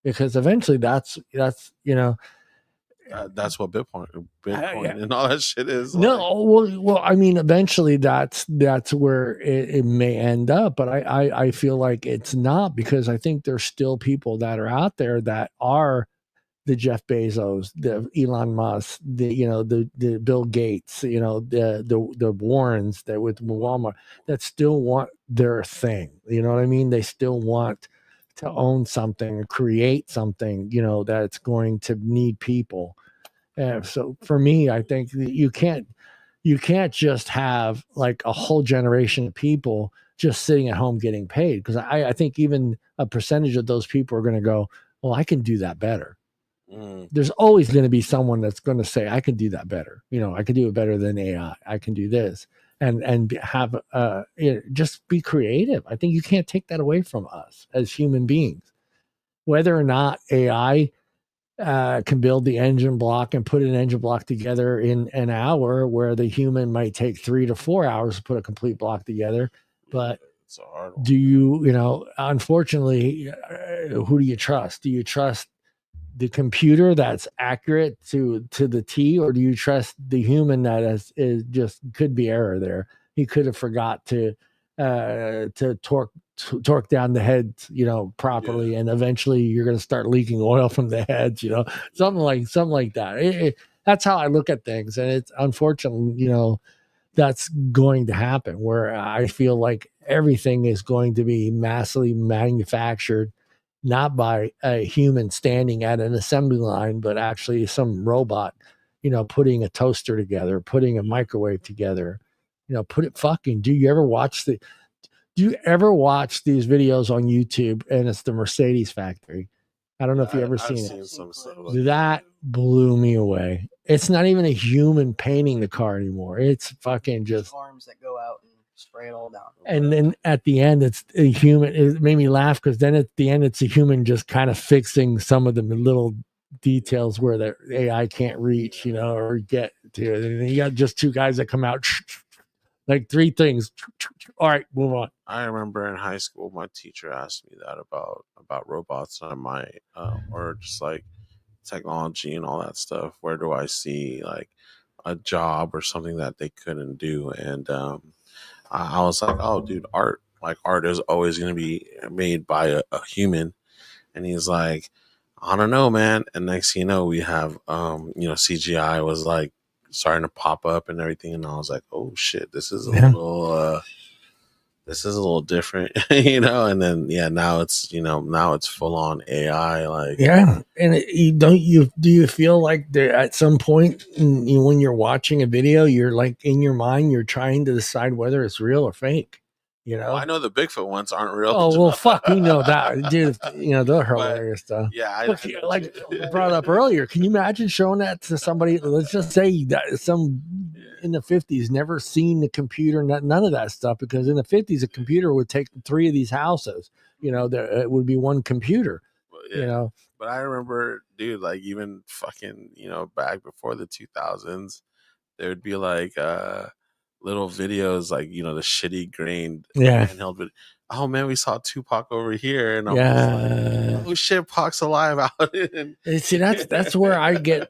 Because eventually, that's that's what Bitcoin and all that shit is. No, well, I mean, eventually that's where it may end up, but I feel like it's not because I think there's still people that are out there that are the Jeff Bezos, the Elon Musk, the Bill Gates, the Warrens that with Walmart that still want their thing. You know what I mean? They still want to own something, create something, that's going to need people. So for me, I think that you can't just have like a whole generation of people just sitting at home getting paid because I think even a percentage of those people are going to go, well, I can do that better. There's always going to be someone that's going to say, I can do that better. I can do it better than AI. I can do this. and have just be creative. I think you can't take that away from us as human beings. Whether or not AI can build the engine block and put an engine block together in an hour, where the human might take 3 to 4 hours to put a complete block together. But it's a hard one. do you, unfortunately, who do you trust? Do you trust the computer that's accurate to the T, or do you trust the human that is just could be error there? He could have forgot to torque down the head, properly, and eventually you're going to start leaking oil from the heads, something like that. That's how I look at things, and it's unfortunate, that's going to happen, where I feel like everything is going to be massively manufactured, not by a human standing at an assembly line, but actually some robot, putting a toaster together, putting a microwave together, do you ever watch these videos on YouTube, and it's the Mercedes factory? I don't know if you ever seen it. Some that blew me away. It's not even a human painting the car anymore. It's fucking just arms that go out and spray it all down. And then at the end, it's a human. It made me laugh because then at the end, it's a human just kind of fixing some of the little details where the AI can't reach, or get to. And you got just two guys that come out, like 3 things. All right, move on. I remember in high school, my teacher asked me that about robots and or just like technology and all that stuff. Where do I see like a job or something that they couldn't do? And I was like, oh, dude, art is always going to be made by a human. And he's like, I don't know, man. And next thing you know, we have, CGI was like starting to pop up and everything. And I was like, oh shit, this is a little different, and then, now it's full on AI. Like, and do you feel like at some point when you're watching a video, you're like in your mind, you're trying to decide whether it's real or fake? Well, I know the Bigfoot ones aren't real. Oh, well, fuck, we know that, dude. They're hilarious stuff. Yeah, like brought up earlier. Can you imagine showing that to somebody? Let's just say that some in the 50s never seen the computer, none of that stuff, because in the 50s a computer would take 3 of these houses. It would be one computer. But I remember, dude, like even fucking back before the 2000s, there would be like little videos, like the shitty grained handheld video. Oh man, we saw Tupac over here, and I was like, oh shit, Pac's alive out. See, that's where I get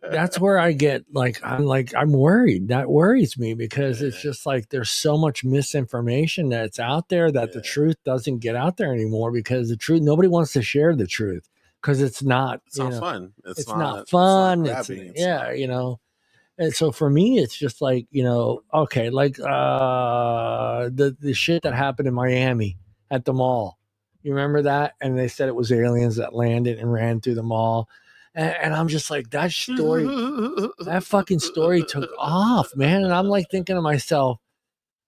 I'm worried. That worries me, because it's just like there's so much misinformation that's out there that the truth doesn't get out there anymore, because the truth, nobody wants to share the truth, because it's not fun. It's not fun. And so for me, it's just like, okay, like the shit that happened in Miami at the mall. You remember that? And they said it was aliens that landed and ran through the mall. And I'm just like, that fucking story took off, man. And I'm like thinking to myself,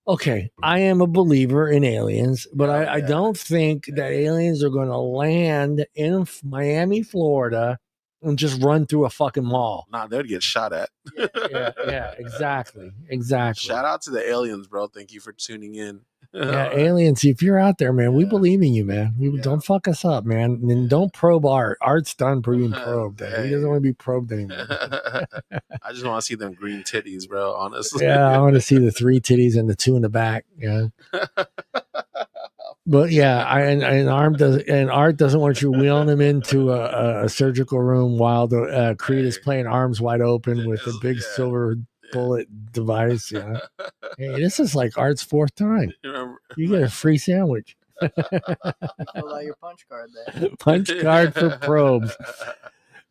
okay, I am a believer in aliens, but I don't think that aliens are going to land in Miami, Florida, and just run through a fucking mall. Nah, they'd get shot at. Yeah, exactly. Shout out to the aliens, bro. Thank you for tuning in. Yeah, aliens, if you're out there, man, we believe in you, man. Don't fuck us up, man. And don't probe art. Art's done being probed. He doesn't want to be probed anymore. I just want to see them green titties, bro, honestly. Yeah, I want to see the 3 titties and the 2 in the back. Yeah. But and Art doesn't want you wheeling him into a surgical room while the Creed is playing Arms Wide Open with a big silver bullet device. Yeah. Hey, this is like Art's 4th time. You get a free sandwich. Fill out your punch card there. Punch card for probes.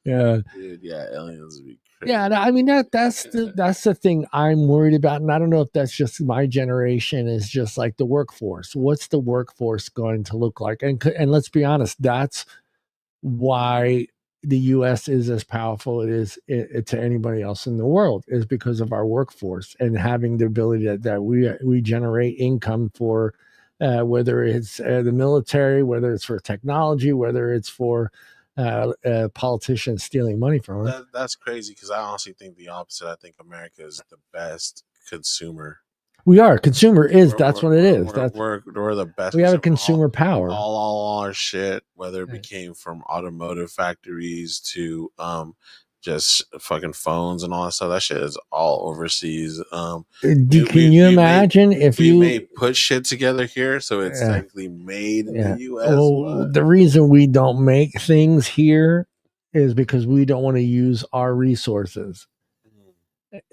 Yeah. Dude, aliens would be crazy. Yeah, I mean that's the thing I'm worried about, and I don't know if that's just my generation. Is just like the workforce. What's the workforce going to look like? And let's be honest, that's why the U.S. is as powerful it is to anybody else in the world, is because of our workforce and having the ability that we generate income for, whether it's the military, whether it's for technology, whether it's for politicians stealing money from us. That's crazy, because I honestly think the opposite. I think America is the best consumer. We are. Consumer is. That's what it is. We're the best. We have a consumer power. All our shit, whether it became from automotive factories to just fucking phones and all that stuff. That shit is all overseas. Can you imagine if we may put shit together here, so it's technically made in the U.S. Well, the reason we don't make things here is because we don't want to use our resources.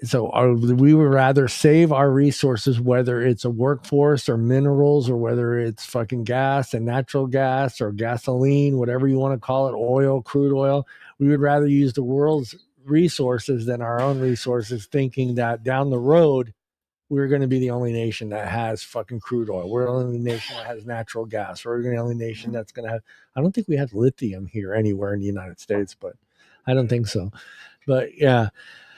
So we would rather save our resources, whether it's a workforce or minerals or whether it's fucking gas and natural gas or gasoline, whatever you want to call it, oil, crude oil. We would rather use the world's resources than our own resources, thinking that down the road, we're going to be the only nation that has fucking crude oil. We're the only nation that has natural gas. We're the only nation that's going to have, I don't think we have lithium here anywhere in the United States, but I don't think so. But yeah.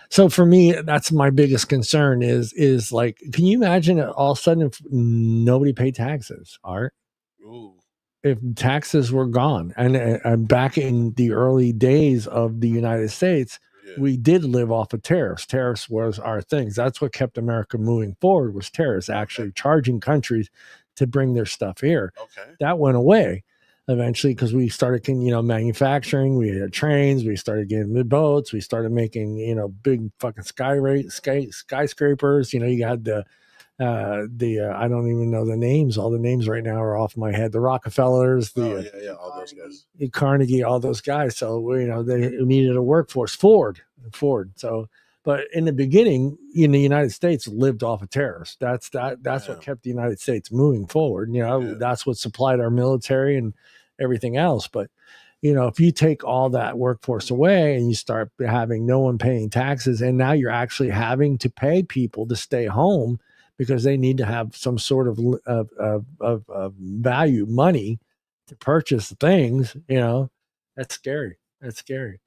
So for me, that's my biggest concern is like, can you imagine all of a sudden if nobody paid taxes, Art? Ooh. If taxes were gone. And back in the early days of the United States, we did live off of tariffs. Tariffs was our things. That's what kept America moving forward was tariffs, actually charging countries to bring their stuff here. Okay. That went away eventually because we started, manufacturing. We had trains. We started getting boats. We started making, big fucking skyscrapers. You had I don't even know the names. All the names right now are off my head. The Rockefellers, all those guys, Carnegie, all those guys. So they needed a workforce. Ford. So, but in the beginning, in the United States, lived off of tariffs. That's what kept the United States moving forward. That's what supplied our military and everything else. But if you take all that workforce away and you start having no one paying taxes, and now you're actually having to pay people to stay home because they need to have some sort of value money to purchase things, that's scary. That's scary.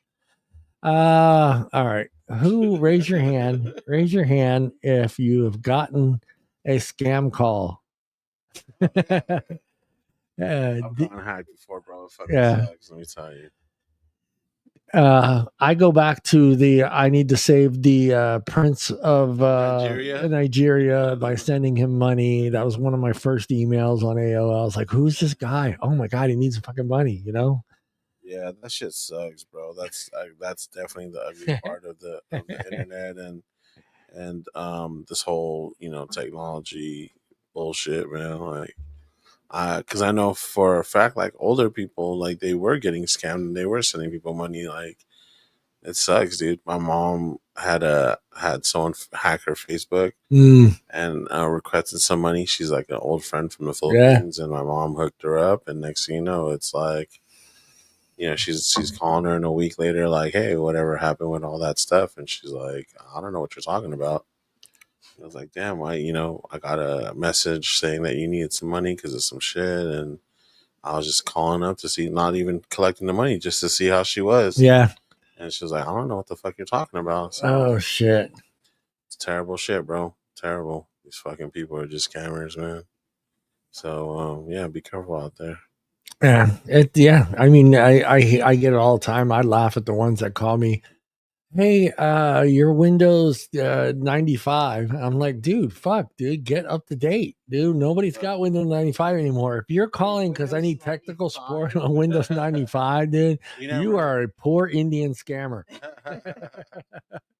All right. Who raise your hand? Raise your hand if you have gotten a scam call. I've gotten hacked before, bro. It fucking sucks, let me tell you. I go back to I need to save the Prince of Nigeria by sending him money. That was one of my first emails on AOL. I was like, who's this guy? Oh my God, he needs fucking money, Yeah, that shit sucks, bro. That's definitely the ugly part of the internet and this whole technology bullshit, man. Like, because I know for a fact, like older people, like they were getting scammed and they were sending people money. Like, it sucks, dude. My mom had someone hack her Facebook and requested some money. She's like an old friend from the Philippines, and my mom hooked her up. And next thing you know, it's like, she's calling her in a week later, like, hey, whatever happened with all that stuff? And she's like, I don't know what you're talking about. I was like, damn, I got a message saying that you needed some money because of some shit, and I was just calling up to see, not even collecting the money, just to see how she was. Yeah. And she was like, I don't know what the fuck you're talking about. So, oh shit, it's terrible shit, bro. Terrible. These fucking people are just scammers, man. So yeah, be careful out there. Yeah. I mean, I get it all the time. I laugh at the ones that call me, hey, your Windows 95. I'm like, dude, get up to date, dude. Nobody's got Windows 95 anymore. If you're calling because I need technical support on Windows 95, dude, you are a poor Indian scammer.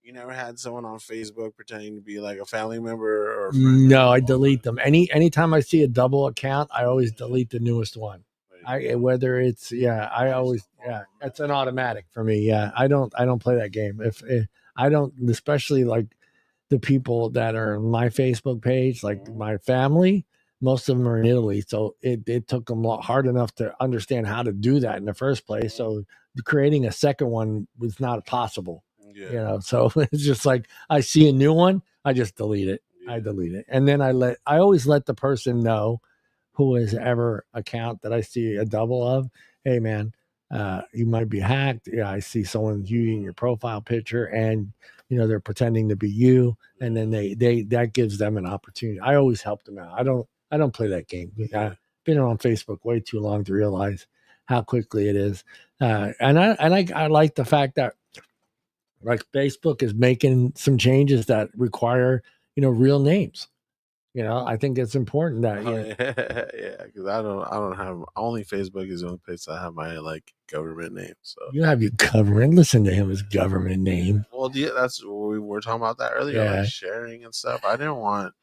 You never had someone on Facebook pretending to be like a family member or friend? No, I delete them. Anytime I see a double account, I always delete the newest one. Whether it's it's an automatic for me. Yeah, I don't play that game. If I don't, especially like the people that are on my Facebook page, like my family, most of them are in Italy, so it took them hard enough to understand how to do that in the first place. So creating a second one was not possible. Yeah. So it's just like I see a new one, I just delete it. Yeah. I delete it, and then I always let the person know, who is ever account that I see a double of, hey man, you might be hacked. Yeah, I see someone using your profile picture, and they're pretending to be you, and then they that gives them an opportunity. I always help them out. I don't play that game. I've been on Facebook way too long to realize how quickly it is, and I like the fact that like Facebook is making some changes that require real names. I think it's important that yeah, because I don't have only Facebook is the only place I have my like government name. So you have your government. Listen to him, his government name. well, yeah, that's we were talking about that earlier, like sharing and stuff. I didn't want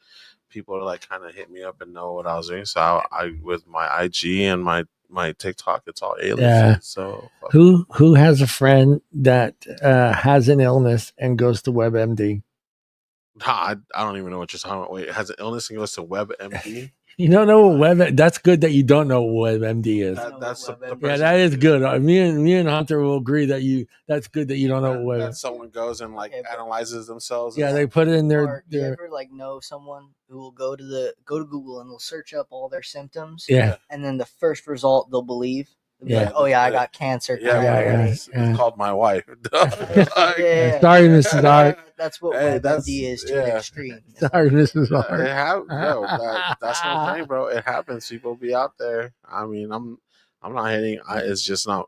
people to like kind of hit me up and know what I was doing. So I with my IG and my TikTok, it's all alias. Yeah. So who has a friend that has an illness and goes to WebMD? I don't even know what you're talking about. Wait, has an illness and goes to WebMD? You don't know what that's good that you don't know what WebMD is. That's the yeah, that is good. Me and Hunter will agree that that's good that you don't know what that someone goes and like analyzes themselves. Yeah, they put it in their. Do you ever like know someone who will go to Google and they'll search up all their symptoms? Yeah, and then the first result they'll believe. Yeah. Like, oh yeah, I got cancer. It's called my wife. Sorry, Mrs. Art. That's what WebMD is to an extreme. Sorry, Mrs. Art. That's what I'm saying, bro. It happens. People be out there. I mean, I'm not hating. It's just not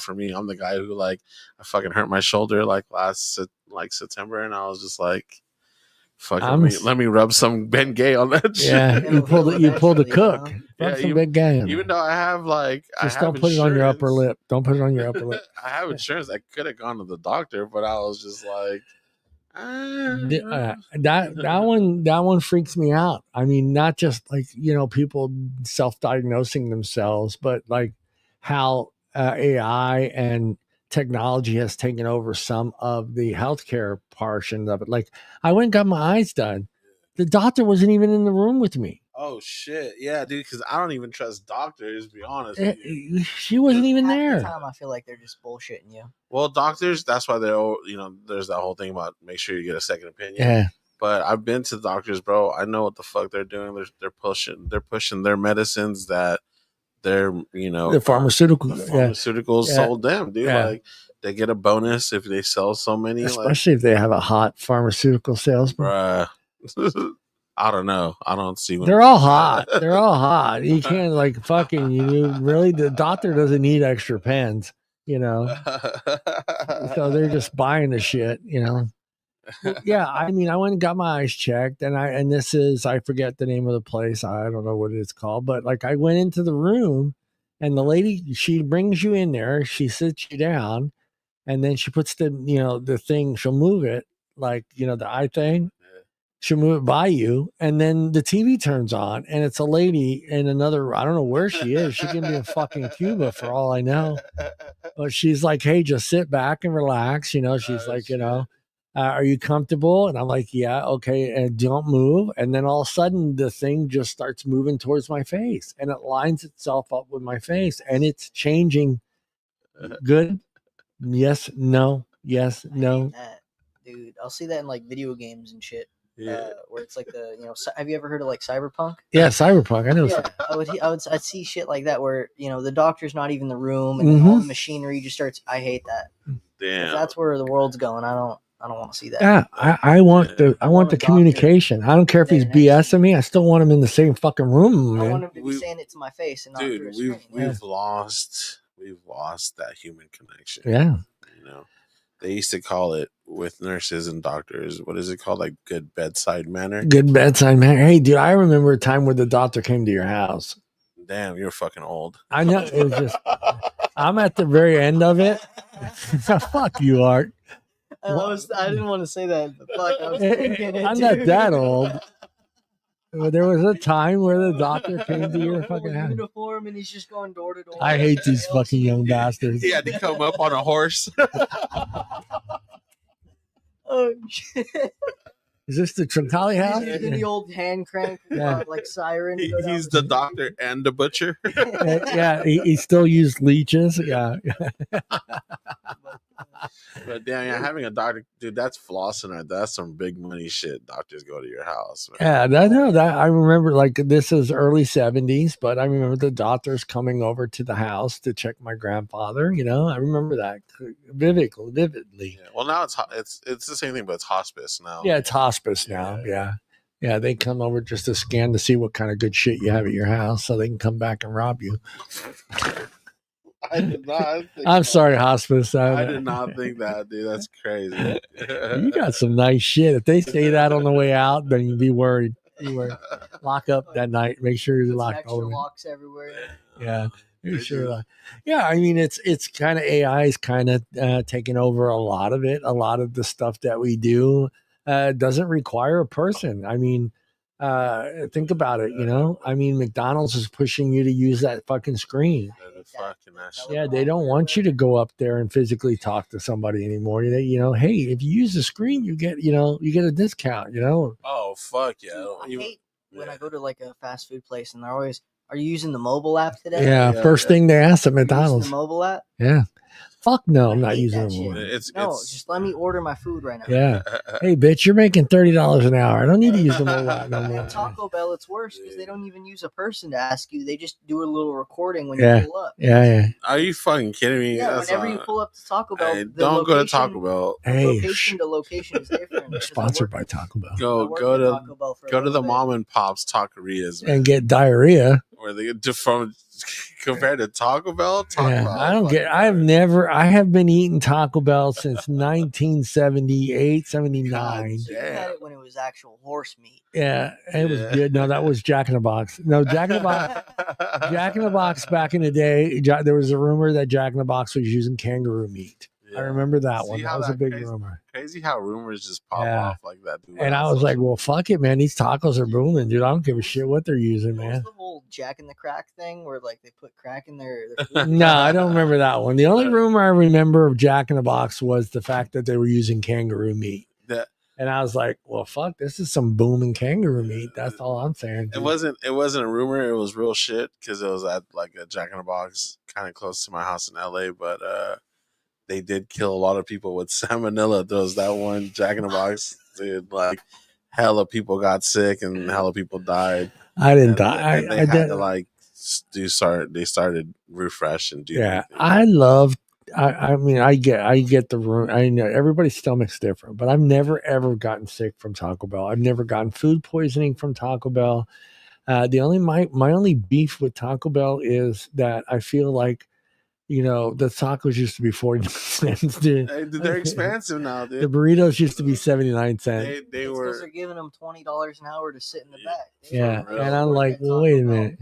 for me. I'm the guy who like I fucking hurt my shoulder like last September, and I was just like, let me rub some Ben Gay on that shit. Yeah, you pulled a cook. Yeah, some Ben Gay on even though I have just don't put it on your upper lip. Don't put it on your upper lip. I have insurance. I could have gone to the doctor, but I was just like, that one freaks me out. I mean, not just like people self-diagnosing themselves, but like how AI and technology has taken over some of the healthcare portion of it. Like I went and got my eyes done. The doctor wasn't even in the room with me. Oh shit. Yeah, dude, because I don't even trust doctors, to be honest. She wasn't even there. The time I feel like they're just bullshitting you. Well, doctors, that's why they're there's that whole thing about make sure you get a second opinion. Yeah. But I've been to doctors, bro. I know what the fuck they're doing. They're pushing their medicines that they're the pharmaceuticals sold them, dude. Like they get a bonus if they sell so many, especially if they have a hot pharmaceutical salesman. Bruh. I don't know. I don't see they're all hot. They're all hot. You can't like fucking really the doctor doesn't need extra pens, so they're just buying the shit, Yeah, I mean, I went and got my eyes checked, and this is I forget the name of the place. I don't know what it's called, but like I went into the room, and the lady she brings you in there, she sits you down, and then she puts the thing. She'll move it like the eye thing. She'll move it by you, and then the TV turns on, and it's a lady in another. I don't know where she is. She can be in fucking Cuba for all I know. But she's like, "Hey, just sit back and relax." She's like, are you comfortable? And I'm like, yeah, okay, and don't move. And then all of a sudden, the thing just starts moving towards my face, and it lines itself up with my face, and it's changing. Good, yes, no, yes, no. Dude, I'll see that in like video games and shit. Yeah. Where it's like have you ever heard of like Cyberpunk? Yeah, Cyberpunk. I know. Yeah, I'd see shit like that where the doctor's not even in the room and all the machinery just starts. I hate that. Damn. That's where the world's going. I don't want to see that. Yeah, I want the communication. I don't care if he's BSing me. I still want him in the same fucking room. I want him to be saying it to my face and not through a screen. We've lost that human connection. Yeah. They used to call it with nurses and doctors. What is it called? Like good bedside manner? Good bedside manner. Hey, dude, I remember a time where the doctor came to your house. Damn, you're fucking old. I know. It was just, I'm at the very end of it. Fuck you, Art. I didn't want to say that, but fuck, I was thinking it. I'm not that old. There was a time where the doctor came to your fucking house. Uniform, and he's just going door to door. I hate these fucking young bastards. He had to come up on a horse. Oh shit! Is this the Truncali house? He's using the old hand crank, like siren. He's the doctor and the butcher. Yeah, he still used leeches. Yeah. But damn, having a doctor, dude, that's flossing. That's some big money shit. Doctors go to your house. Man. Yeah, that I remember. Like this is early 70s, but I remember the doctors coming over to the house to check my grandfather. I remember that vividly. Yeah. Well, now it's the same thing, but it's hospice now. Yeah, it's hospice now. Yeah. They come over just to scan to see what kind of good shit you have at your house, so they can come back and rob you. I did not. I'm sorry, hospice. I did not think that, dude. That's crazy. You got some nice shit. If they say that on the way out, then you'd be worried. lock up that night. Make sure you're Some locked extra over. locks everywhere. Yeah. Yeah, I mean it's kind of AI is kind of taking over a lot of it. A lot of the stuff that we do doesn't require a person. I mean, think about it. I mean, McDonald's is pushing you to use that fucking screen. Yeah, they don't want you to go up there and physically talk to somebody anymore. Hey, if you use the screen, you get a discount. Oh fuck yeah! Dude, I hate when I go to like a fast food place and they're always, "Are you using the mobile app today?" Yeah, first thing they ask at McDonald's. The mobile app. Yeah. Fuck no, I'm not using it. Just let me order my food right now. Yeah. Hey, bitch, you're making $30 an hour. I don't need to use the mobile app no more. At Taco Bell, it's worse because they don't even use a person to ask you. They just do a little recording when you pull up. Yeah. Are you fucking kidding me? Yeah, whenever you pull up to Taco Bell, don't go to Taco Bell. Location to location is different. We're sponsored by Taco Bell. Go to the mom and pops taquerias, man, and get diarrhea. Or they get from compared to Taco Bell. I have been eating Taco Bell since 1978, 79. You had it when it was actual horse meat. Yeah, it was good. No, that was Jack in the Box. No, Jack in the Box back in the day, there was a rumor that Jack in the Box was using kangaroo meat. Yeah. I remember that one. That was a big rumor. Crazy how rumors just pop off like that. Dude. And I was like, well, fuck it, man. These tacos are booming, dude. I don't give a shit what they're using, man. The whole Jack in the Crack thing where like they put crack in their food? No, I don't remember that one. The only rumor I remember of Jack in the Box was the fact that they were using kangaroo meat. And I was like, well, fuck, this is some booming kangaroo meat. That's all I'm saying. Dude. It wasn't a rumor. It was real shit because it was at like a Jack in the Box kind of close to my house in LA. But they did kill a lot of people with salmonella. There was that one Jack in the Box. Dude, like hella people got sick and hella people died. I didn't die. They had to like they started refresh and do. Yeah, I mean, I get the room. I know everybody's stomach's different, but I've never ever gotten sick from Taco Bell. I've never gotten food poisoning from Taco Bell. My only beef with Taco Bell is that I feel like, the tacos used to be 49 cents, dude. Hey, they're expensive now, dude. The burritos used to be 79 cents. They were because they're giving them $20 an hour to sit in the back. Yeah, and I'm like, well, wait a minute.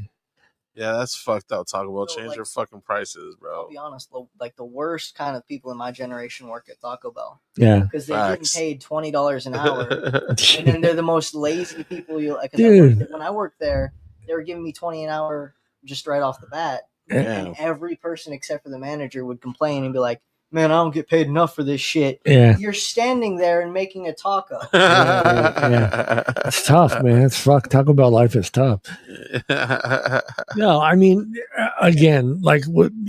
Yeah, that's fucked up. Taco Bell change their fucking prices, bro. I'll be honest, the worst kind of people in my generation work at Taco Bell. Yeah, because they're getting paid $20 an hour, and then they're the most lazy people you like. Dude, when I worked there, they were giving me $20 an hour just right off the bat, and every person except for the manager would complain and be like, "Man, I don't get paid enough for this shit." Yeah, you're standing there and making a taco. Yeah. It's tough, man. It's fuck. Taco Bell life is tough. No, I mean, again, like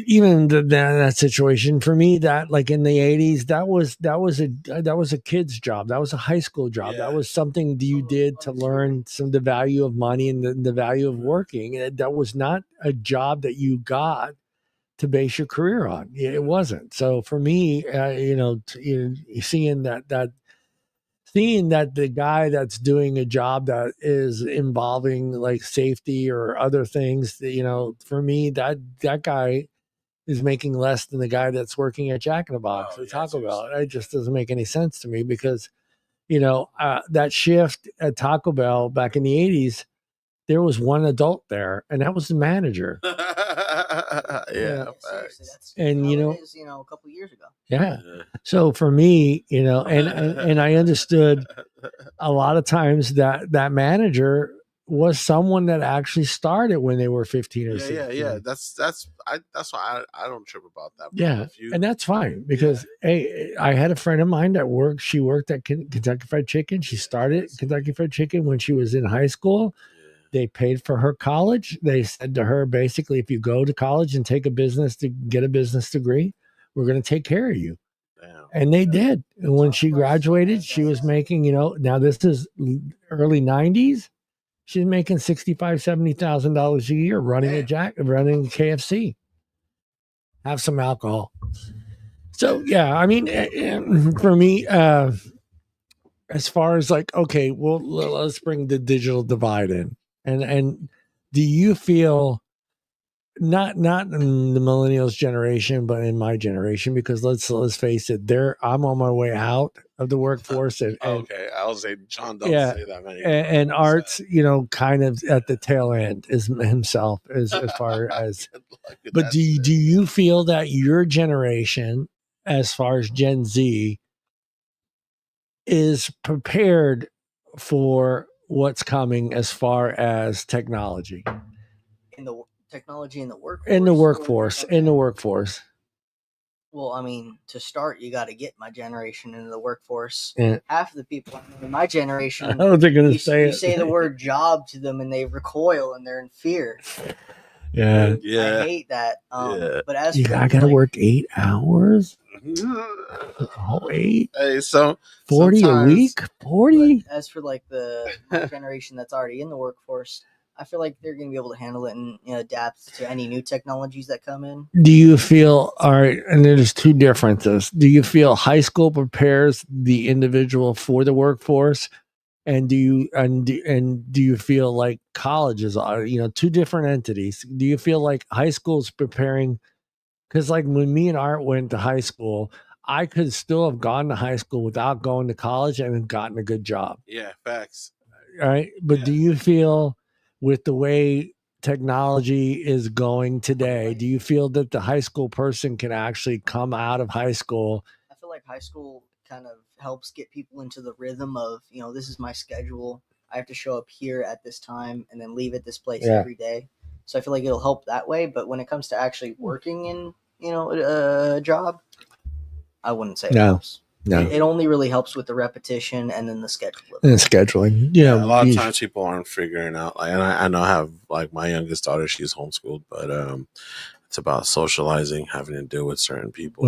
even that situation for me, that like in the 80s, that was a kid's job. That was a high school job. That was something you did to learn the value of money and the value of working. That was not a job that you got to base your career on. It wasn't. So for me, seeing that the guy that's doing a job that is involving like safety or other things, for me, that guy is making less than the guy that's working at Jack in the Box or Taco Bell. It just doesn't make any sense to me because, that shift at Taco Bell back in the 80s, there was one adult there, and that was the manager. And a couple of years ago. Yeah. So for me, and I understood a lot of times that manager was someone that actually started when they were 15 or 16. Yeah. That's why I don't trip about that. Yeah, and that's fine because hey, I had a friend of mine that worked. She worked at Kentucky Fried Chicken. She started Kentucky Fried Chicken when she was in high school. They paid for her college. They said to her, basically, if you go to college and get a business degree, we're going to take care of you. Damn. And they did. And when she graduated, she was making, now this is early 90s. She's making $65,000, $70,000 a year running running KFC. Have some alcohol. So, yeah, I mean, for me, as far as like, okay, well, let's bring the digital divide in. And do you feel not in the millennials generation, but in my generation, because let's face it, I'm on my way out of the workforce, and okay, I was saying, John, don't yeah, say that many. and Art's, kind of at the tail end is himself as far as. But do you feel that your generation, as far as Gen Z, is prepared for what's coming as far as technology? In the technology in the workforce. In the workforce. Well, I mean, to start, you got to get my generation into the workforce. Yeah. Half of the people in my generation, I don't think you say the word job to them and they recoil and they're in fear. Yeah. I hate that. But as I gotta work 8 hours. Oh, 8. Hey, so 40 a week. 40. As for like the generation that's already in the workforce, I feel like they're going to be able to handle it and adapt to any new technologies that come in. Do you feel, all right, and there's two differences. Do you feel high school prepares the individual for the workforce? And do you feel like colleges are, two different entities? Do you feel like high school is preparing? Because like when me and Art went to high school, I could still have gone to high school without going to college and gotten a good job. Yeah, facts. All right. But do you feel with the way technology is going today, do you feel that the high school person can actually come out of high school? I feel like high school kind of helps get people into the rhythm of, this is my schedule. I have to show up here at this time and then leave at this place every day. So I feel like it'll help that way. But when it comes to actually working in, a job, I wouldn't say it helps. No. It only really helps with the repetition and then the scheduling. And scheduling. Yeah, a lot of times people aren't figuring out. Like, and I know I have like my youngest daughter, she's homeschooled, but it's about socializing, having to deal with certain people,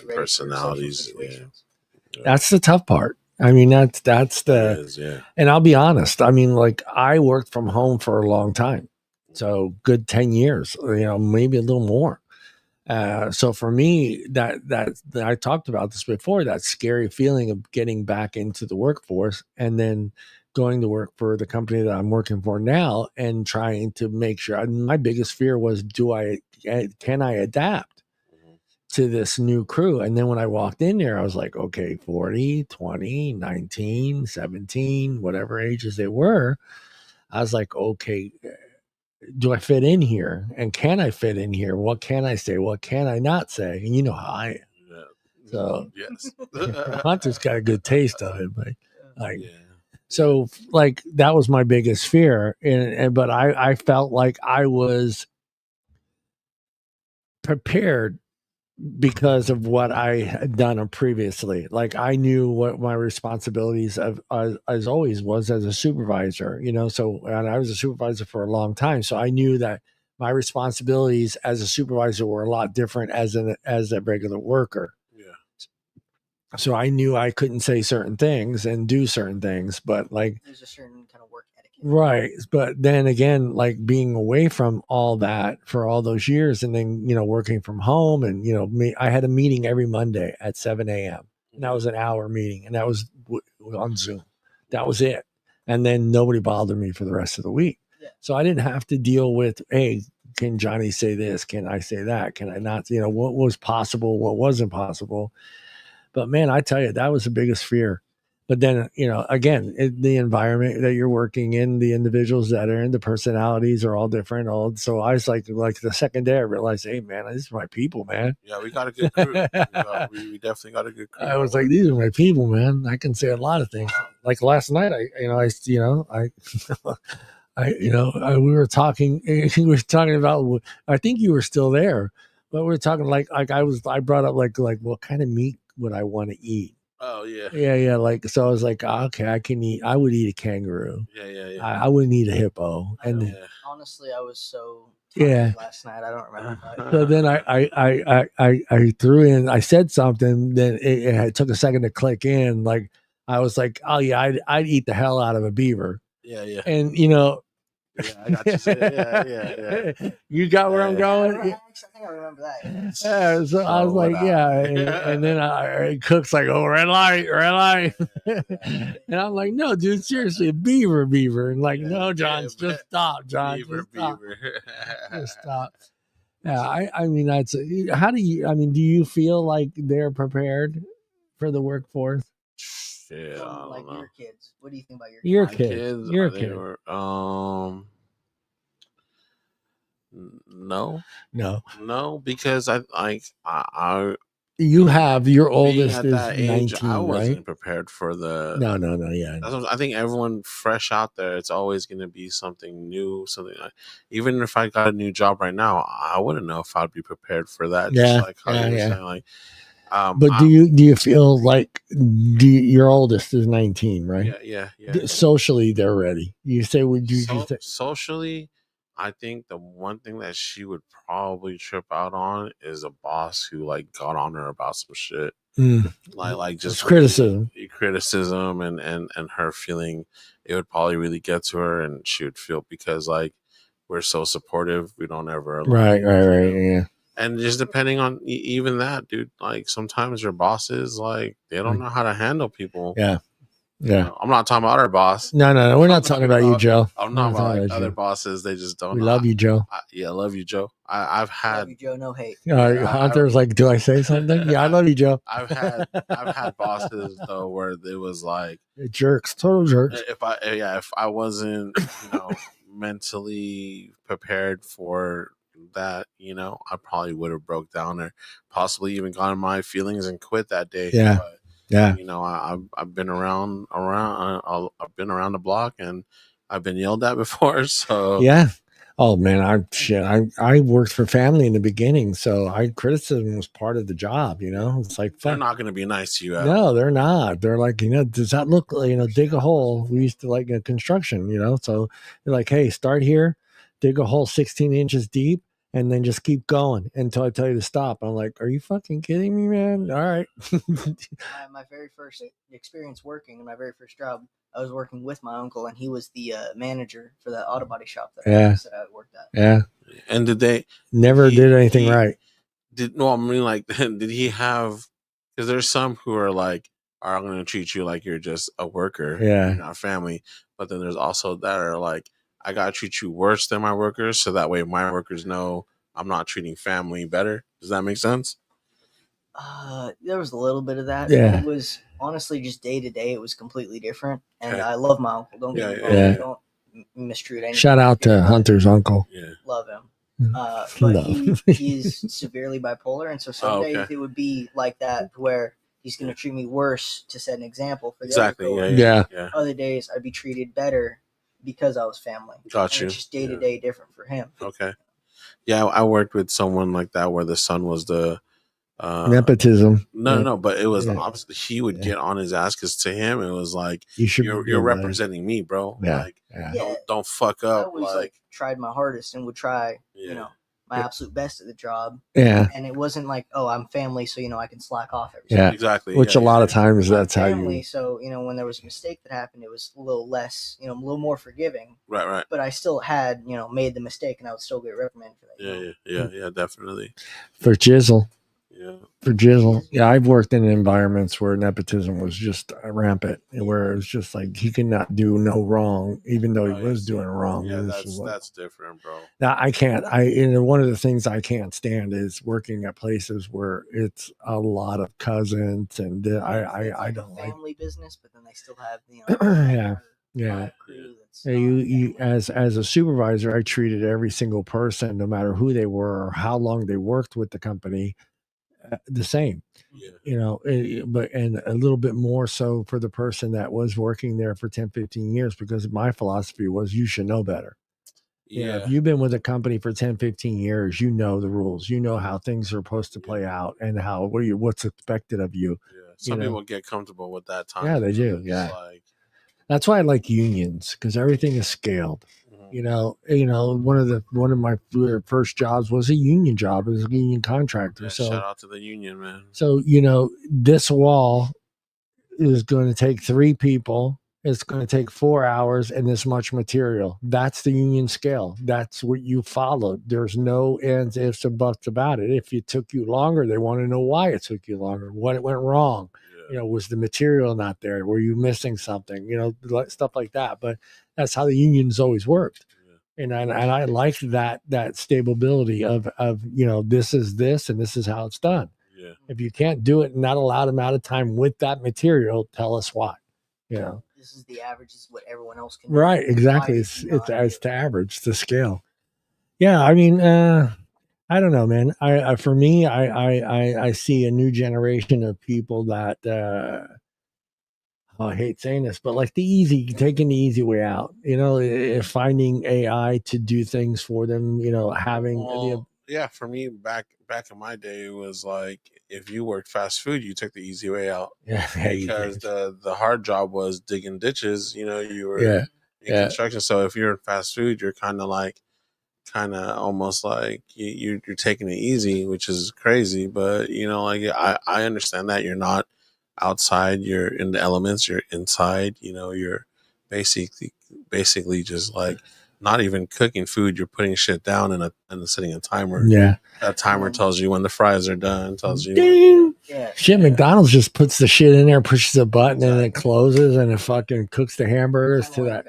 personalities. Yeah. That's the tough part. I mean, that's the and I'll be honest. I mean, like I worked from home for a long time, so good 10 years. Maybe a little more. So for me, that I talked about this before, that scary feeling of getting back into the workforce and then going to work for the company that I'm working for now and trying to make sure. My biggest fear was, can I adapt to this new crew? And then when I walked in there, I was like, okay, 40, 20, 19, 17, whatever ages they were. I was like, okay, do I fit in here? And can I fit in here? What can I say? What can I not say? And you know how I am. Yeah. So yes, Hunter's got a good taste of it, but so like that was my biggest fear. But I felt like I was prepared because of what I had done previously. Like I knew what my responsibilities as always was as a supervisor, so and I was a supervisor for a long time. So I knew that my responsibilities as a supervisor were a lot different as a regular worker. Yeah. So I knew I couldn't say certain things and do certain things, but like there's a certain kind of work etiquette. Right. But then again, like being away from all that for all those years and then, working from home and, I had a meeting every Monday at 7 a.m. And that was an hour meeting and that was on Zoom. That was it. And then nobody bothered me for the rest of the week. Yeah. So I didn't have to deal with, hey, can Johnny say this? Can I say that? Can I not? What was possible? What wasn't possible? But man, I tell you, that was the biggest fear. But then, again, the environment that you're working in, the individuals that are in, the personalities are all different. So I was like the second day I realized, hey, man, these are my people, man. Yeah, we got a good crew. we definitely got a good crew. I was like, these are my people, man. I can say a lot of things. Like last night, we were talking. We were talking about. I think you were still there, but we were talking like I brought up like what kind of meat would I want to eat? Oh yeah. Yeah. Like so, I was like, okay, I would eat a kangaroo. Yeah. I wouldn't eat a hippo. And honestly, I was so tired last night. I don't remember. So then I threw in. I said something. Then it took a second to click in. Like I was like, oh yeah, I'd eat the hell out of a beaver. Yeah. And yeah, I got you. Yeah. You got where I'm going? I think I remember that. So I was like, and then Cook's like, oh, red light. And I'm like, no, dude, seriously, a beaver. And like, no, John, just stop, John. Just stop. Yeah, I mean that's how do you? I mean, do you feel like they're prepared for the workforce? Shit, I From don't like know. your kids, what do you think about your Your My kids? kids, kids, your they kids. were no, No, no, because I you have your being oldest at is that age, I 19, right? wasn't prepared for the. No, yeah, I think everyone fresh out there, it's always going to be something new, something like. Even if I got a new job right now, I wouldn't know if I'd be prepared for that. Just yeah, like how you were saying, like, But I, do you feel like your oldest is 19, right? yeah. Socially, they're ready. You say, would you So just say, socially, I think the one thing that she would probably trip out on is a boss who like got on her about some shit, mm, like it's just criticism? criticism and her feeling it would probably really get to her, and she would feel because like we're so supportive, we don't ever align, Right, yeah. and just depending on even that, dude. Like sometimes your bosses like they don't know how to handle people. Yeah. I'm not talking about our boss. No. We're I'm not talking about you, Joe. I'm We're not not about talking like about other you. bosses. They just don't We know. love you, Joe. Yeah, I love you, Joe. I've had Love you, Joe. No hate. Hunter's like, do I say something? Yeah, I love you, Joe. I've had bosses though where it was like Jerks, total jerks. if I wasn't mentally prepared for that, I probably would have broke down or possibly even gone in my feelings and quit that day. Yeah. But Yeah. I've been I've been around the block and I've been yelled at before. So Yeah. Oh man, I worked for family in the beginning, so criticism was part of the job. It's like they're fuck. not going to be nice to you at all. No, they're not. They're like, does that look, dig a hole? We used to like construction, so they're like, hey, start here, dig a hole 16 inches deep, and then just keep going until I tell you to stop. I'm like, are you fucking kidding me, man? All right. My very first experience working in my very first job, I was working with my uncle, and he was the manager for that auto body shop that I said I worked at. Yeah. And did they never did anything right? I mean, like, did he have? Because there's some who are like, I'm going to treat you like you're just a worker, you're not family. But then there's also that are like, I got to treat you worse than my workers, so that way my workers know I'm not treating family better. Does that make sense? There was a little bit of that. Yeah. It was honestly just day to day. It was completely different. And I love my uncle. Don't get me wrong. Yeah. Don't mistreat anyone. Shout out to Hunter's uncle. Yeah. Love him. But he's severely bipolar, and so some days it would be like that where he's going to treat me worse to set an example for the other coworkers. Yeah. Other days I'd be treated better because I was family. Got you. It's just day to day different for him. Okay. Yeah, I worked with someone like that where the son was the nepotism. No, but it was the opposite. He would get on his ass because to him it was like you're representing me, bro. Like don't fuck up. I always tried my hardest and would try, my absolute best at the job. Yeah. And it wasn't like, oh, I'm family, so I can slack off every Yeah, exactly. Which a lot of times that's how family, you. So when there was a mistake that happened, it was a little less, a little more forgiving. Right. But I still had, made the mistake, and I would still get reprimanded for that. Yeah, definitely. For Jizzle. Yeah. For Jizzle. Yeah, I've worked in environments where nepotism was just rampant, where it was just like he could not do no wrong, even though he was doing wrong. Yeah, that's different, bro. Now I can't. One of the things I can't stand is working at places where it's a lot of cousins, and I don't like family business, but then they still have Yeah. You as a supervisor, I treated every single person, no matter who they were or how long they worked with the company, the same. But and a little bit more so for the person that was working there for 10, 15 years, because my philosophy was you should know better. If you've been with a company for 10, 15 years, you know the rules, how things are supposed to play out and what's expected of you. Some people get comfortable with that time. Yeah, they do. Yeah. That's why I like unions, because everything is scaled. One of my first jobs was a union job as a union contractor. So shout out to the union, man. So this wall is going to take 3 people. It's going to take 4 hours and this much material. That's the union scale. That's what you followed. There's no ands, ifs, and buts about it. If it took you longer, they want to know why it took you longer, what it went wrong. Was the material not there? Were you missing something? Stuff like that. But that's how the unions always worked. And I like that stability of this is this and this is how it's done. Yeah. If you can't do it in that allowed amount of time with that material, tell us why. This is the average. This is what everyone else can do. Right, exactly. It's to average, to scale. Yeah, I mean, I don't know, man. I for me, I see a new generation of people that I hate saying this, but like taking the easy way out, finding AI to do things for them, having yeah, for me back in my day, it was like if you worked fast food, you took the easy way out. Yeah, because the hard job was digging ditches. You were in construction, so if you're in fast food, you're kind of almost like you're taking it easy, which is crazy. But I understand that you're not outside, you're in the elements, you're inside. You're basically just like not even cooking food. You're putting shit down and setting a timer. Yeah, that timer tells you when the fries are done. Tells you. Ding. Shit, McDonald's just puts the shit in there, pushes a button, and it closes, and it fucking cooks the hamburgers to that.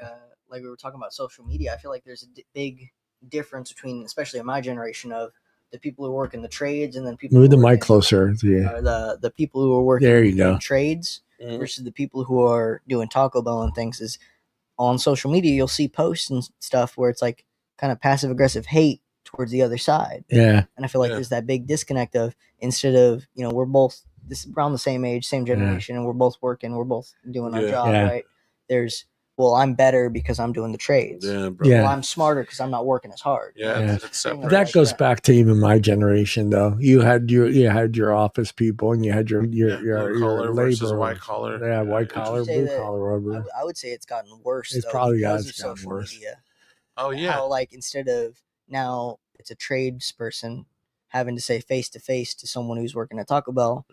Like we were talking about social media, I feel like there's a big difference between, especially in my generation, of the people who work in the trades and then people. Move the mic closer. Yeah. The people who are working there you go. in trades versus the people who are doing Taco Bell and things. Is on social media, you'll see posts and stuff where it's like kind of passive aggressive hate towards the other side. Yeah. And I feel like there's that big disconnect of, instead of, we're both around the same age, same generation, and we're both working, we're both doing our job, right? There's, well, I'm better because I'm doing the trades. Yeah, bro. Well, I'm smarter because I'm not working as hard. That goes back to even my generation, though. You had your office people, and you had your collar labor versus white collar. Yeah, white collar, blue collar. I would say it's gotten worse. It's probably gotten worse. Media. Oh yeah. How, like, instead of now it's a tradesperson having to say face to face to someone who's working at Taco Bell,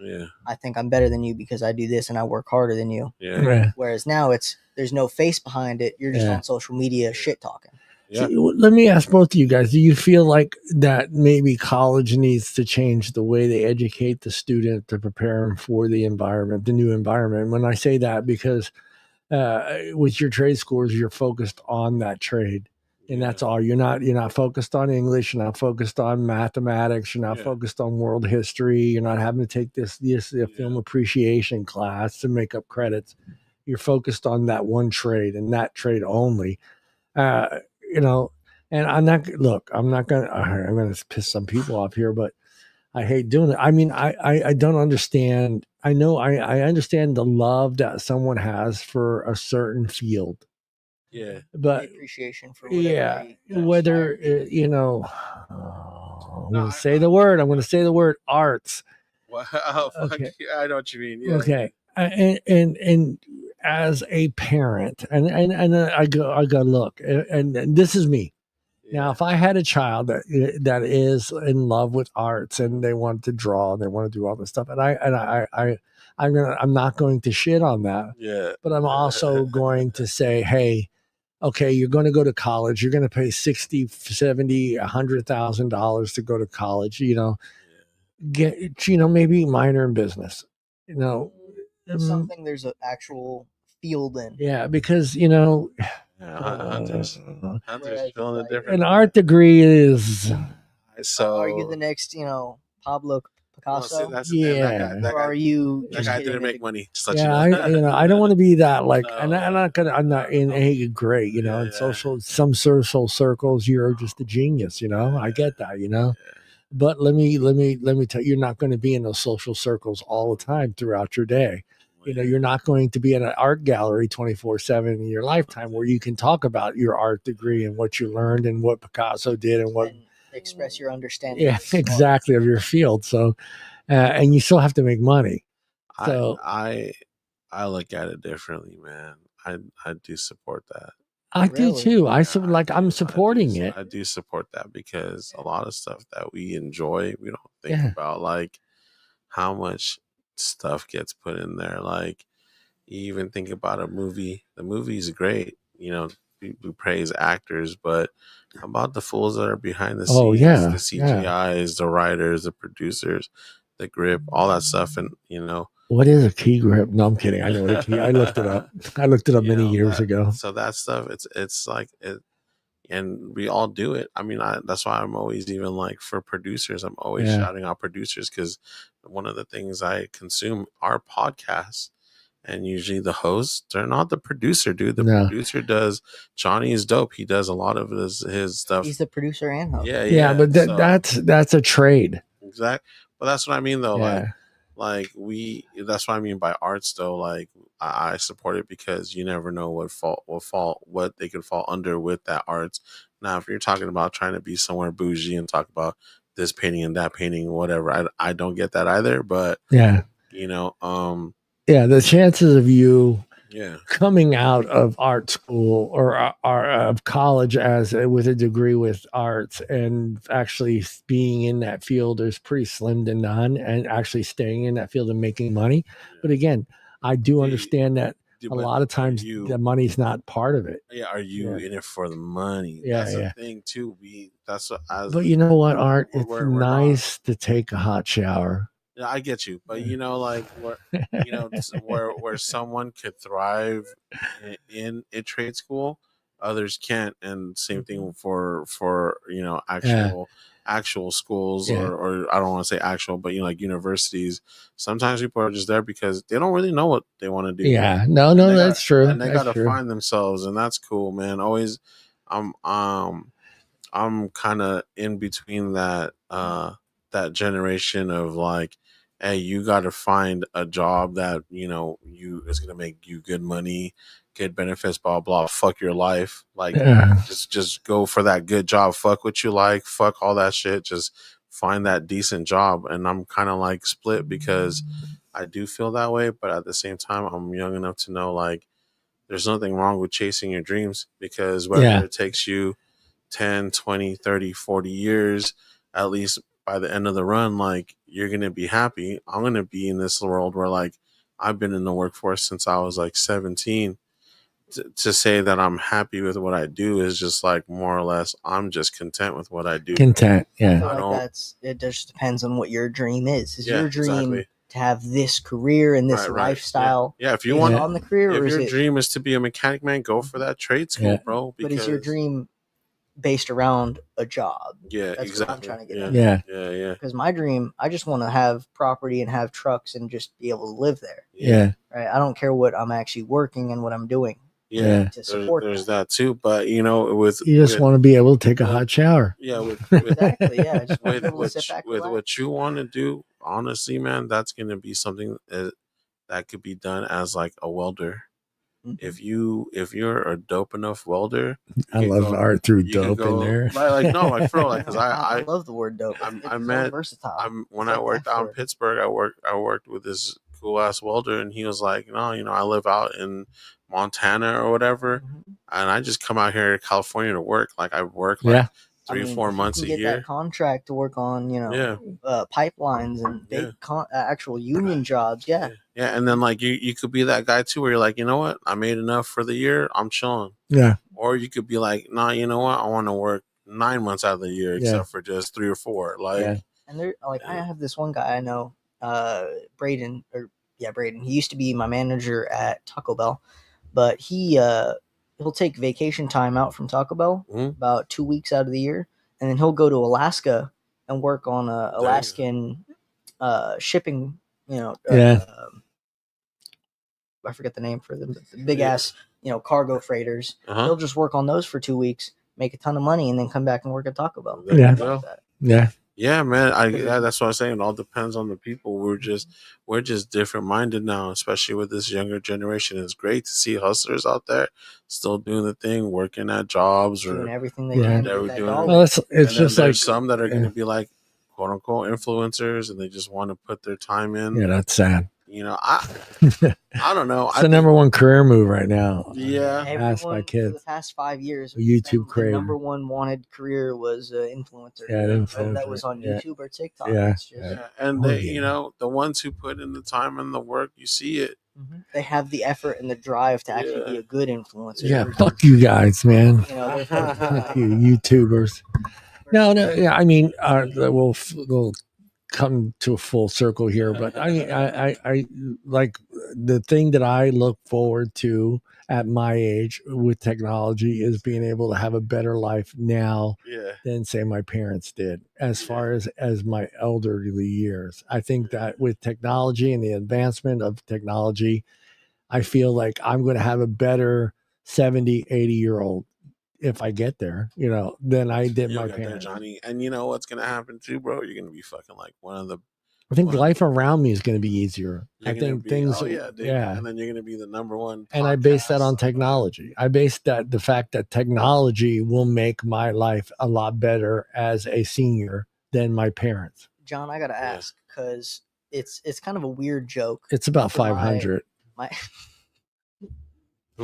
I think I'm better than you because I do this and I work harder than you. Yeah. Whereas now there's no face behind it. You're just on social media shit talking. Yeah. So, let me ask both of you guys, do you feel like that maybe college needs to change the way they educate the student to prepare them for the environment, the new environment? When I say that, because with your trade schools, you're focused on that trade. And that's all. You're not focused on English. You're not focused on mathematics. You're not focused on world history. You're not having to take this film appreciation class to make up credits. You're focused on that one trade and that trade only. And I'm not going to piss some people off here, but I hate doing it. I mean, I don't understand. I know I understand the love that someone has for a certain field. Yeah, but the appreciation for whether I'm going to say the word arts. Wow, okay. I know what you mean. Yeah. Okay, and as a parent, and I go look, and this is me. Yeah. Now, if I had a child that is in love with arts and they want to draw and they want to do all this stuff, and I'm not going to shit on that. Yeah, but I'm also going to say, hey. Okay, you're going to go to college. You're going to pay $60,000, $70,000, $100,000 to go to college. Get maybe minor in business. Something there's an actual field in. Yeah, because Hunter's feeling different. An art degree is. So are you the next Pablo Picasso? Well, that guy, or are you? That guy didn't make money. I don't want to be that. Like, no, I'm not in a great. In some social circles, you're just a genius. I get that. But let me tell you, you're not going to be in those social circles all the time throughout your day. You're not going to be in an art gallery 24/7 in your lifetime where you can talk about your art degree and what you learned and what Picasso did and what. Express your understanding. Yeah, exactly, of your field. So, and you still have to make money. So I look at it differently, man. I do support that. I do too. I'm supporting it. I do support that because a lot of stuff that we enjoy, we don't think about, like how much stuff gets put in there. Like you even think about a movie. The movie's great, we praise actors, but how about the fools that are behind the scenes? Oh, yeah. The CGIs, the writers, the producers, the grip, all that stuff. And, what is a key grip? No, I'm kidding. I know what a key. I looked it up. Many years ago. So that stuff, it's like, and we all do it. I mean, that's why I'm always, even like for producers, I'm always shouting out producers, because one of the things I consume are podcasts. And usually the hosts, they're not the producer, dude. The producer does. Johnny is dope. He does a lot of his stuff. He's the producer and host. Yeah, but that's a trade. Exactly. But that's what I mean, though. Like that's what I mean by arts, though. Like I support it, because you never know what they could fall under with that arts. Now, if you're talking about trying to be somewhere bougie and talk about this painting and that painting, whatever, I don't get that either. But you know, the chances of you coming out of art school or of college with a degree with arts and actually being in that field is pretty slim to none, and actually staying in that field and making money. But again, I do understand that a lot of times the money's not part of it. Yeah, are you in it for the money? That's the thing too. But you know what, Art? It's nice to take a hot shower. Yeah, I get you, but you know, like where someone could thrive in a trade school, others can't, and same thing for actual schools, or I don't want to say actual, but like universities. Sometimes people are just there because they don't really know what they want to do. Yeah, no, that's true, and they got to find themselves, and that's cool, man. Always, I'm kind of in between that generation of like, hey, you got to find a job that is gonna make you good money, good benefits, blah blah. Fuck your life, like just go for that good job. Fuck what you like. Fuck all that shit. Just find that decent job. And I'm kind of like split, because I do feel that way, but at the same time, I'm young enough to know like there's nothing wrong with chasing your dreams, because whether it takes you 10, 20, 30, 40 years, at least by the end of the run, like you're going to be happy. I'm going to be in this world where like I've been in the workforce since I was like 17. To say that I'm happy with what I do is just like more or less, I'm just content with what I do. Content. Yeah. It just depends on what your dream is. Is your dream to have this career and this lifestyle? Yeah. If you want on the career, if your dream is to be a mechanic, man, go for that trade school, bro. But is your dream based around a job? Yeah, that's exactly. what I'm trying to get at. Yeah. Because my dream, I just want to have property and have trucks and just be able to live there. Yeah. Right. I don't care what I'm actually working and what I'm doing. Yeah. To support there's that too, but you just want to be able to take a hot shower. Yeah. Exactly. Yeah. Just with what you want to do, honestly, man, that's going to be something that could be done as like a welder. Mm-hmm. If you're a dope enough welder, I love Art through dope in there. Like no, I feel like, because I love the word dope. Versatile. When I worked out in Pittsburgh, I worked with this cool ass welder, and he was like, no, I live out in Montana or whatever, and I just come out here to California to work. Like I work like 3-4 months a year. That contract to work on pipelines and big actual union jobs. Yeah, and then like you could be that guy too, where you're like, you know what, I made enough for the year, I'm chilling. Yeah. Or you could be like, nah, you know what, I want to work 9 months out of the year, except for just 3 or 4. Like, and there, like I have this one guy I know, Braden. He used to be my manager at Taco Bell, but he'll take vacation time out from Taco Bell about 2 weeks out of the year, and then he'll go to Alaska and work on Alaskan shipping. I forget the name for them, the big ass cargo freighters. He'll just work on those for 2 weeks, make a ton of money, and then come back and work at Taco Bell. Yeah, man. That's what I'm saying. It all depends on the people. We're just different minded now, especially with this younger generation. It's great to see hustlers out there still doing the thing, working at jobs or doing everything they can. Well, it's just like some that are going to be like quote unquote influencers, and they just want to put their time in. Yeah, that's sad. I don't know. It's the number one career move right now. Yeah, ask my kids. For the past 5 years, YouTube creator. The number one wanted career was influencer. Yeah, influencer. That was on YouTube or TikTok. And they, the ones who put in the time and the work, you see it. They have the effort and the drive to actually be a good influencer. Yeah, fuck you guys, man. Fuck you, YouTubers. No, yeah. I mean, we'll come to a full circle here, but I like the thing that I look forward to at my age with technology is being able to have a better life now than say my parents did as far as my elderly years. I think that with technology and the advancement of technology, I feel like I'm going to have a better 70, 80-year-old if I get there, than I did my parents. There, Johnny. And you know what's going to happen too, bro? You're going to be fucking like one of the. I think life around me is going to be easier. I think things. Oh yeah, dude. Yeah. And then you're going to be the number one. And I base that on technology. I base the fact that technology will make my life a lot better as a senior than my parents. John, I got to ask because it's kind of a weird joke. It's about 500.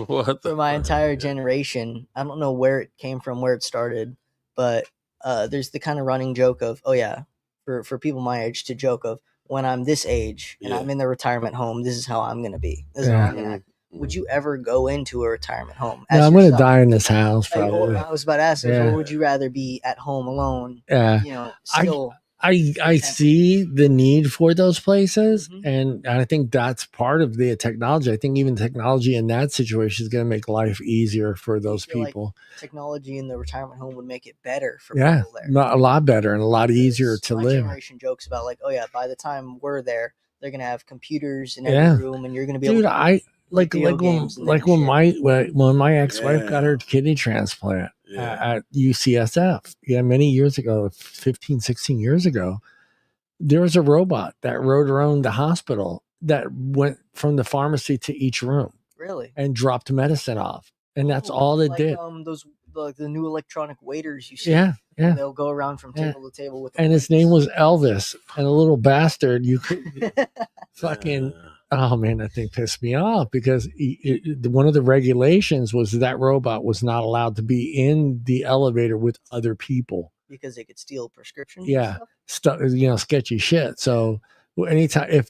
For my entire generation, I don't know where it came from, where it started, but there's the kind of running joke of, for people my age to joke of, when I'm this age and I'm in the retirement home, this is how I'm going to be. This is how I'm going to act. Would you ever go into a retirement home? No, I'm going to die in this house, probably. I was about to ask, or would you rather be at home alone? Still... I see the need for those places, and I think that's part of the technology. I think even technology in that situation is going to make life easier for those people. Like technology in the retirement home would make it better for people there. A lot better and a lot easier to live. My generation jokes about by the time we're there, they're going to have computers in every room, and you're going to be able to when my ex-wife got her kidney transplant at UCSF, many years ago, 15, 16 years ago, there was a robot that rode around the hospital that went from the pharmacy to each room. Really? And dropped medicine off. And that's all it did. Those the new electronic waiters you see. Yeah. They'll go around from table to table with. And his name was Elvis, and a little bastard. You could fucking. Oh man, that thing pissed me off because one of the regulations was that robot was not allowed to be in the elevator with other people because they could steal prescriptions. Yeah, sketchy shit. So anytime if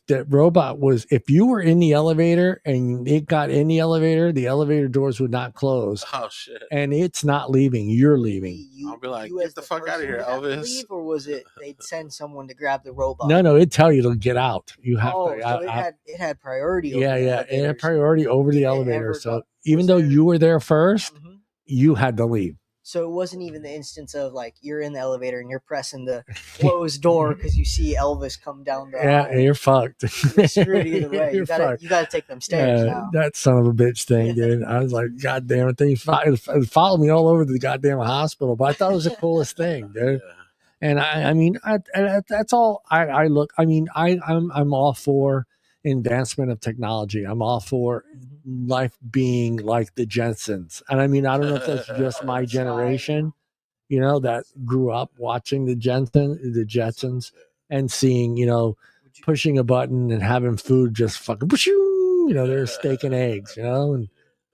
you were in the elevator and it got in the elevator doors would not close. Oh shit! And it's not leaving. You're leaving. I'll be like, get the fuck out of here, Elvis. Leave, or was it they'd send someone to grab the robot? No, it'd tell you to get out. You have to. So it had priority. It had priority over the elevator. So even though you were there first, you had to leave. So it wasn't even the instance of like you're in the elevator and you're pressing the closed door because you see Elvis come down the aisle. You're fucked. You're screwed either way. You gotta take them stairs now. That son of a bitch thing, dude. I was like, God damn it. It followed me all over the goddamn hospital, but I thought it was the coolest thing, dude. And that's all I look. I mean, I'm all for advancement of technology. I'm all for life being like the Jetsons. And I mean, I don't know if that's just my generation, that grew up watching the Jetsons and seeing, pushing a button and having food just fucking, there's steak and eggs, and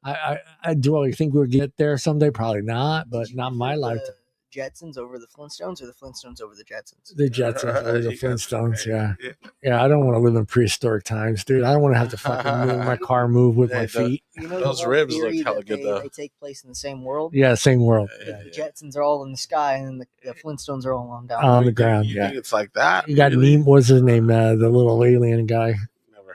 I think we'll get there someday. Probably not, but not my lifetime. Jetsons over the Flintstones or the Flintstones over the Jetsons? The Jetsons over the Flintstones, yeah. I don't want to live in prehistoric times, dude. I don't want to have to fucking move my car with my feet. Those ribs look hella good, though. They take place in the same world? Yeah, same world. The Jetsons are all in the sky, and the Flintstones are all on the ground. You think it's like that? You got Nemo, what's his name? The little alien guy.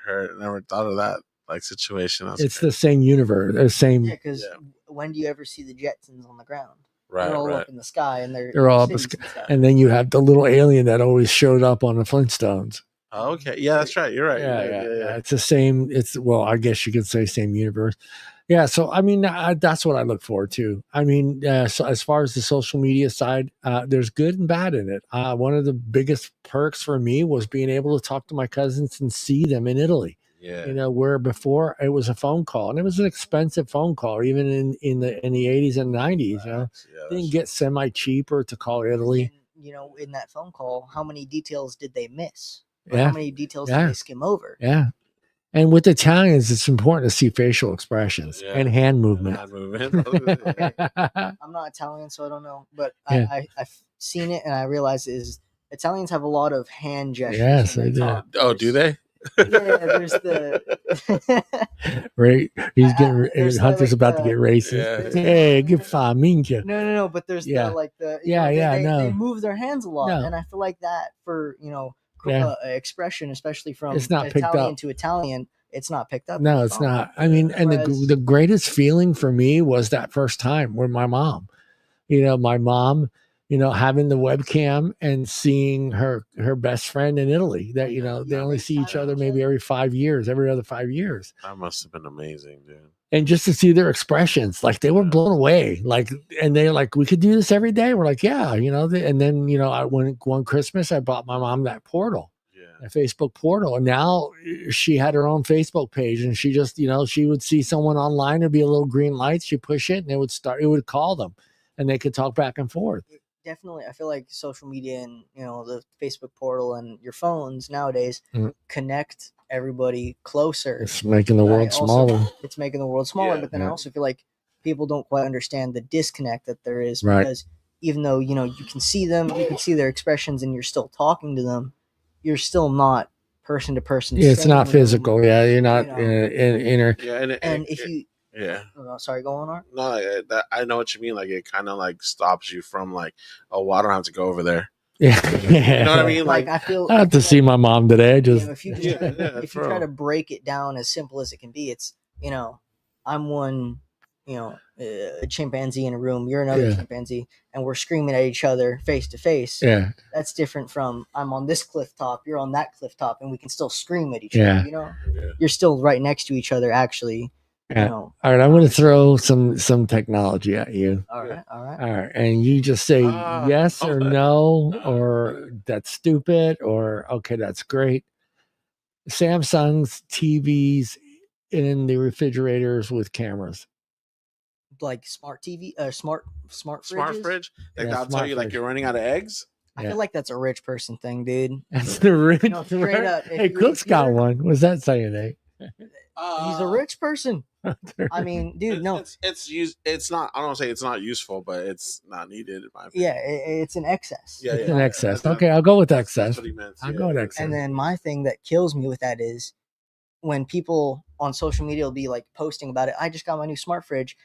Never thought of that situation. It's the same universe. The same. Yeah, because when do you ever see the Jetsons on the ground? Right, they're all up in the sky, and they're all up in the sky. And then you have the little alien that always showed up on the Flintstones. Oh, okay, yeah, that's right. You're right. Yeah. It's the same. I guess you could say same universe. Yeah. So I mean, that's what I look forward to. I mean, so as far as the social media side, there's good and bad in it. One of the biggest perks for me was being able to talk to my cousins and see them in Italy. Yeah. Where before it was a phone call, and it was an expensive phone call, even in the 80s and 90s. Didn't get semi cheaper to call Italy. And, in that phone call, how many details did they miss? How many details did they skim over? Yeah. And with Italians, it's important to see facial expressions and hand movement. Okay. I'm not Italian, so I don't know, but I've seen it, and I realize Italians have a lot of hand gestures. Yes, they do. Oh, do they? There's the right. He's getting Hunter's about to get racist. Hey, get five minchia. No. But there's they move their hands a lot, and I feel like that for expression, especially from It's not picked Italian up. to Italian. It's not picked up. No, it's not. I mean, and the greatest feeling for me was that first time with my mom. My mom, having the webcam and seeing her best friend in Italy that, they only see each other maybe every other 5 years. That must have been amazing, dude. And just to see their expressions, like they were blown away. Like, and they like, we could do this every day. We're like, yeah, and then, one Christmas, I bought my mom that portal. A Facebook portal, and now she had her own Facebook page, and she just, she would see someone online, there'd be a little green light, she push it, and it would call them, and they could talk back and forth. Definitely, I feel like social media and the Facebook portal and your phones nowadays connect everybody closer. It's making the world smaller. It's making the world smaller, but then I also feel like people don't quite understand the disconnect that there is, right. Because even though you can see them, you can see their expressions, and you're still talking to them, you're still not person to person. Yeah, it's not physical. Yeah, you're not inner. Yeah, and if you. Yeah. Sorry, go on, Art. No, I know what you mean. Like, it kind of like stops you from like, oh, well, I don't have to go over there. Yeah. You know what I mean? Like I have to see my mom today. If you try to break it down as simple as it can be, it's I'm one a chimpanzee in a room, you're another chimpanzee, and we're screaming at each other face to face. Yeah, that's different from I'm on this cliff top, you're on that cliff top, and we can still scream at each other. You're still right next to each other, actually. All right, I'm going to throw some technology at you. All right. And you just say yes or no, or that's stupid, or okay, that's great. Samsung's TVs in the refrigerators with cameras. Like smart TV, smart fridges? Smart fridge. Like that'll tell you like you're running out of eggs. I feel like that's a rich person thing, dude. That's the rich. Straight up. Hey, Cook's got one. What's that saying, eh? He's a rich person. I mean, dude, no. It's used. It's not. I don't say it's not useful, but it's not needed. In my opinion. Yeah, it's an excess. Yeah, it's an excess. Okay, I'll go with excess. That's what he meant. I'll go with excess. And then my thing that kills me with that is when people on social media will be like posting about it. I just got my new smart fridge.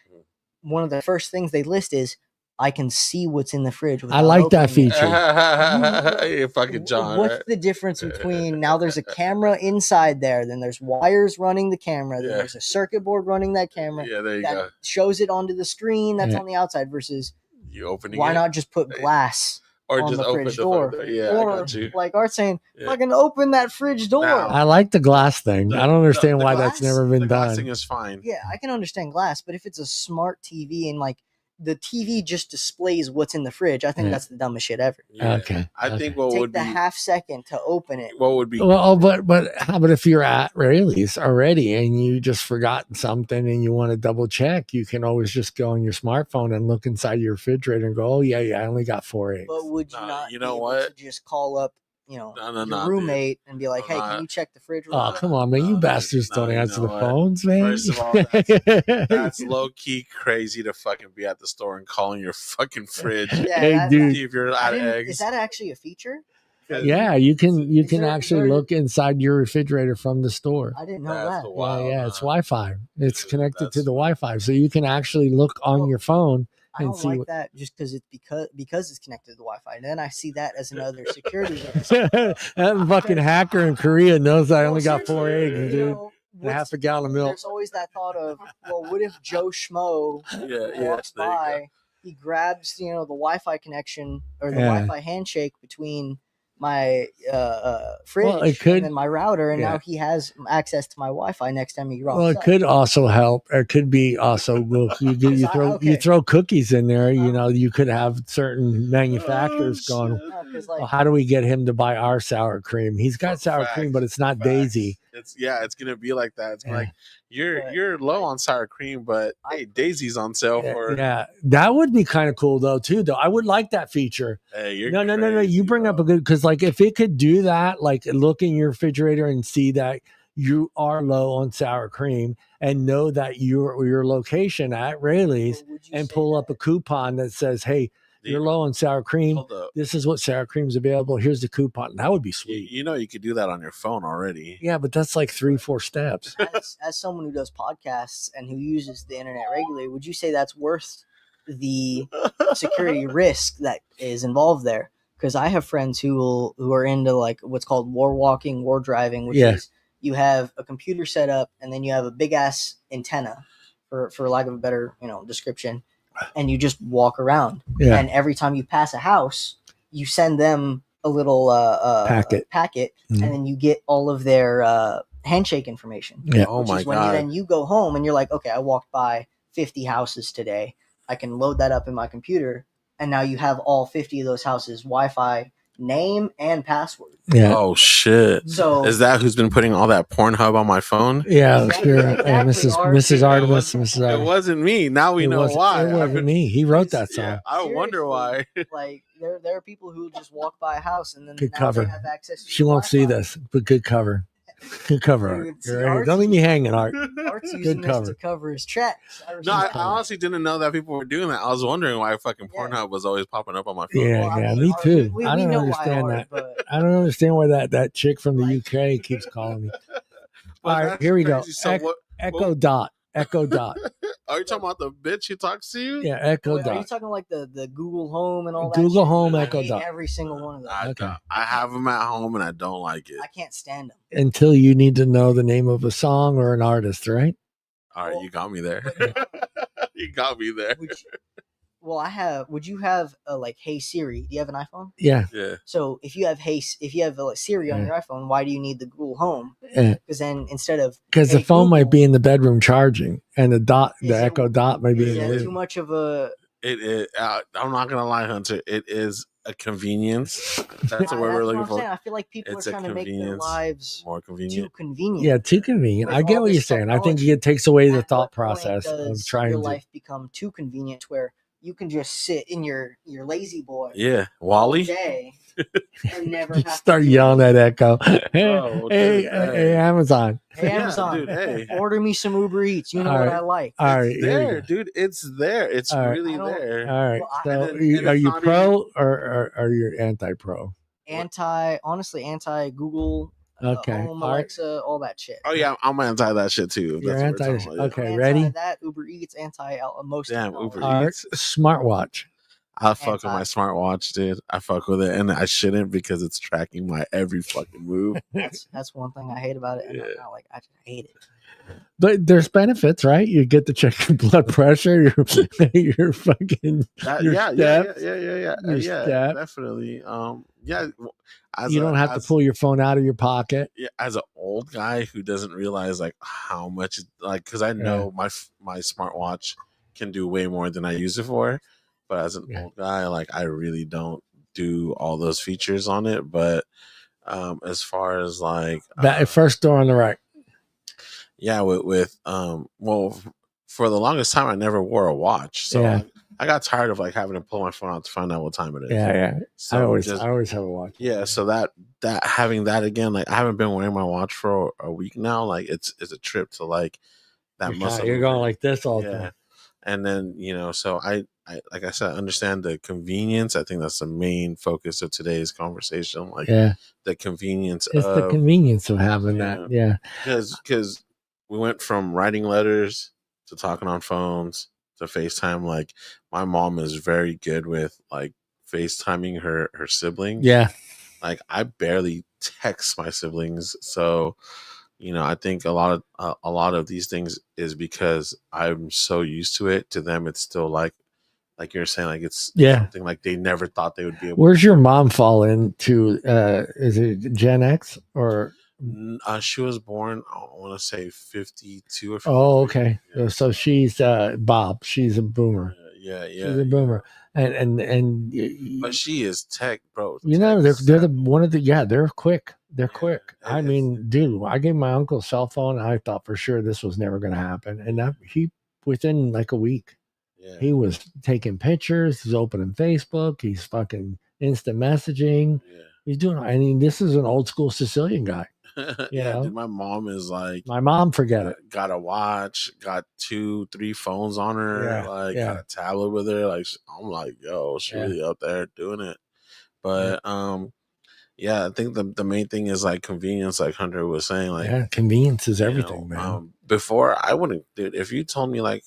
One of the first things they list is I can see what's in the fridge. I like that feature. You're fucking John. What's the difference between now there's a camera inside there, then there's wires running the camera, then there's a circuit board running that camera. Yeah, there you go. Shows it onto the screen that's on the outside versus you opening why not just put glass or on just the open fridge the door? Yeah, or I got you. Like Art's saying, fucking open that fridge door. I like the glass thing. I don't understand why that's never been done. Glassing is fine. Yeah, I can understand glass, but if it's a smart TV and like the TV just displays what's in the fridge, I think that's the dumbest shit ever. Yeah. Okay. I think what Take would the be half second to open it. What would be but how about if you're at Rayleigh's already and you just forgotten something and you want to double check, you can always just go on your smartphone and look inside your refrigerator and go, oh yeah, I only got 4 eggs. But would you not you know be what? able to just call up your roommate and be like, hey, can you check the fridge? Oh, come on, man. You bastards don't answer the phones, man. First of all, that's low-key crazy to fucking be at the store and calling your fucking fridge. Yeah, hey, dude. See if you're out of eggs. Is that actually a feature? Yeah, you can actually look inside your refrigerator from the store. I didn't know that. Yeah, it's Wi-Fi. It's connected to the Wi-Fi, so you can actually look on your phone. I don't like that just because it's connected to the Wi-Fi. And then I see that as another security risk. That fucking hacker in Korea knows I only got 4 eggs, dude. And half a gallon of milk. There's always that thought of, well, what if Joe Schmo walks by, he grabs the Wi-Fi connection or the Wi-Fi handshake between my fridge and then my router, and now he has access to my Wi-Fi next time he rocks Well, it could also help. It could be also you throw cookies in there. You could have certain manufacturers going. How do we get him to buy our sour cream? He's got sour cream, but it's not Daisy. It's gonna be like that. It's like you're low on sour cream, but hey, Daisy's on sale for. Yeah, that would be kind of cool though. I would like that feature. Hey, no. You bring up a good because like if it could do that, like look in your refrigerator and see that you are low on sour cream and know that your location at Rayleigh's and pull up a coupon that says, hey, you're low on sour cream. This is what sour cream is available. Here's the coupon. That would be sweet. You could do that on your phone already. Yeah, but that's like 3-4 steps. As someone who does podcasts and who uses the internet regularly, would you say that's worth the security risk that is involved there? because I have friends who are into like what's called war walking, war driving, which is you have a computer set up and then you have a big ass antenna, for lack of a better description, and you just walk around. Yeah. And every time you pass a house, you send them a little packet, and then you get all of their handshake information. Yeah. Oh my when God. then you go home and you're like, okay, I walked by 50 houses today. I can load that up in my computer, and now you have all 50 of those houses Wi-Fi name and password. Yeah. Oh shit. So is that who's been putting all that Pornhub on my phone? Yeah, Exactly, sure. exactly, Mrs. Artemis. Mrs. It Artemis. wasn't me. Now we know why. It wasn't me. He wrote that song. Yeah, I wonder why. Like there are people who just walk by a house and then Good now cover. they have access to She won't see Wi-Fi. this, but good cover. Good cover, Dude, Art. Don't leave me hanging, Art. Art's using Good this cover. to cover his tracks. No, I honestly didn't know that people were doing that. I was wondering why fucking Pornhub was always popping up on my phone. Yeah, me too. I don't understand Art, that. I don't understand why that chick from the UK keeps calling me. All right, here we go. So Echo Dot. Echo Dot. Are you talking about the bitch who talks to you? Yeah, Echo Are Dot. you talking like the Google Home and all that? Google shit? Home, I Echo hate Dot. every single one of them. I have them at home and I don't like it. I can't stand them. Until you need to know the name of a song or an artist, right? All right, you got me there. You got me there. Would you have a like Hey Siri? Do you have an iPhone? Yeah. Yeah. So if you have Siri on your iPhone, why do you need the Google Home? Yeah. Because then instead of because the phone might be in the bedroom charging, and the Echo Dot might be in the too much of a. It is. I'm not gonna lie, Hunter. It is a convenience. That's what we're looking for. I feel like people are trying to make their lives more convenient. too convenient. Yeah, too convenient. I get what you're saying. I think it takes away the thought process of trying your to life become too convenient where you can just sit in your lazy boy. Yeah, Wally. All day and never have start yelling at Echo. Hey, Amazon. Hey, Amazon. Dude, hey. Order me some Uber Eats. You know what I like. All right, there, dude. It's there. It's really there. All right. Well, so, are you pro or are you anti-pro? Honestly, anti Google. Okay. Home, Alexa, all that shit. Oh yeah, I'm anti that shit too. You're anti. Okay, ready? That Uber Eats, anti most. Damn, Uber Eats. Smartwatch. I fuck with my smartwatch, dude. I fuck with it, and I shouldn't because it's tracking my every fucking move. That's one thing I hate about it. And I just hate it. But there's benefits, right? You get to check your blood pressure, your fucking your steps. Yeah, definitely. You don't have to pull your phone out of your pocket. Yeah, as an old guy who doesn't realize like how much, like, because I know my smartwatch can do way more than I use it for, but as an old guy, like I really don't do all those features on it. But as far as like that first door on the right. Yeah, well, for the longest time I never wore a watch, so I got tired of like having to pull my phone out to find out what time it is. Yeah. So I always have a watch. Yeah, so that having that again, like I haven't been wearing my watch for a week now. Like it's a trip to like that muscle. You're going like this all the time. And then so I like I said, I understand the convenience. I think that's the main focus of today's conversation. Like the convenience. It's the convenience of having that. Yeah, because we went from writing letters to talking on phones to FaceTime. Like my mom is very good with like FaceTiming her siblings. Yeah, like I barely text my siblings, so I think a lot of these things is because I'm so used to it. To them, it's still like you're saying, like it's something like they never thought they would be able. Where's your mom fall into? Is it Gen X or? She was born, I want to say 52 or 53. Oh, okay. Yeah, so she's Bob. She's a boomer. Yeah. She's a boomer, and but she is tech, bro. They're one of the they're quick. They're quick. I mean, dude, I gave my uncle a cell phone. And I thought for sure this was never going to happen, and he within like a week, he was taking pictures. He's opening Facebook. He's fucking instant messaging. He's doing. I mean, this is an old school Sicilian guy. Dude, my mom is like my mom. Forget it. Got a watch, got 2-3 phones on her, got a tablet with her. Like I'm like, yo, she's really up there doing it. But I think the main thing is like convenience, like Hunter was saying. Like convenience is everything, man. Before I wouldn't, dude. If you told me like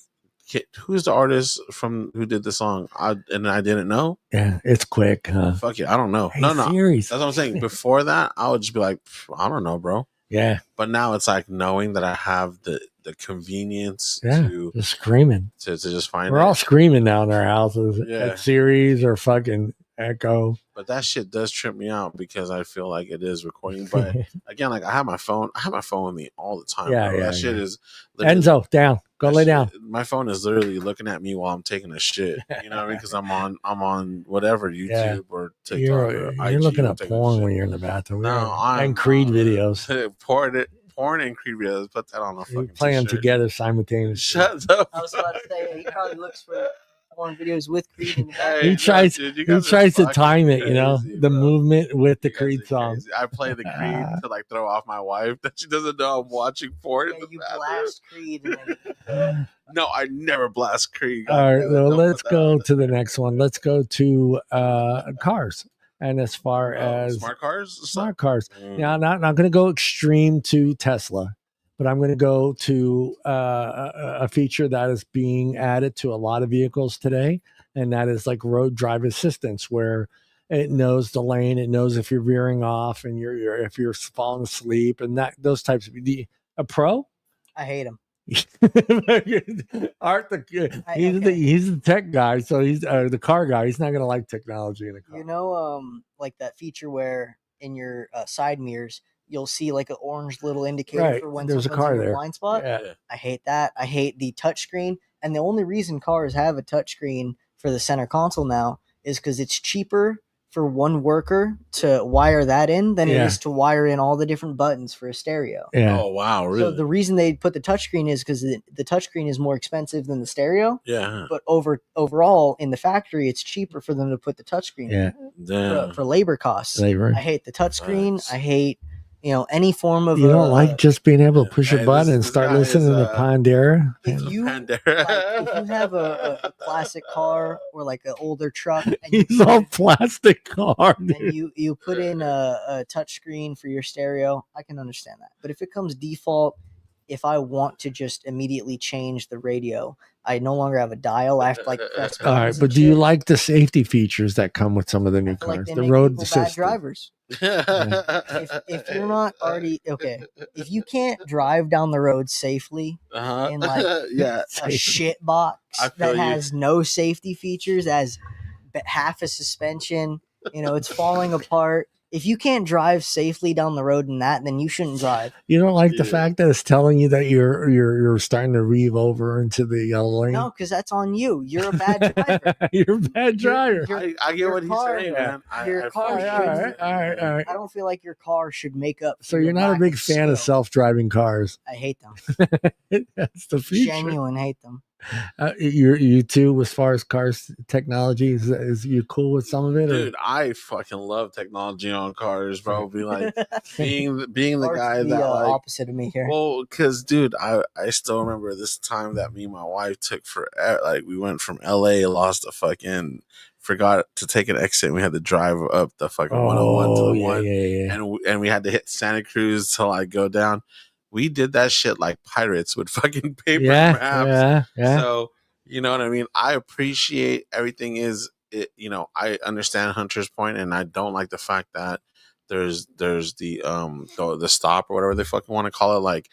who's the artist from who did the song? I didn't know. Yeah, it's quick. Fuck it, I don't know. Hey, no, Siri's. that's what I'm saying. Before that, I would just be like, I don't know, bro. Yeah, but now it's like knowing that I have the convenience to just screaming to just find. We're all screaming now in our houses at Siri's or fucking Echo. But that shit does trip me out because I feel like it is recording. But again, like I have my phone with me all the time. Yeah, bro. yeah. That shit is Enzo down. Go lay down. My phone is literally looking at me while I'm taking a shit. You know what I mean? Because I'm on whatever YouTube or TikTok. You're looking at porn when you're in the bathroom. And Creed videos. Porn and Creed videos. Put that on a fucking. Play them t-shirt. Together simultaneously. Shut up. I was about to say he probably looks for porn videos with Creed in the back. He tries to time it, the movement with the Creed song. Crazy. I play the Creed to like throw off my wife that she doesn't know I'm watching porn. Yeah, you blast Creed. No, I never blast Creed. All right, well, let's go to the next one. Let's go to cars. And as far as smart cars. Now, I'm not going to go extreme to Tesla. But I'm going to go to a feature that is being added to a lot of vehicles today, and that is like road drive assistance, where it knows the lane, it knows if you're veering off, and if you're falling asleep, and those types of. A Pro? I hate him. Art he's the tech guy, so he's the car guy. He's not going to like technology in a car. Like that feature where in your side mirrors, you'll see like an orange little indicator for when there's a car there. Blind spot. Yeah. I hate that. I hate the touchscreen. And the only reason cars have a touchscreen for the center console now is because it's cheaper for one worker to wire that in than it is to wire in all the different buttons for a stereo. Yeah. Oh, wow. Really? So the reason they put the touchscreen is because the touchscreen is more expensive than the stereo. Yeah. But overall, in the factory, it's cheaper for them to put the touchscreen in for labor costs. I hate the touchscreen. I hate any form of. You don't like just being able to push a button and start listening to Pandera? If you have a classic car or like an older truck, and he's all plastic car, dude. And you put in a touch screen for your stereo, I can understand that. But if it comes default, if I want to just immediately change the radio, I no longer have a dial. I have to press. All right, but do you like the safety features that come with some of the new cars? The road assist drivers. If you're not already if you can't drive down the road safely in like a shit box that has no safety features, as half a suspension, it's falling apart. If you can't drive safely down the road in that, then you shouldn't drive. You don't like the fact that it's telling you that you're starting to reave over into the yellow lane? No, because that's on you. You're a bad driver. You're a bad driver. I get what he's saying, man. Your car all right. I don't feel like your car should make up. So you're not a big fan of self-driving cars? I hate them. That's the feature. Genuine hate them. You too, as far as cars technology, is you cool with some of it? Dude, I fucking love technology on cars, bro. Be like being the guy that opposite of me here. Well, because dude, I still remember this time that me and my wife took we went from LA, forgot to take an exit, and we had to drive up the fucking 101 to the one, and we had to hit Santa Cruz to go down. We did that shit like pirates with fucking paper maps. Yeah. So, you know what I mean? I appreciate everything I understand Hunter's point, and I don't like the fact that there's the stop or whatever they fucking want to call it,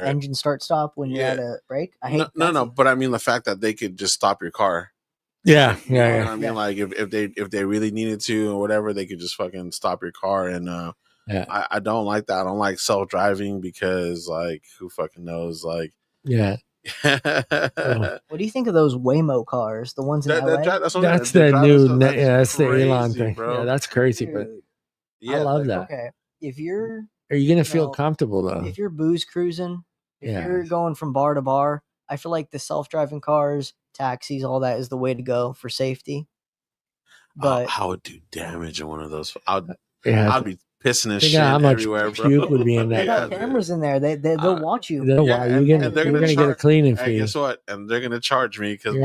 engine start stop when you're at a break. I hate no, but I mean the fact that they could just stop your car. Yeah. You know what I mean? Like if they really needed to or whatever, they could just fucking stop your car. And I don't like that. I don't like self-driving because who fucking knows? Oh. What do you think of those Waymo cars? The ones in LA? That's the new. That's the Elon thing. Bro. Yeah, that's crazy. Dude. But I love that. Okay, are you gonna feel comfortable though? If you're booze cruising, if you're going from bar to bar, I feel like the self-driving cars, taxis, all that is the way to go for safety. But I would do damage in one of those. I'd be pissing and shit how much everywhere, bro. Puke would be in that. They got cameras in there. They'll watch you. You're gonna get a cleaning fee. Guess what? And they're gonna charge me because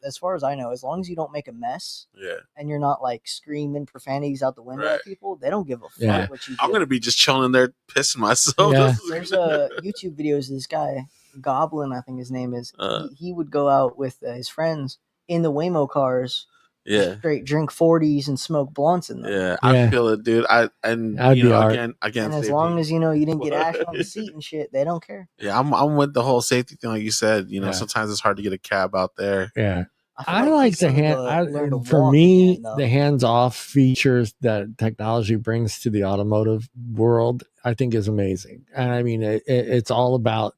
as far as I know, as long as you don't make a mess, and you're not screaming profanities out the window at people, they don't give a fuck what you do. I'm gonna be just chilling there, pissing myself. There's a YouTube videos of this guy Goblin, I think his name is. He would go out with his friends in the Waymo cars. Yeah, straight drink 40s and smoke blunts in them. Yeah, I feel it, dude. That'd be art. again, and as long as you didn't get ash on the seat and shit, they don't care. Yeah, I'm with the whole safety thing, like you said. Sometimes it's hard to get a cab out there. Yeah, I like the hand. For me, again, the hands-off features that technology brings to the automotive world, I think, is amazing. And I mean, it's all about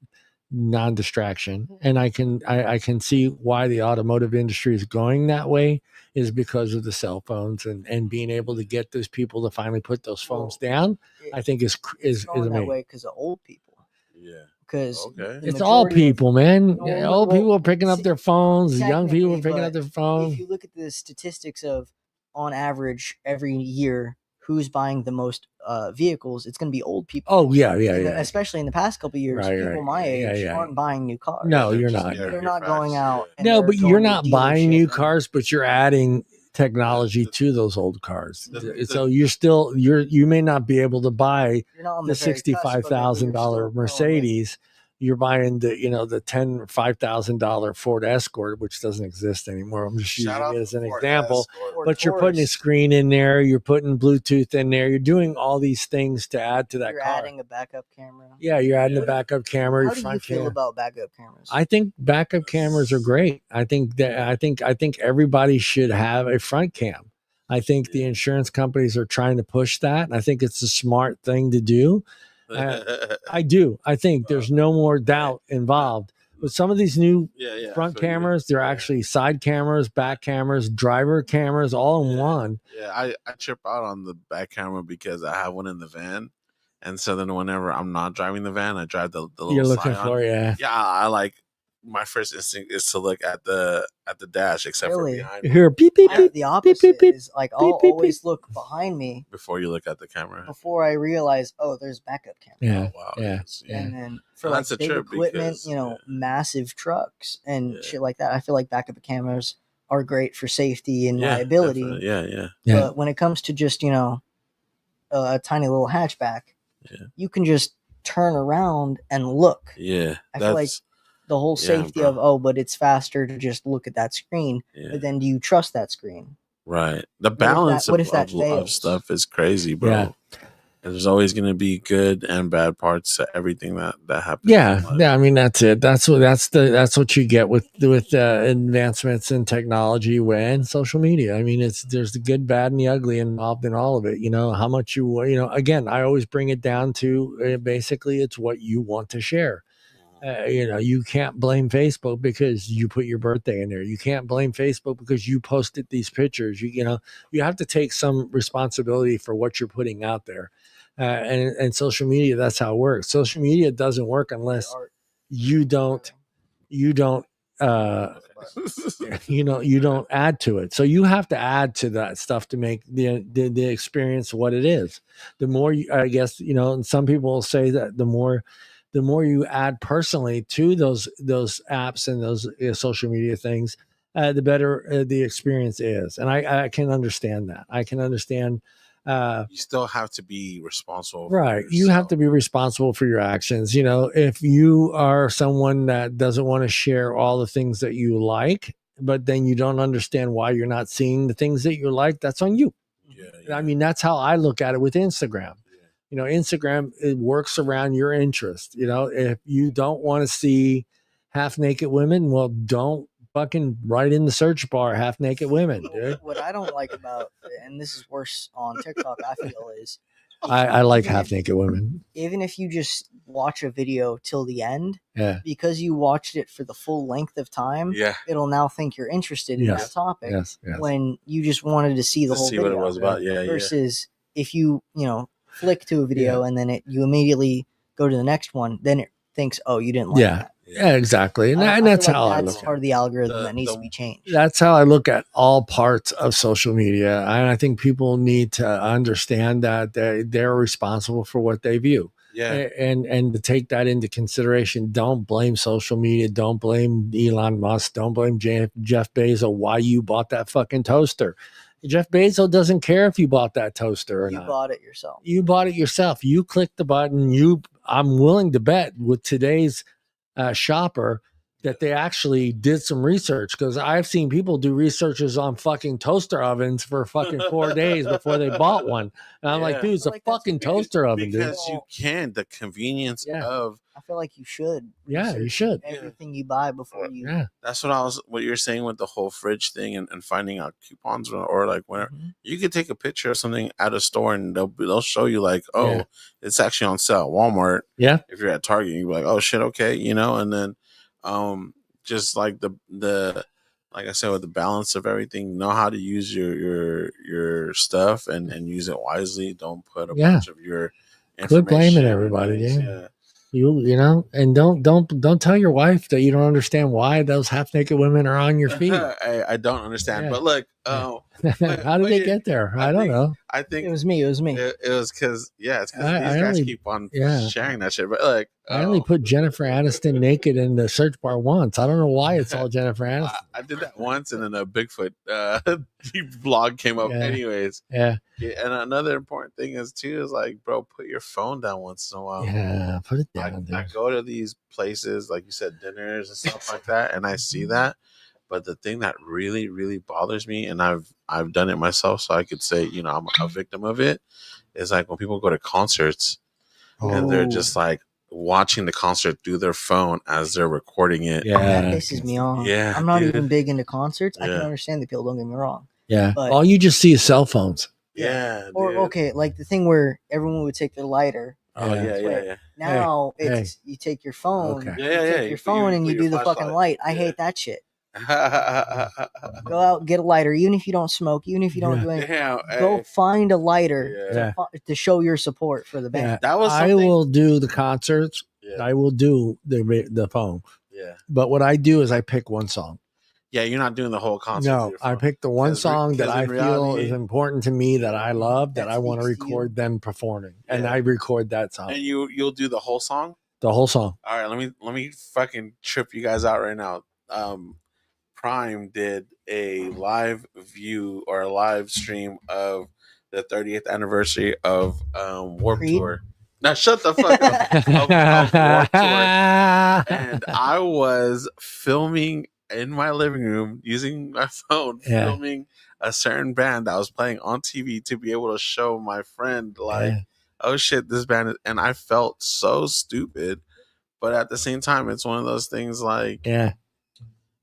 non-distraction, and I can see why the automotive industry is going that way, is because of the cell phones and being able to get those people to finally put those phones down. I think is going amazing. that way because of old people. Yeah, because it's all people, man. Old people are picking up their phones. Young people are picking up their phones. If you look at the statistics of, on average, every year, who's buying the most vehicles, it's going to be old people. Oh, yeah. Especially in the past couple of years, people my age aren't buying new cars. No, you're not. They're not going out. No, but you're not buying new cars, but you're adding technology to those old cars. So you may not be able to buy the $65,000 Mercedes. You're buying the $5,000 Ford Escort, which doesn't exist anymore. I'm just using it as an example. But you're putting a screen in there, you're putting Bluetooth in there, you're doing all these things to add to that car. You're adding a backup camera. Yeah, you're adding a backup camera. How do you feel about backup cameras? I think backup cameras are great. I think everybody should have a front cam. I think the insurance companies are trying to push that, and I think it's a smart thing to do. I do. I think there's no more doubt involved. With some of these new front cameras, they're actually side cameras, back cameras, driver cameras, all in one. Yeah, I trip out on the back camera because I have one in the van. And so then whenever I'm not driving the van, I drive the little You're looking Scion. for, Yeah, I like, my first instinct is to look at the dash, except for behind me. Here, beep, beep, beep. The opposite is like I'll always look behind me before you look at the camera. Before I realize, there's backup camera. Yeah, wow. Yeah. And then for like big equipment, massive trucks and shit like that, I feel like backup cameras are great for safety and liability. Definitely. Yeah. But when it comes to just a tiny little hatchback, you can just turn around and look. Yeah, I feel like the whole safety of but it's faster to just look at that screen. But then do you trust that screen? Right. The balance of stuff is crazy, bro. Yeah. And there's always going to be good and bad parts to everything that happens. Yeah. I mean, that's it. That's what you get with advancements in technology and social media. I mean, there's the good, bad, and the ugly involved in all of it. How much again, I always bring it down to basically it's what you want to share. You can't blame Facebook because you put your birthday in there. You can't blame Facebook because you posted these pictures. You have to take some responsibility for what you're putting out there. And social media, that's how it works. Social media doesn't work unless you don't add to it. So you have to add to that stuff to make the experience what it is. The more I guess, and some people will say that the more you add personally to those apps and those social media things, the better the experience is. And I can understand that. I can understand. You still have to be responsible. Right. You have to be responsible for your actions. If you are someone that doesn't want to share all the things that you like, but then you don't understand why you're not seeing the things that you like, that's on you. Yeah. I mean, that's how I look at it with Instagram. Instagram, it works around your interest. If you don't want to see half naked women, well, don't fucking write in the search bar half naked women, dude. What I don't like about, and this is worse on TikTok, I feel, is I like half naked women. Even if you just watch a video till the end, because you watched it for the full length of time, it'll now think you're interested in that topic. Yes. When you just wanted to see the whole video. What it was about. Versus if you flick to a video and then you immediately go to the next one, then it thinks, you didn't like that. Yeah, exactly. And that's how I look at it. That's part of the algorithm that needs to be changed. That's how I look at all parts of social media. And I think people need to understand that they're responsible for what they view. Yeah. And to take that into consideration. Don't blame social media. Don't blame Elon Musk. Don't blame Jeff Bezos why you bought that fucking toaster. Jeff Bezos doesn't care if you bought that toaster or not. You bought it yourself. You bought it yourself. You clicked the button. I'm willing to bet with today's shopper that they actually did some research, because I've seen people do researches on fucking toaster ovens for fucking 4 days before they bought one. And I'm like, dude, it's a fucking toaster oven, dude. Because you can, the convenience of. I feel like you should. Yeah, you should. Everything you buy before you. Yeah. That's what you're saying with the whole fridge thing and finding out coupons or like whenever you could take a picture of something at a store and they'll show you like, oh, it's actually on sale at Walmart. Yeah. If you're at Target, you're like, oh shit, okay, you know, and then just like the like I said, with the balance of everything, know how to use your stuff and use it wisely. Don't put a bunch of your information. Quit blaming everybody. Yeah. You know, and don't tell your wife that you don't understand why those half naked women are on your feet. I don't understand, but look, how did they get there? I don't know. I think it was me. It was because it's because these guys keep on sharing that shit. But like, I only put Jennifer Aniston naked in the search bar once. I don't know why it's all Jennifer Aniston. I did that once, and then a Bigfoot vlog came up. Anyways, yeah. And another important thing is like, bro, put your phone down once in a while. Yeah, put it down. I go to these places, like you said, dinners and stuff like that, and I see that. But the thing that really, really bothers me, and I've done it myself, so I could say, you know, I'm a victim of it, is like when people go to concerts and they're just like watching the concert through their phone as they're recording it. Yeah, that pisses me off. Yeah, I'm not even big into concerts. I can understand the people. Don't get me wrong. Yeah, but all you just see is cell phones. Yeah, or okay, like the thing where everyone would take their lighter. Oh yeah. Now it's you take your phone. Okay. You take your phone and you do the fucking light. I hate that shit. Go out, get a lighter, even if you don't smoke, even if you don't do anything. Go find a lighter to show your support for the band. That was I will do the concerts. I will do the phone. Yeah. But what I do is I pick one song. Yeah, you're not doing the whole concert. No, I pick the one song that I feel is important to me, that I love, that I want to record them performing, and I record that song. And you'll do the whole song. The whole song. All right, let me fucking trip you guys out right now. Prime did a live view or a live stream of the 30th anniversary of Warped Tour. Now shut the fuck up. of Warped Tour. And I was filming in my living room using my phone, filming a certain band that was playing on TV to be able to show my friend like, oh shit, this band is, and I felt so stupid. But at the same time, it's one of those things like,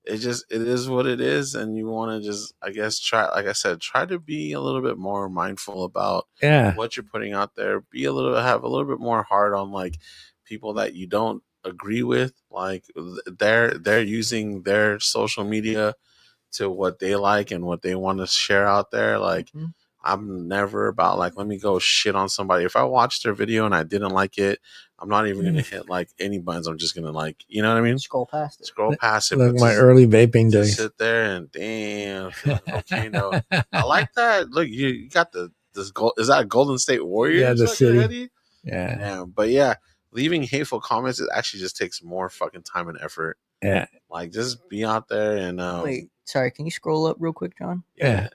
it is what it is, and you want to just, I guess, try to be a little bit more mindful about what you're putting out there. Have a little bit more heart on like people that you don't agree with, like they're using their social media to what they like and what they want to share out there. Like I'm never about like, let me go shit on somebody. If I watched their video and I didn't like it, I'm not even gonna hit like any buttons. I'm just gonna like, you know what I mean? Scroll past it. Like my early vaping days. Sit there and damn, okay, no, I like that. Look, you got this gold. Is that a Golden State Warriors? Yeah, the city. But leaving hateful comments, it actually just takes more fucking time and effort. Yeah, like just be out there and wait. Sorry, can you scroll up real quick, John? Yeah.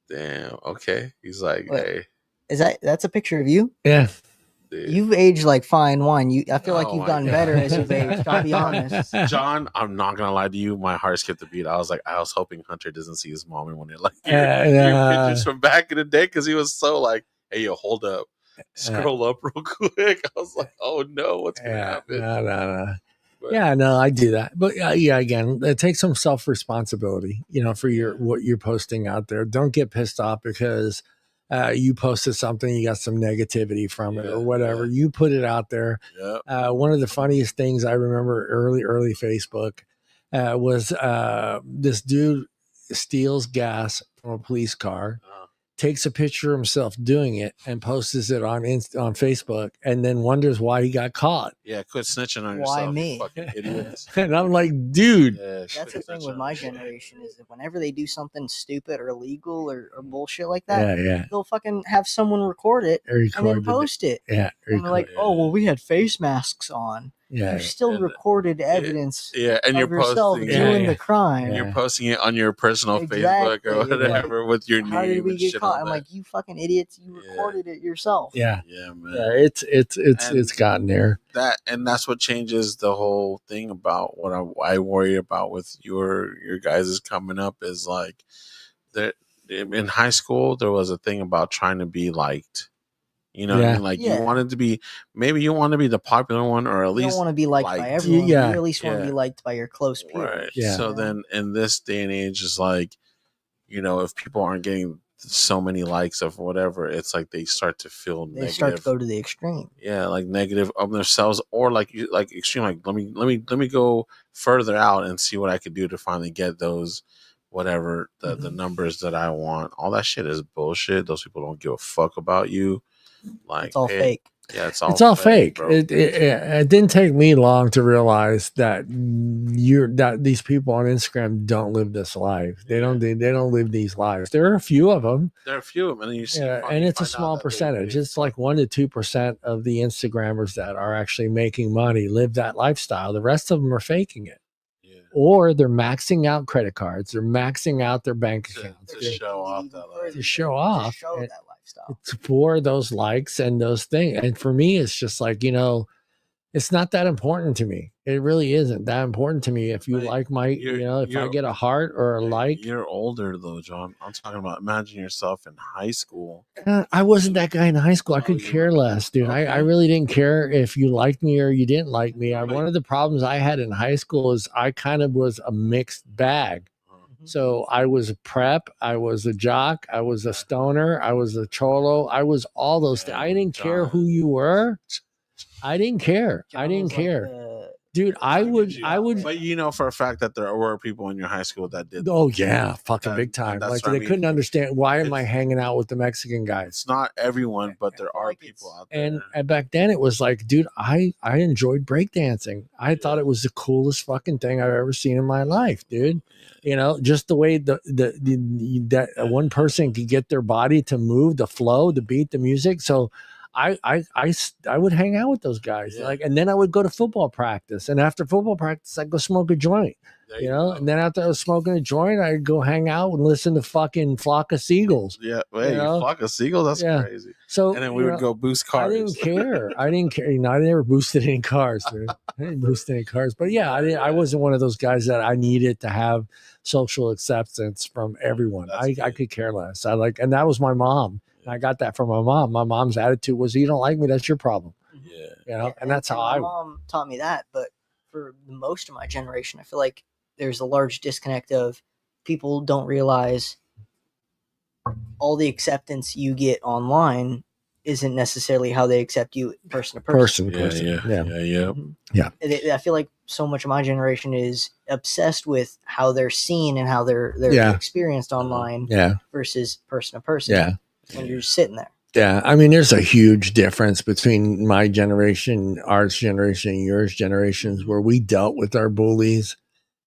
Damn. Okay. He's like, hey. That's a picture of you? Yeah. Dude. You've aged like fine wine. I feel like you've gotten better as you've aged. I'll be honest. John, I'm not gonna lie to you. My heart skipped a beat. I was hoping Hunter doesn't see his mom and when it like your pictures from back in the day, because he was so like, hey, yo, hold up, scroll up real quick. I was like, oh no, what's gonna happen? No. But, I do that. But again, it takes some self-responsibility, for what you're posting out there. Don't get pissed off because you posted something, you got some negativity from it or whatever. You put it out there. One of the funniest things I remember early Facebook was this dude steals gas from a police car, takes a picture of himself doing it and posts it on Facebook, and then wonders why he got caught. Yeah, quit snitching on yourself. Why me? Fucking idiots. And I'm like, dude. That's the thing with my generation is that whenever they do something stupid or illegal or bullshit like that, they'll fucking have someone record it and then post it. Yeah. And they're like, oh, well, we had face masks on. you still recorded evidence and you're yourself posting doing the crime. You're posting it on your personal Facebook or whatever with your name. How did we get caught? I'm like, you fucking idiots! You recorded it yourself. Yeah, man. Yeah, it's gotten there. That's what changes the whole thing about what I worry about with your guys' coming up is like that in high school there was a thing about trying to be liked. You know what I mean? Like you wanted to be, maybe you want to be the popular one, or at least you don't want to be liked by everyone. You at least want to be liked by your close peers. Right. Yeah. So then in this day and age, it's like, if people aren't getting so many likes of whatever, it's like they start to feel negative. They start to go to the extreme. Yeah, like negative of themselves, or like extreme. Like let me go further out and see what I could do to finally get those. Whatever the numbers that I want, all that shit is bullshit. Those people don't give a fuck about you. Like it's all fake. Yeah, it's all fake. It didn't take me long to realize that these people on Instagram don't live this life. They don't live these lives. There are a few of them. And you see, and it's a small percentage. It's like 1% to 2% of the Instagrammers that are actually making money live that lifestyle. The rest of them are faking it. Or they're maxing out credit cards. They're maxing out their bank accounts to show off that life. To show off. Show that lifestyle. It's for those likes and those things. And for me, it's just like, it's not that important to me. It really isn't that important to me. If you like my, if I get a heart or a like. You're older though, John. I'm talking about, imagine yourself in high school. I wasn't that guy in high school. I could care less, dude. Okay. I really didn't care if you liked me or you didn't like me. One of the problems I had in high school is I kind of was a mixed bag. So I was a prep, I was a jock, I was a stoner, I was a cholo, I was all those things. I didn't care who you were. I didn't care. Dude, I would. But for a fact that there were people in your high school that did. Oh yeah, fucking big time. Like they couldn't understand why am I hanging out with the Mexican guys. It's not everyone, but there are people out there. And back then it was like, dude, I enjoyed breakdancing. I thought it was the coolest fucking thing I've ever seen in my life, dude. Just the way that one person could get their body to move, the flow, the beat, the music. So I would hang out with those guys, and then I would go to football practice, and after football practice, I'd go smoke a joint, and then after I was smoking a joint, I'd go hang out and listen to fucking Flock of Seagulls. Yeah, Flock of Seagulls, that's crazy. So, and then we would go boost cars. I didn't care. I never boosted any cars, dude. I didn't boost any cars, but I wasn't one of those guys that I needed to have social acceptance from everyone. I could care less. And that was my mom. I got that from my mom. My mom's attitude was, you don't like me, that's your problem. And that's how my mom taught me that. But for most of my generation, I feel like there's a large disconnect of people don't realize all the acceptance you get online isn't necessarily how they accept you person to person. Yeah. I feel like so much of my generation is obsessed with how they're seen and how they're experienced online versus person to person. Yeah. When you're sitting there. Yeah. I mean, there's a huge difference between my generation, Art's generation, and yours generations, where we dealt with our bullies,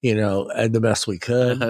the best we could,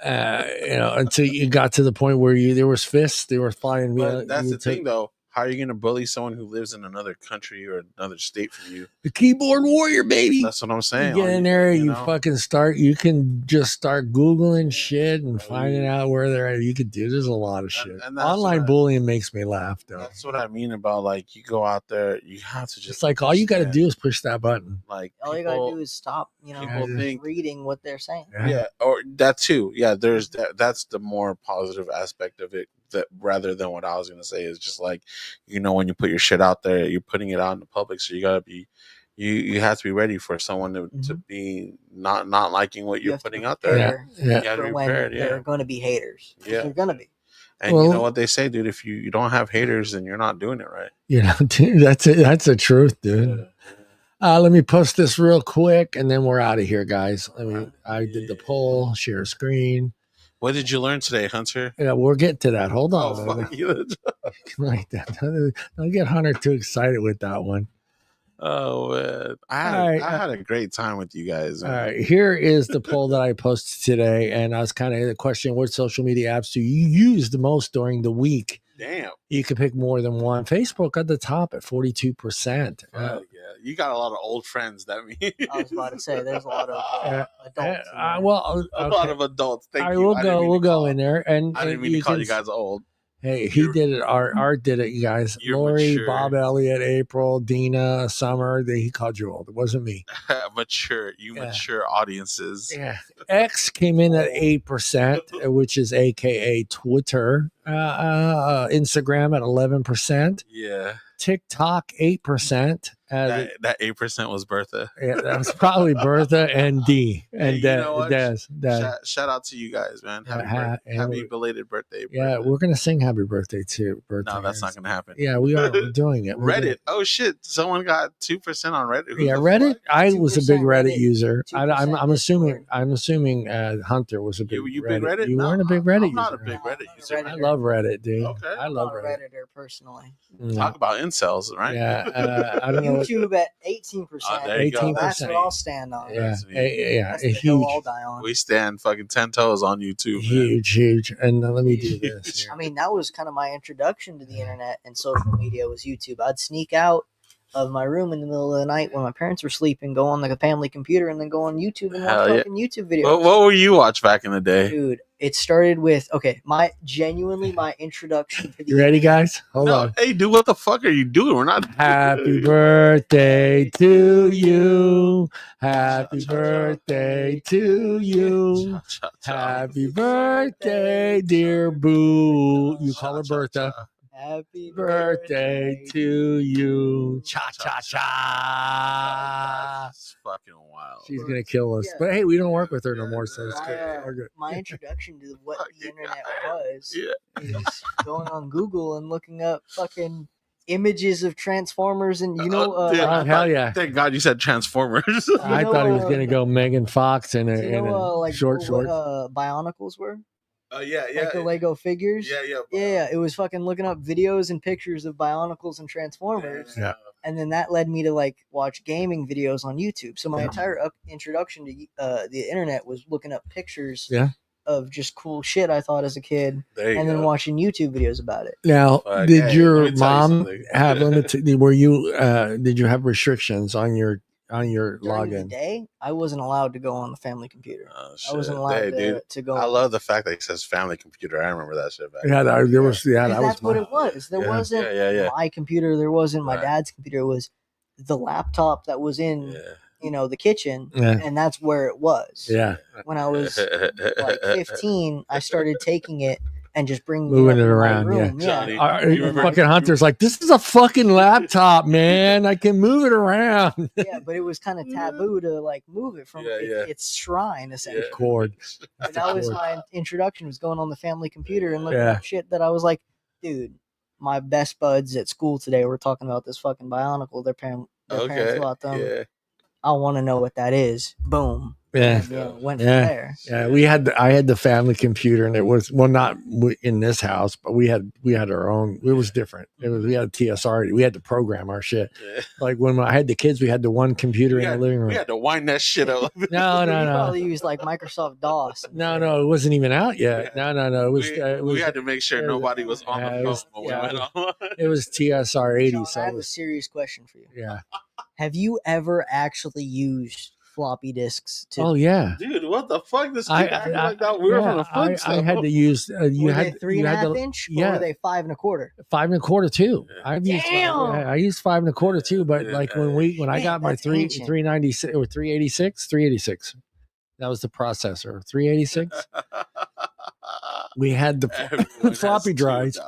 until you got to the point where there was fists, they were flying. But that's the thing, though. How are you going to bully someone who lives in another country or another state from you? The keyboard warrior, baby. That's what I'm saying. You get in there, you fucking start. You can just start Googling shit and finding out where they're at. You could do. There's a lot of shit. And online bullying makes me laugh, though. That's what I mean about, like, you go out there, you have to just. It's like all you got to do is push that button. Like all you got to do is stop. People think reading what they're saying. Yeah, or that too. Yeah, there's that. That's the more positive aspect of it. That rather than what I was gonna say is just like, when you put your shit out there, you're putting it out in the public, so you gotta be, you have to be ready for someone to be not liking what you're putting out there. You have to be prepared. There are going to be haters. Yeah, you're going to be. And you know what they say, dude? If you don't have haters, then you're not doing it right. Dude, that's it. That's the truth, dude. Let me post this real quick, and then we're out of here, guys. I did the poll, share screen. What did you learn today, Hunter? Yeah, we'll get to that. Hold on. Like that. Don't get Hunter too excited with that one. Oh, man. I had a great time with you guys. Man. All right. Here is the poll that I posted today. And I was kind of the question, what social media apps do you use the most during the week? Damn. You can pick more than one. Facebook at the top at 42%. You got a lot of old friends. That mean I was about to say there's a lot of adults. In there. Well, a lot of adults. Thank I you. will I didn't go. mean We'll to go call- in there, and I didn't mean to call you guys old. Hey, he did it. Art did it, you guys. You're Lori, mature. Bob Elliott, April, Dina, Summer. He called you old. It wasn't me. Mature audiences. Yeah. X came in at 8%, which is AKA Twitter. Instagram at 11%. Yeah. TikTok 8%. That 8% was Bertha. Yeah, that was probably Bertha and D and you know what? Des. Shout out to you guys, man. Happy belated birthday. Yeah, Bertha. we're gonna sing happy birthday too. No, that's not gonna happen. Yeah, we are. We're doing it. Reddit. Oh shit! Someone got 2% on Reddit. Who Yeah, Reddit. Fuck? I was a big Reddit user. 2% I'm assuming Hunter was a big. You big Reddit? You weren't a big Reddit I'm not user. a big Reddit user. I love Reddit, dude. Okay. I love I'm Reddit. a Redditor personally. Talk about incels, right? Yeah, I don't know. YouTube at 18%. There you go. That's what I'll stand on. Yeah, That's the huge. hill I'll die on. We stand fucking 10 toes on YouTube. Huge. And let me do this. I mean, that was kind of my introduction to the internet and social media was YouTube. I'd sneak out of my room in the middle of the night when my parents were sleeping, go on the family computer, and then go on YouTube and watch fucking YouTube videos. What were you watch back in the day? Dude, it started with my introduction to the You ready, guys? Hold on. Hey, dude, what the fuck are you doing? We're not. Happy birthday to you. Happy birthday to you. Happy birthday, dear Boo. You call her Bertha. Happy Birthday to you. Cha cha cha. That's fucking wild. She's gonna kill us. Yeah. But hey, we don't work with her no more, so it's good. We're good. My introduction to what the internet was Yeah. is going on Google and looking up fucking images of Transformers and Hell yeah. Thank God you said Transformers. I thought he was gonna go Megan Fox in a like short. Bionicles were? Yeah. Like the Lego figures? Yeah. It was fucking looking up videos and pictures of Bionicles and Transformers. Yeah. And then that led me to like watch gaming videos on YouTube. So my entire introduction to the internet was looking up pictures of just cool shit I thought as a kid, and then watching YouTube videos about it. Now, did your mom have limited? Did you have restrictions on your During login? the day, I wasn't allowed to go on the family computer. I wasn't allowed to go. I love the fact that it says family computer. I remember that shit back. That's what it was. There wasn't my computer. There wasn't my dad's computer. It was the laptop that was in the kitchen, and that's where it was. Yeah. When I was like 15, I started taking it and just moving it around. Room. Fucking Hunter's like, this is a fucking laptop, man. I can move it around. Yeah, but it was kind of taboo to like move it from its shrine essentially. Cord. And that was my introduction, was going on the family computer and looking at shit that I was like, dude, my best buds at school today were talking about this fucking Bionicle. Their parents bought them. Yeah. I want to know what that is. Boom. Yeah. Went from there. Yeah. I had the family computer, and it was not in this house, but we had our own. It was different. We had a TSR. We had to program our shit. Yeah. Like when I had the kids, we had the one computer in the living room. We had to wind that shit up. No. We probably used like Microsoft DOS. No, it wasn't even out yet. No. It was. We had to make sure nobody was on the phone when we went on. It was TSR 80. John, so I have a serious question for you. Yeah. Have you ever actually used floppy disks? Oh yeah, dude, what the fuck? This kid acting like that. We were from the foot. I had to use. You were had 3.5 inch. Or were they 5 1/4? 5 1/4 too. Yeah. I used 5 1/4 too. But like when I got my 396 or 386, that was the processor. 386. We had the floppy drives,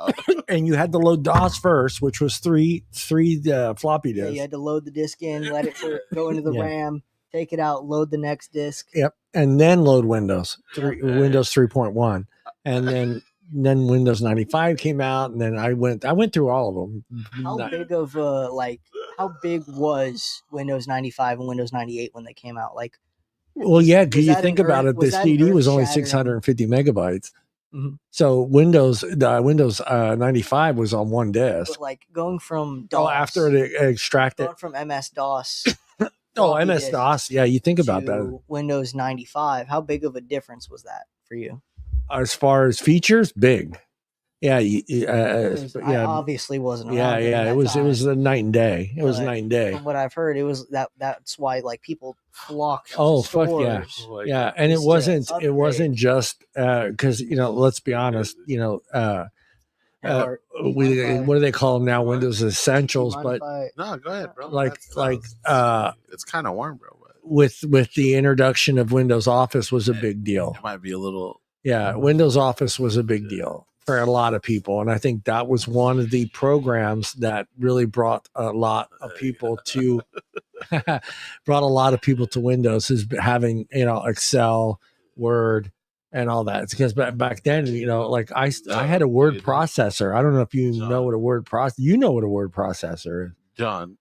and you had to load DOS first, which was three floppy disks. Yeah, you had to load the disk in, let it go into the RAM, take it out, load the next disk. Yep, and then load Windows Windows 3.1, and then Windows 95 came out, and then I went through all of them. How big was Windows 95 and Windows 98 when they came out? Like, well, yeah, because you think about it, the CD was only 650 megabytes. Mm-hmm. So Windows 95 was on one disk. But like going from DOS, after it extracted, going from MS DOS. MS DOS. Yeah, you think about that. Windows 95. How big of a difference was that for you? As far as features, big. Yeah, I obviously wasn't around. Yeah, yeah. It was a night and day. It was night and day. From what I've heard, it was that's why like people flocked to fuck stores. yeah. And it wasn't just because let's be honest, what do they call them now? Windows Essentials, but no, go ahead, bro. It's kind of warm, bro. But with the introduction of Windows Office was a big deal. It might be a little. Yeah, Windows Office was a big deal for a lot of people, and I think that was one of the programs that really brought a lot of people to Windows, is having Excel, Word, and all that. It's because back then, like I had a word processor. I don't know if you know what a word processor. You know what a word processor is, John.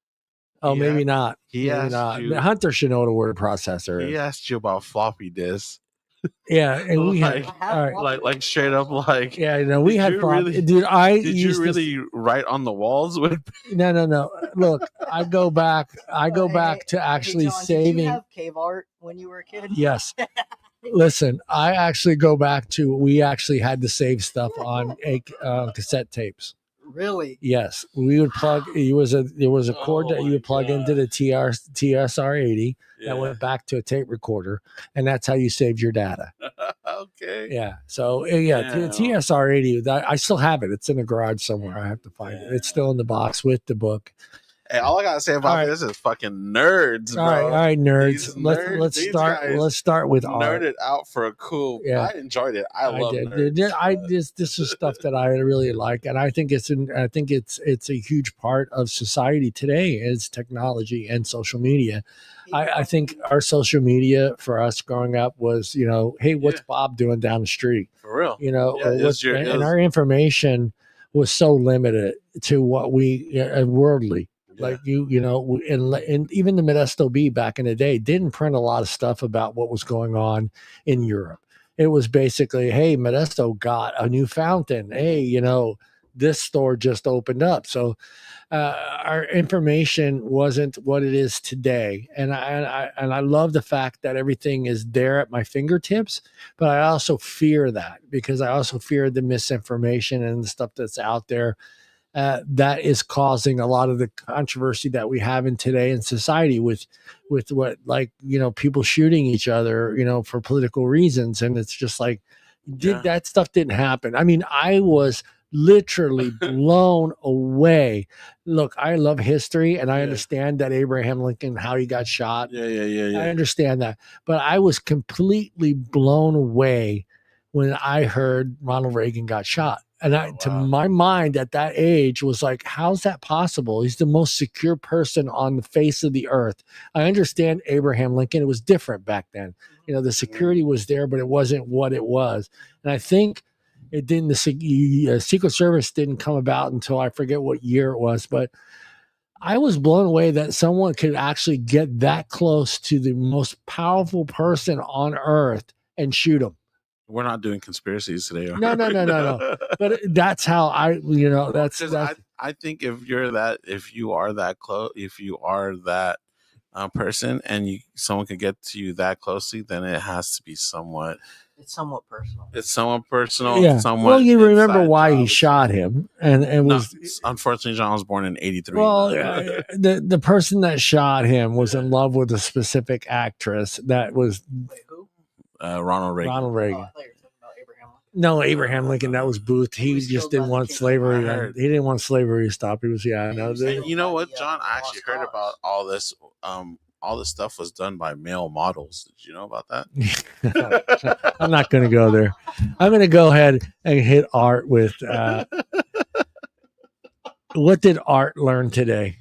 Oh, maybe not. He maybe not. Hunter should know what a word processor is. He asked you about floppy disks. Yeah, and we had like straight up like we had really, dude. Did you really write on the walls with? No. Look, I go back to actually saving. Did you have cave art when you were a kid? Yes. Listen, I actually go back to we actually had to save stuff on cassette tapes. Really? Yes, we would plug. There was a cord that you would plug into the TSR-80 that went back to a tape recorder, and that's how you saved your data. Okay. Yeah. So the TSR-80. I still have it. It's in the garage somewhere. I have to find it. It's still in the box with the book. Hey, all I gotta say about this is fucking nerds, bro. All right, nerds. Let's start with art. Nerded out for a cool. Yeah. I enjoyed it. I love it. This is stuff that I really like, and I think it's a huge part of society today is technology and social media. I think our social media for us growing up was, hey, what's Bob doing down the street? For real. And our information was so limited to what we worldly. Like and even the Modesto Bee back in the day didn't print a lot of stuff about what was going on in Europe. It was basically, hey, Modesto got a new fountain. Hey, this store just opened up. So our information wasn't what it is today. And I love the fact that everything is there at my fingertips, but I also fear that because I also fear the misinformation and the stuff that's out there. That is causing a lot of the controversy that we have in today in society with what people shooting each other, for political reasons. And it's just like, that stuff didn't happen. I mean, I was literally blown away. Look, I love history and I understand that Abraham Lincoln, how he got shot. Yeah. I understand that, but I was completely blown away when I heard Ronald Reagan got shot. And to my mind at that age was like, how's that possible? He's the most secure person on the face of the earth. I understand Abraham Lincoln. It was different back then. The security was there, but it wasn't what it was. And I think it didn't, the Secret Service didn't come about until I forget what year it was, but I was blown away that someone could actually get that close to the most powerful person on earth and shoot him. We're not doing conspiracies today. No. But that's how I think if you are that close, if you are that person, and someone could get to you that closely, then it has to be somewhat. It's somewhat personal. Yeah. Well, you remember why he shot him, and unfortunately, John was born in '83. Well, the person that shot him was in love with a specific actress that was. Wait, who? Ronald Reagan. Oh, I thought you were talking about Abraham Lincoln. No, Abraham Lincoln. That was Booth. He just didn't want slavery. He didn't want slavery to stop. He was you know what, John? I actually heard about all this. All this stuff was done by male models. Did you know about that? I'm not going to go there. I'm going to go ahead and hit Art with. What did Art learn today?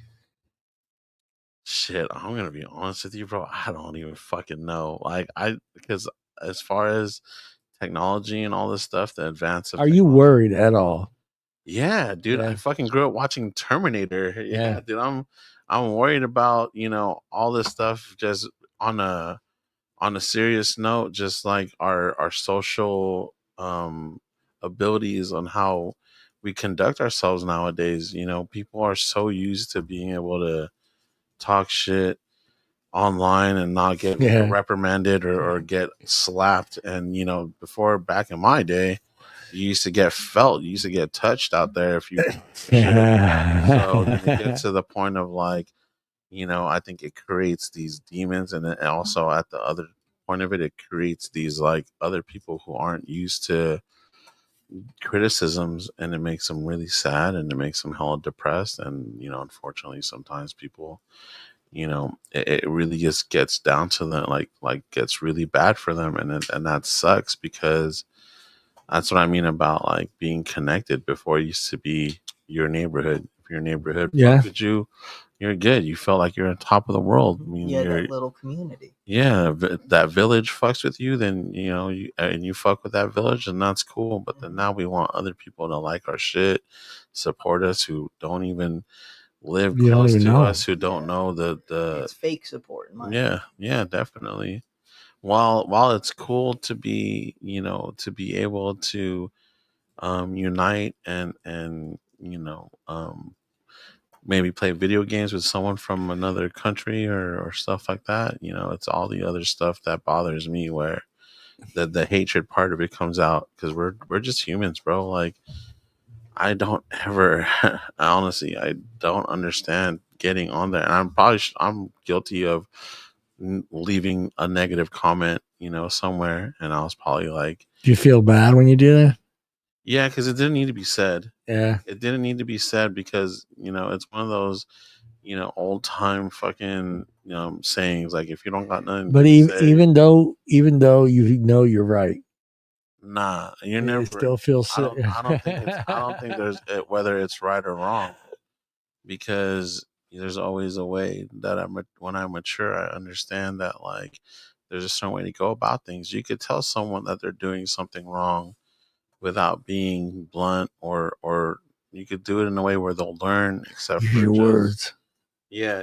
Shit, I'm gonna be honest with you, bro. I don't even fucking know. Because as far as technology and all this stuff, the advance of. Are you worried at all? Yeah, dude. I fucking grew up watching Terminator. Yeah, dude. I'm worried about all this stuff. Just on a serious note, just like our social abilities on how we conduct ourselves nowadays. People are so used to being able to talk shit online and not get reprimanded or get slapped. And before, back in my day, you used to get felt, you used to get touched out there if you shit. So then it gets to the point of like, I think it creates these demons, and also at the other point of it, it creates these like other people who aren't used to criticisms, and it makes them really sad, and it makes them hella depressed. And unfortunately, sometimes people, it really just gets down to them, like gets really bad for them, and that sucks, because that's what I mean about like being connected. Before it used to be your neighborhood. If your neighborhood fucked with you, you're good. You felt like you're on top of the world. I mean, you're that little community. Yeah, that village fucks with you, then you fuck with that village, and that's cool. But then now we want other people to like our shit, support us, who don't even live close to us, who don't know the it's fake support. Yeah, definitely. While it's cool to be able to unite and maybe play video games with someone from another country or stuff like that. It's all the other stuff that bothers me, where the hatred part of it comes out, because we're just humans, bro. Like, I don't ever honestly, I don't understand getting on there, and I'm guilty of leaving a negative comment somewhere, and I was probably like, do you feel bad when you do that? Yeah, because it didn't need to be said. Yeah, it didn't need to be said, because it's one of those old time fucking sayings, like, if you don't got nothing, but even though you're right, nah, you're never. Still feel I don't think there's whether it's right or wrong, because there's always a way that when I mature, I understand that, like, there's a certain way to go about things. You could tell someone that they're doing something wrong without being blunt, or you could do it in a way where they'll learn, except for your words. Yeah.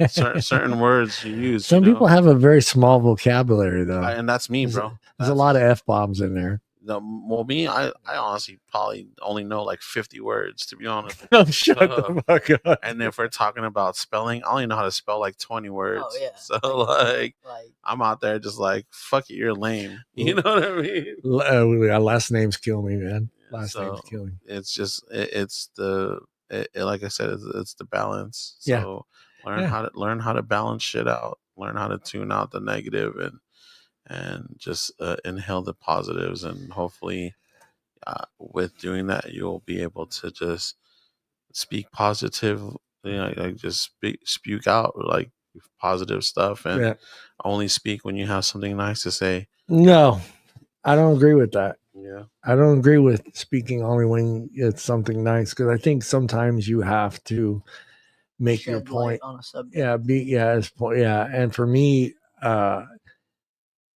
certain words you use. Some people have a very small vocabulary, though, and that's me, bro. There's a lot of F-bombs in there. Well, me, I honestly probably only know like 50 words, to be honest. Shut the fuck up. And if we're talking about spelling, I only know how to spell like 20 words. Oh, yeah. So like I'm out there just like, fuck it, you're lame. You know what I mean? Last names kill me, man. Last names kill me. It's just it's like I said, it's the balance. So learn how to balance shit out. Learn how to tune out the negative, and just inhale the positives, and hopefully with doing that, you'll be able to just speak positive, like just speak out like positive stuff, and only speak when you have something nice to say. No, I don't agree with that. Yeah, I don't agree with speaking only when it's something nice, because I think sometimes you have to make your point on a subject. And for me,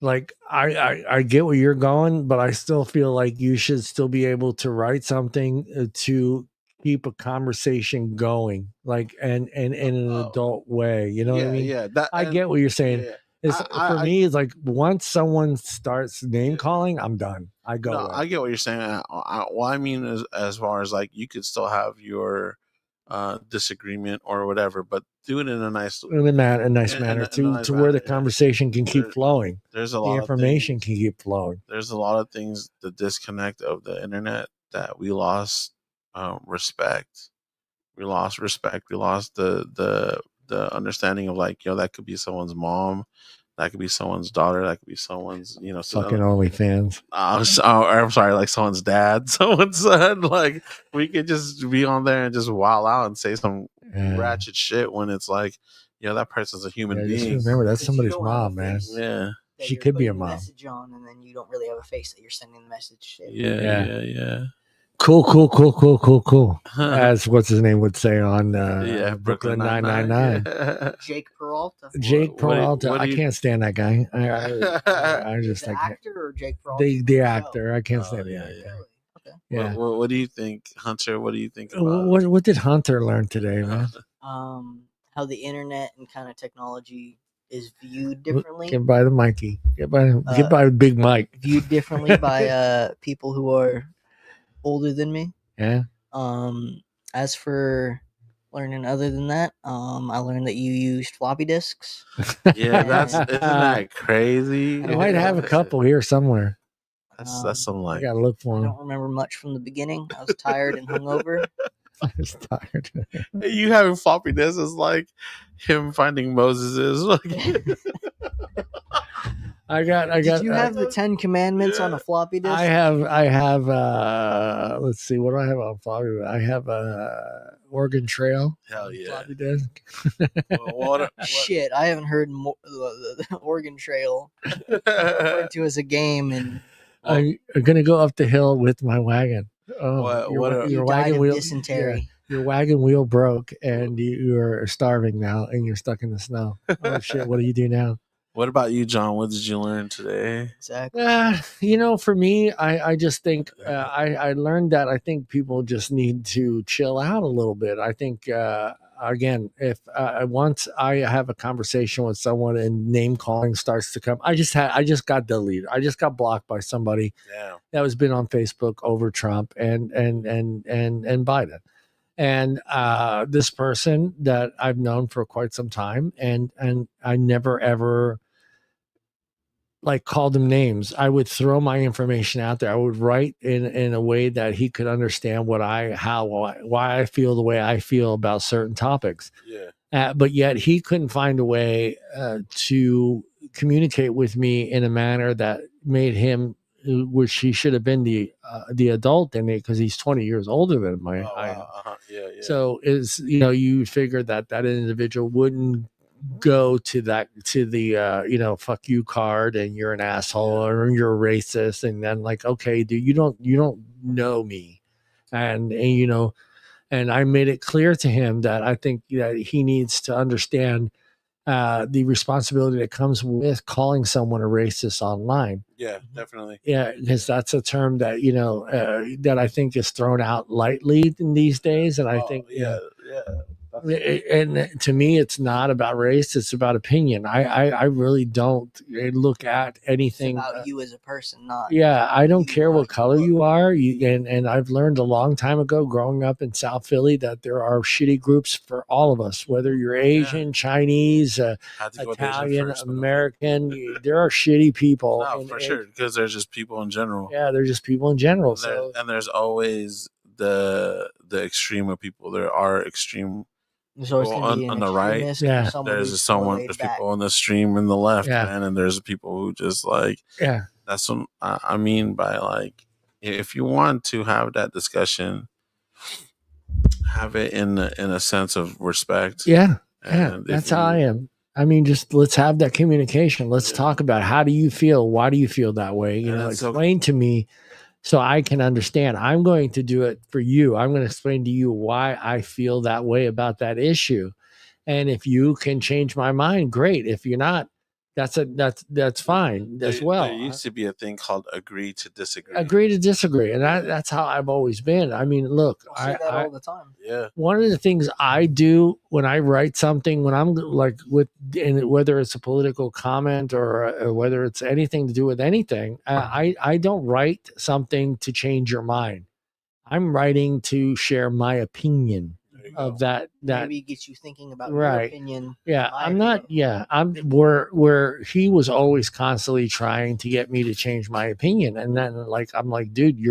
like I get where you're going, but I still feel like you should still be able to write something to keep a conversation going, like and in an adult way. You know what I mean? Yeah. I get what you're saying. For me, it's like once someone starts name calling, I'm done. I go. No, I get what you're saying. What I mean is, as far as like, you could still have your disagreement or whatever, but do it in a nice manner to where the conversation can keep flowing. There's a lot of information can keep flowing. There's a lot of things, the disconnect of the internet, that we lost respect. We lost respect. We lost the understanding of, like, that could be someone's mom, that could be someone's daughter, that could be someone's fucking OnlyFans. I'm sorry, like someone's dad, someone's son. Like, we could just be on there and just wild out and say some ratchet shit, when it's like, that person's a human being. Just remember, that's somebody's mom, man. Yeah, she could be a mom. Message on, and then you don't really have a face that you're sending the message to. Yeah. Cool. As what's his name would say on Brooklyn 999. Jake Peralta. I can't stand that guy. I just like actor or Jake Peralta. The actor. I can't stand the actor. Okay. Yeah. What do you think, Hunter? What do you think about what did Hunter learn today, man? How the internet and kind of technology is viewed differently. Get by the Mikey. Get by Big Mike. Viewed differently by people who are older than me. Yeah. As for learning other than that, I learned that you used floppy disks. Yeah, isn't that crazy? I might have a couple here somewhere. That's some I like. gotta look for I him. don't remember much from the beginning. I was tired and hungover. I was tired. You having floppy disks is like him finding Moses. Like, I got. Did you have the 10 Commandments on a floppy disk? I have. Let's see. What do I have on floppy? I have Oregon Trail. Hell yeah. Floppy disk. What? Shit, I haven't heard the Oregon Trail referred to as a game, and I'm gonna go up the hill with my wagon. Oh, your you died wagon of wheel. dysentery. Yeah, your wagon wheel broke, and you're starving now, and you're stuck in the snow. Oh shit! What do you do now? What about you, John? What did you learn today? Exactly. For me, I just think I learned that I think people just need to chill out a little bit. I think again, if once I have a conversation with someone and name calling starts to come, I just got deleted. I just got blocked by somebody that was been on Facebook over Trump and Biden. And this person that I've known for quite some time, and I never ever like called him names. I would throw my information out there. I would write in a way that he could understand why I feel the way I feel about certain topics. Yeah. But yet he couldn't find a way to communicate with me in a manner that made him, which he should have been the adult in it, because he's 20 years older than I am. Yeah. So you figure that individual wouldn't go to the fuck you card and you're an asshole or you're a racist, and then like, okay, dude, you don't know me, and and I made it clear to him that I think that he needs to understand the responsibility that comes with calling someone a racist online. Yeah, definitely. Yeah, because that's a term that that I think is thrown out lightly in these days, and I think yeah. And to me, it's not about race; it's about opinion. I really don't look at anything it's about you as a person, not. Yeah, I don't care what color you are. And I've learned a long time ago, growing up in South Philly, that there are shitty groups for all of us. Whether you're Asian, Chinese, Italian, American, there are shitty people. No, for sure, because there's just people in general. Yeah, they're just people in general. And there's always the extreme of people. There are extreme. There's always on the right, there's there's people on the stream in the left, man, and there's people who just like, that's what I mean by like, if you want to have that discussion, have it in a sense of respect. That's how I am. I mean, just let's have that communication. Let's talk about, how do you feel? Why do you feel that way? Explain to me, so I can understand. I'm going to do it for you. I'm going to explain to you why I feel that way about that issue. And if you can change my mind, great. If you're not, that's fine as well. There used to be a thing called agree to disagree. Agree to disagree. And that's how I've always been. I mean, look, I say that all the time. Yeah. One of the things I do when I write something, when I'm like whether it's a political comment or whether it's anything to do with anything, I don't write something to change your mind. I'm writing to share my opinion of that maybe gets you thinking about your opinion. Yeah, I'm not. Yeah, I'm where he was always constantly trying to get me to change my opinion, and then like I'm like, dude,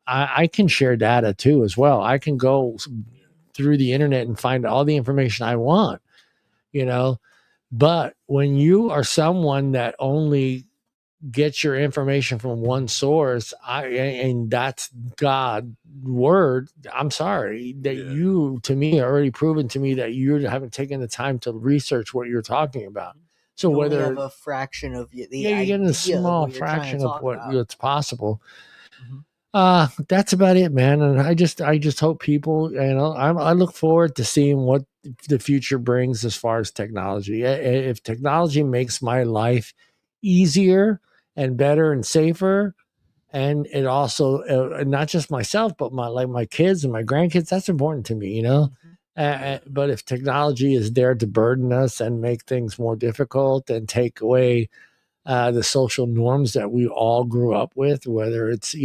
I can share data too as well. I can go through the internet and find all the information I want, But when you are someone that only gets your information from one source, and that's God's word, I'm sorry that you, to me, already proven to me that you haven't taken the time to research what you're talking about. So you whether only have a fraction of the you're getting a small fraction of what's possible. That's about it, man. And I just hope people, I look forward to seeing what the future brings as far as technology. If technology makes my life easier and better and safer, and it also not just myself, but my kids and my grandkids, that's important to me, but if technology is there to burden us and make things more difficult and take away the social norms that we all grew up with, whether it's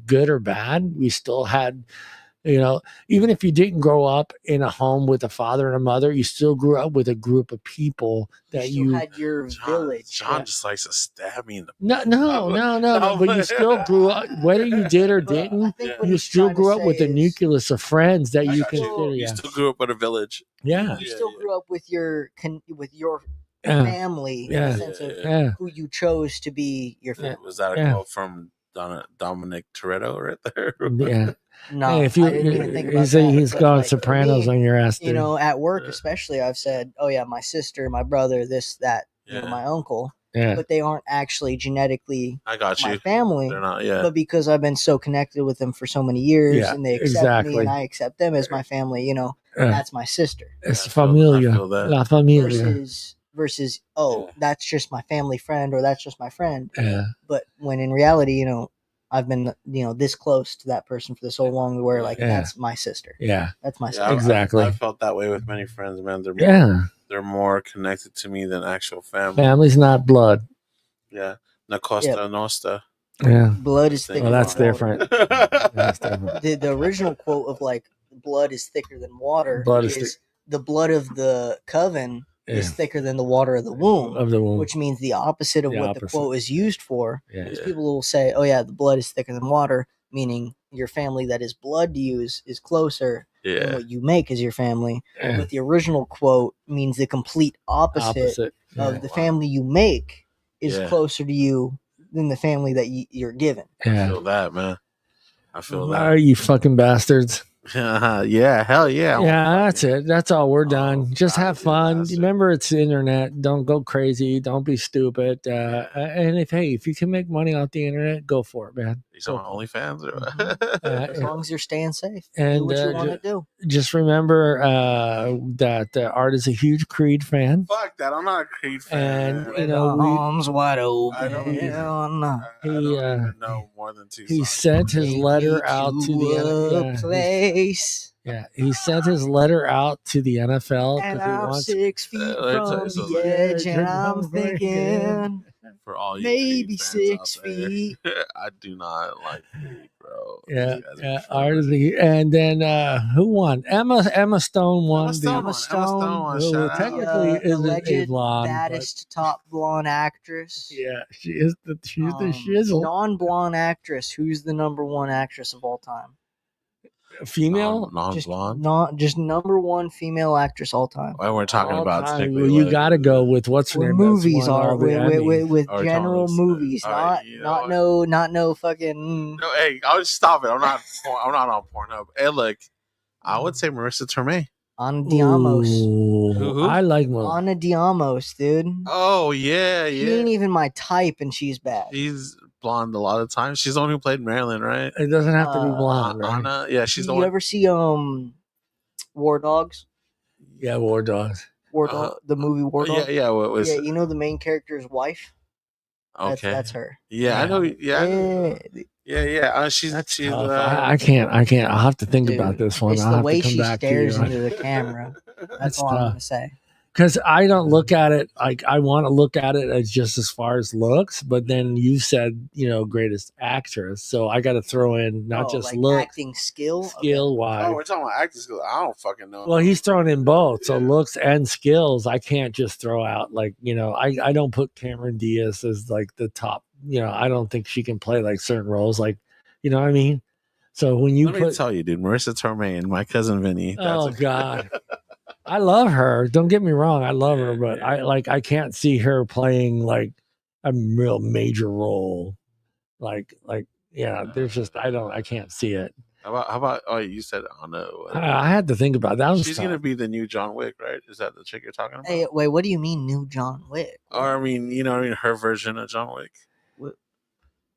good or bad, we still had You know, even if you didn't grow up in a home with a father and a mother, you still grew up with a group of people that you still had your village. John just likes to stab me in the no, but you still grew up, whether you did or didn't, you still grew up with a nucleus of friends that you consider. You still grew up with a village. Yeah, you still grew up with your family in the sense of who you chose to be your family. Was that a quote from Dominic Toretto right there? Yeah. No, hey, if you, I didn't even think about that. He's gone Sopranos me, on your ass, dude. You know, at work especially, I've said, "Oh yeah, my sister, my brother, this, that, you know, my uncle." Yeah. But they aren't actually genetically my family. They're not, But because I've been so connected with them for so many years, and they accept me, and I accept them as my family, you know, that's my sister. It's familia. La familia. Versus, that's just my family friend, or that's just my friend. Yeah. But when in reality, you know, I've been, you know, this close to that person for so long, where like that's my sister. Yeah, that's my sister. Exactly. I felt that way with many friends, man. They're more connected to me than actual family. Family's not blood. Yeah, na costa nostra. Yeah, blood is thicker. Well, that's different. That's different. The original quote of like blood is thicker than water is the blood of the coven is thicker than the water of the womb. Which means the opposite of what the quote is used for. Is people will say, "Oh yeah, the blood is thicker than water," meaning your family that is blood to you is closer than what you make as your family. But the original quote means the complete opposite. Of the family you make is closer to you than the family that you're given. I feel that, man. I feel that. Are you fucking bastards? Yeah, hell yeah. Yeah, that's it. That's all. We're done. Just have fun. Remember, it's the internet. Don't go crazy. Don't be stupid. And if you can make money off the internet, go for it, man. These are OnlyFans. As long as you're staying safe. And do what you want to do. Just remember that Art is a huge Creed fan. Fuck that. I'm not a Creed fan. And, you know, arms wide open. I don't even know more than two songs. He sent his letter out to the place. He sent his letter out to the NFL because he wants 6 feet from the edge, and I'm thinking for all you maybe 6 feet. I do not like Creed, bro. Yeah. And then who won? Emma Stone won. Emma Stone who technically is a blonde, baddest top blonde actress. Yeah, she's the shizzle. Non-blonde actress. Who's the number one actress of all time? Female, non-blonde, just number one female actress all time. Well, we're talking all about. Well, you got to go with what's her name. Movies are with general movies, not no fucking. No, hey, I'll just stop it. I'm not on Pornhub. Hey, look, I would say Marissa Tomei. Ana Diamos. Who? I like Ana Diamos, dude. Oh yeah. She ain't even my type, and she's bad. She's blonde a lot of times. She's the one who played Marilyn, right? It doesn't have to be blonde, right? Anna, yeah, she's the one. You ever see War Dogs? Yeah, War Dogs. The movie War Dogs. Yeah. What was? Yeah, you know the main character's wife. Okay, that's her. Yeah, I know. Yeah. She's. I can't. I'll have to think about this one. It's I'll the have way to come she back stares to you. into the camera. That's all I'm gonna say. Because I don't look at it like I want to look at it as just as far as looks, but then you said, greatest actress. So I got to throw in not just looks. Acting skill Oh, wise. we're talking about acting skill. I don't fucking know. Well, he's throwing in both. So looks and skills. I can't just throw out I don't put Cameron Diaz as like the top. I don't think she can play like certain roles. Like, you know what I mean? So when you Let me tell you, dude, Marissa Tomei and my cousin Vinny. God. I love her. Don't get me wrong. I love her, but I can't see her playing like a real major role. There's just, I can't see it. How about, you said Anna. I had to think about that. She's going to be the new John Wick, right? Is that the chick you're talking about? Hey, wait, what do you mean new John Wick? Or, I mean, her version of John Wick.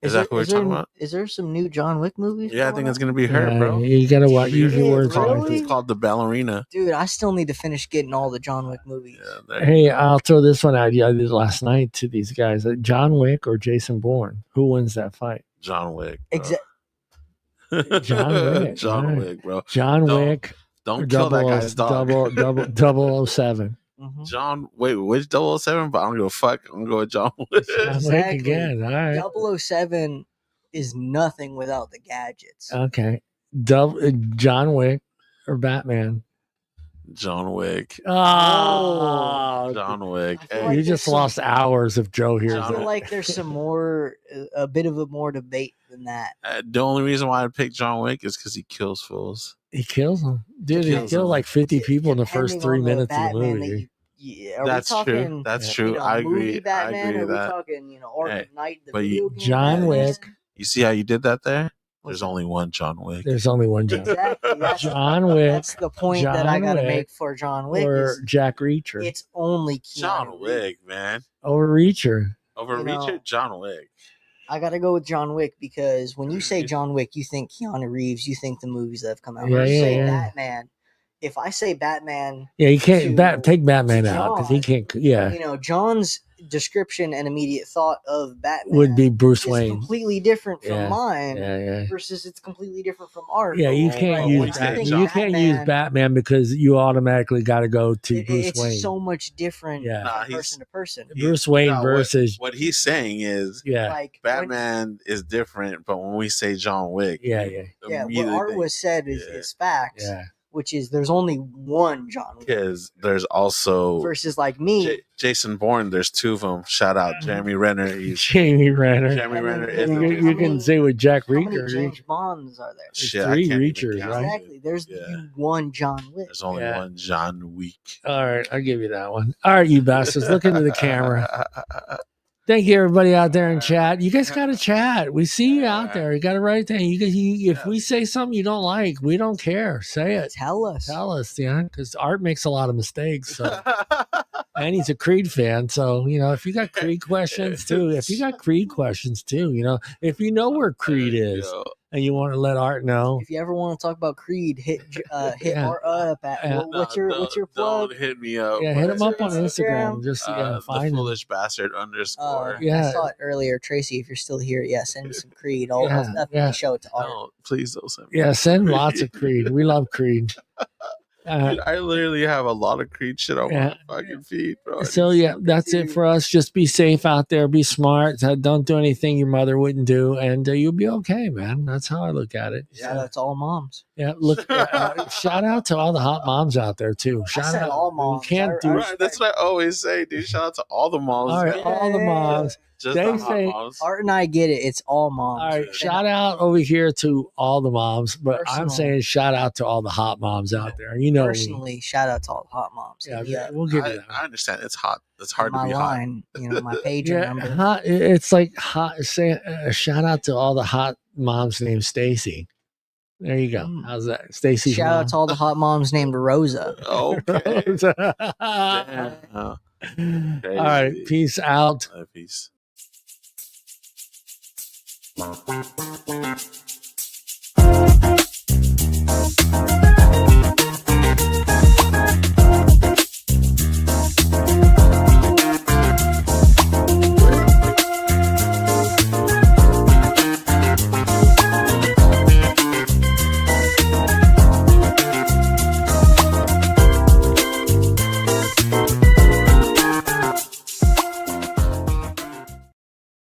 Is that what we're talking about? Is there some new John Wick movies? Yeah, I think it's going to be her, bro. You got to watch. Use your words. It's called The Ballerina. Dude, I still need to finish getting all the John Wick movies. Hey, I'll throw this one out. I did last night to these guys. John Wick or Jason Bourne? Who wins that fight? John Wick. John Wick. John Wick, bro. John Wick. Don't kill that guy's dog. 007. Mm-hmm. John, wait, which 007? But I don't give a fuck. I'm going to go with John Wick. Exactly. Again. All right. 007 is nothing without the gadgets. Okay. John Wick or Batman? John Wick. Oh, John Wick. I feel Hey, like you just there's some- lost hours if Joe hears I feel that. like there's some more, a bit of a more debate than that. the only reason why I picked John Wick is because he kills fools. He kills him. Dude, he Kills killed him. like 50 people in the first Depending 3 on the minutes of the Batman movie. that are That's we talking, true. That's Yeah. true. I agree. Movie Batman, I agree or with are we that. talking, Arkham Knight, the but video game John Batman? Wick. You see how you did that there? What's There's that? only one John Wick. There's only one John. Exactly. John Wick. That's the point that I John got to Wick make for John Wick. or Is Jack Reacher. it's only Keanu John Reeves. Wick, man. Or Reacher. Over You know, Reacher, John Wick. I got to go with John Wick because when you say John Wick, you think Keanu Reeves, you think the movies that have come out. Yeah, When you say yeah. Batman, if I say Batman, Yeah, you can't take Batman to out because he John, can't. Yeah, John's description and immediate thought of Batman would be Bruce is Wayne. completely different from Yeah, mine Yeah. versus it's completely different from art. Yeah, you Well, can't when use you say Batman. John- You can't use Batman because you automatically got to go to Bruce It's Wayne. so much different Yeah. Nah, from person to person. Bruce Wayne No, versus what he's saying is Like Batman is different, but when we say John Wick, Yeah. what Art was said is facts, Yeah. which is there's only one John Wick. Because there's also Versus like me, Jason Bourne. There's two of them. Shout out Jeremy Renner. Jamie Renner. Jeremy And then- Renner. and then is You can say with Jack how many Reacher. James Bonds are there? Shit, three I can't even Reachers, count. right? Exactly. There's Yeah. one John Wick. There's only Yeah. one John Wick. All right, I'll give you that one. All right, you bastards, look into the camera. Thank you, everybody out there in chat. You guys got to chat. We see you out there. You got to write thing. If we say something you don't like, we don't care. Say it. Tell us. Yeah, because Art makes a lot of mistakes. So. And he's a Creed fan. So, if you got Creed questions too, if you know where Creed is and you want to let Art know. If you ever want to talk about Creed, hit Yeah. Art up at what's your plug? Don't hit me up. Yeah, hit him up on Instagram? Instagram. Just the find him. foolish bastard _ Yeah. I saw it earlier, Tracy. If you're still here, send me some Creed. I'll Yeah, definitely show it to Art. No, please don't send me. Yeah, send lots of Creed. We love Creed. Dude, I literally have a lot of Creed shit on my fucking feed, bro. So that's it for us. Just be safe out there. Be smart. Don't do anything your mother wouldn't do, and you'll be okay, man. That's how I look at it. Shout out to all moms. Yeah, look. Shout out to all the hot moms out there too. Shout out all moms. We can't do. Right, that's what I always say, dude. Shout out to all the moms. All right, man. all the moms. Just They the hot say- moms. Art and I get it. It's all moms. All right, shout out over here to all the moms, but I'm Personal. saying shout out to all the hot moms out there. You know, Personally, shout out to all the hot moms. yeah, Hit me up. we'll give you that. I understand. It's hot. It's hard to my be line, my pager Yeah, number. hot. It's like hot. Say shout out to all the hot moms named Stacy. There you go. How's that, Stacy? Shout out to all the hot moms named Rosa. hot. Okay. Damn. All right, peace out. Peace.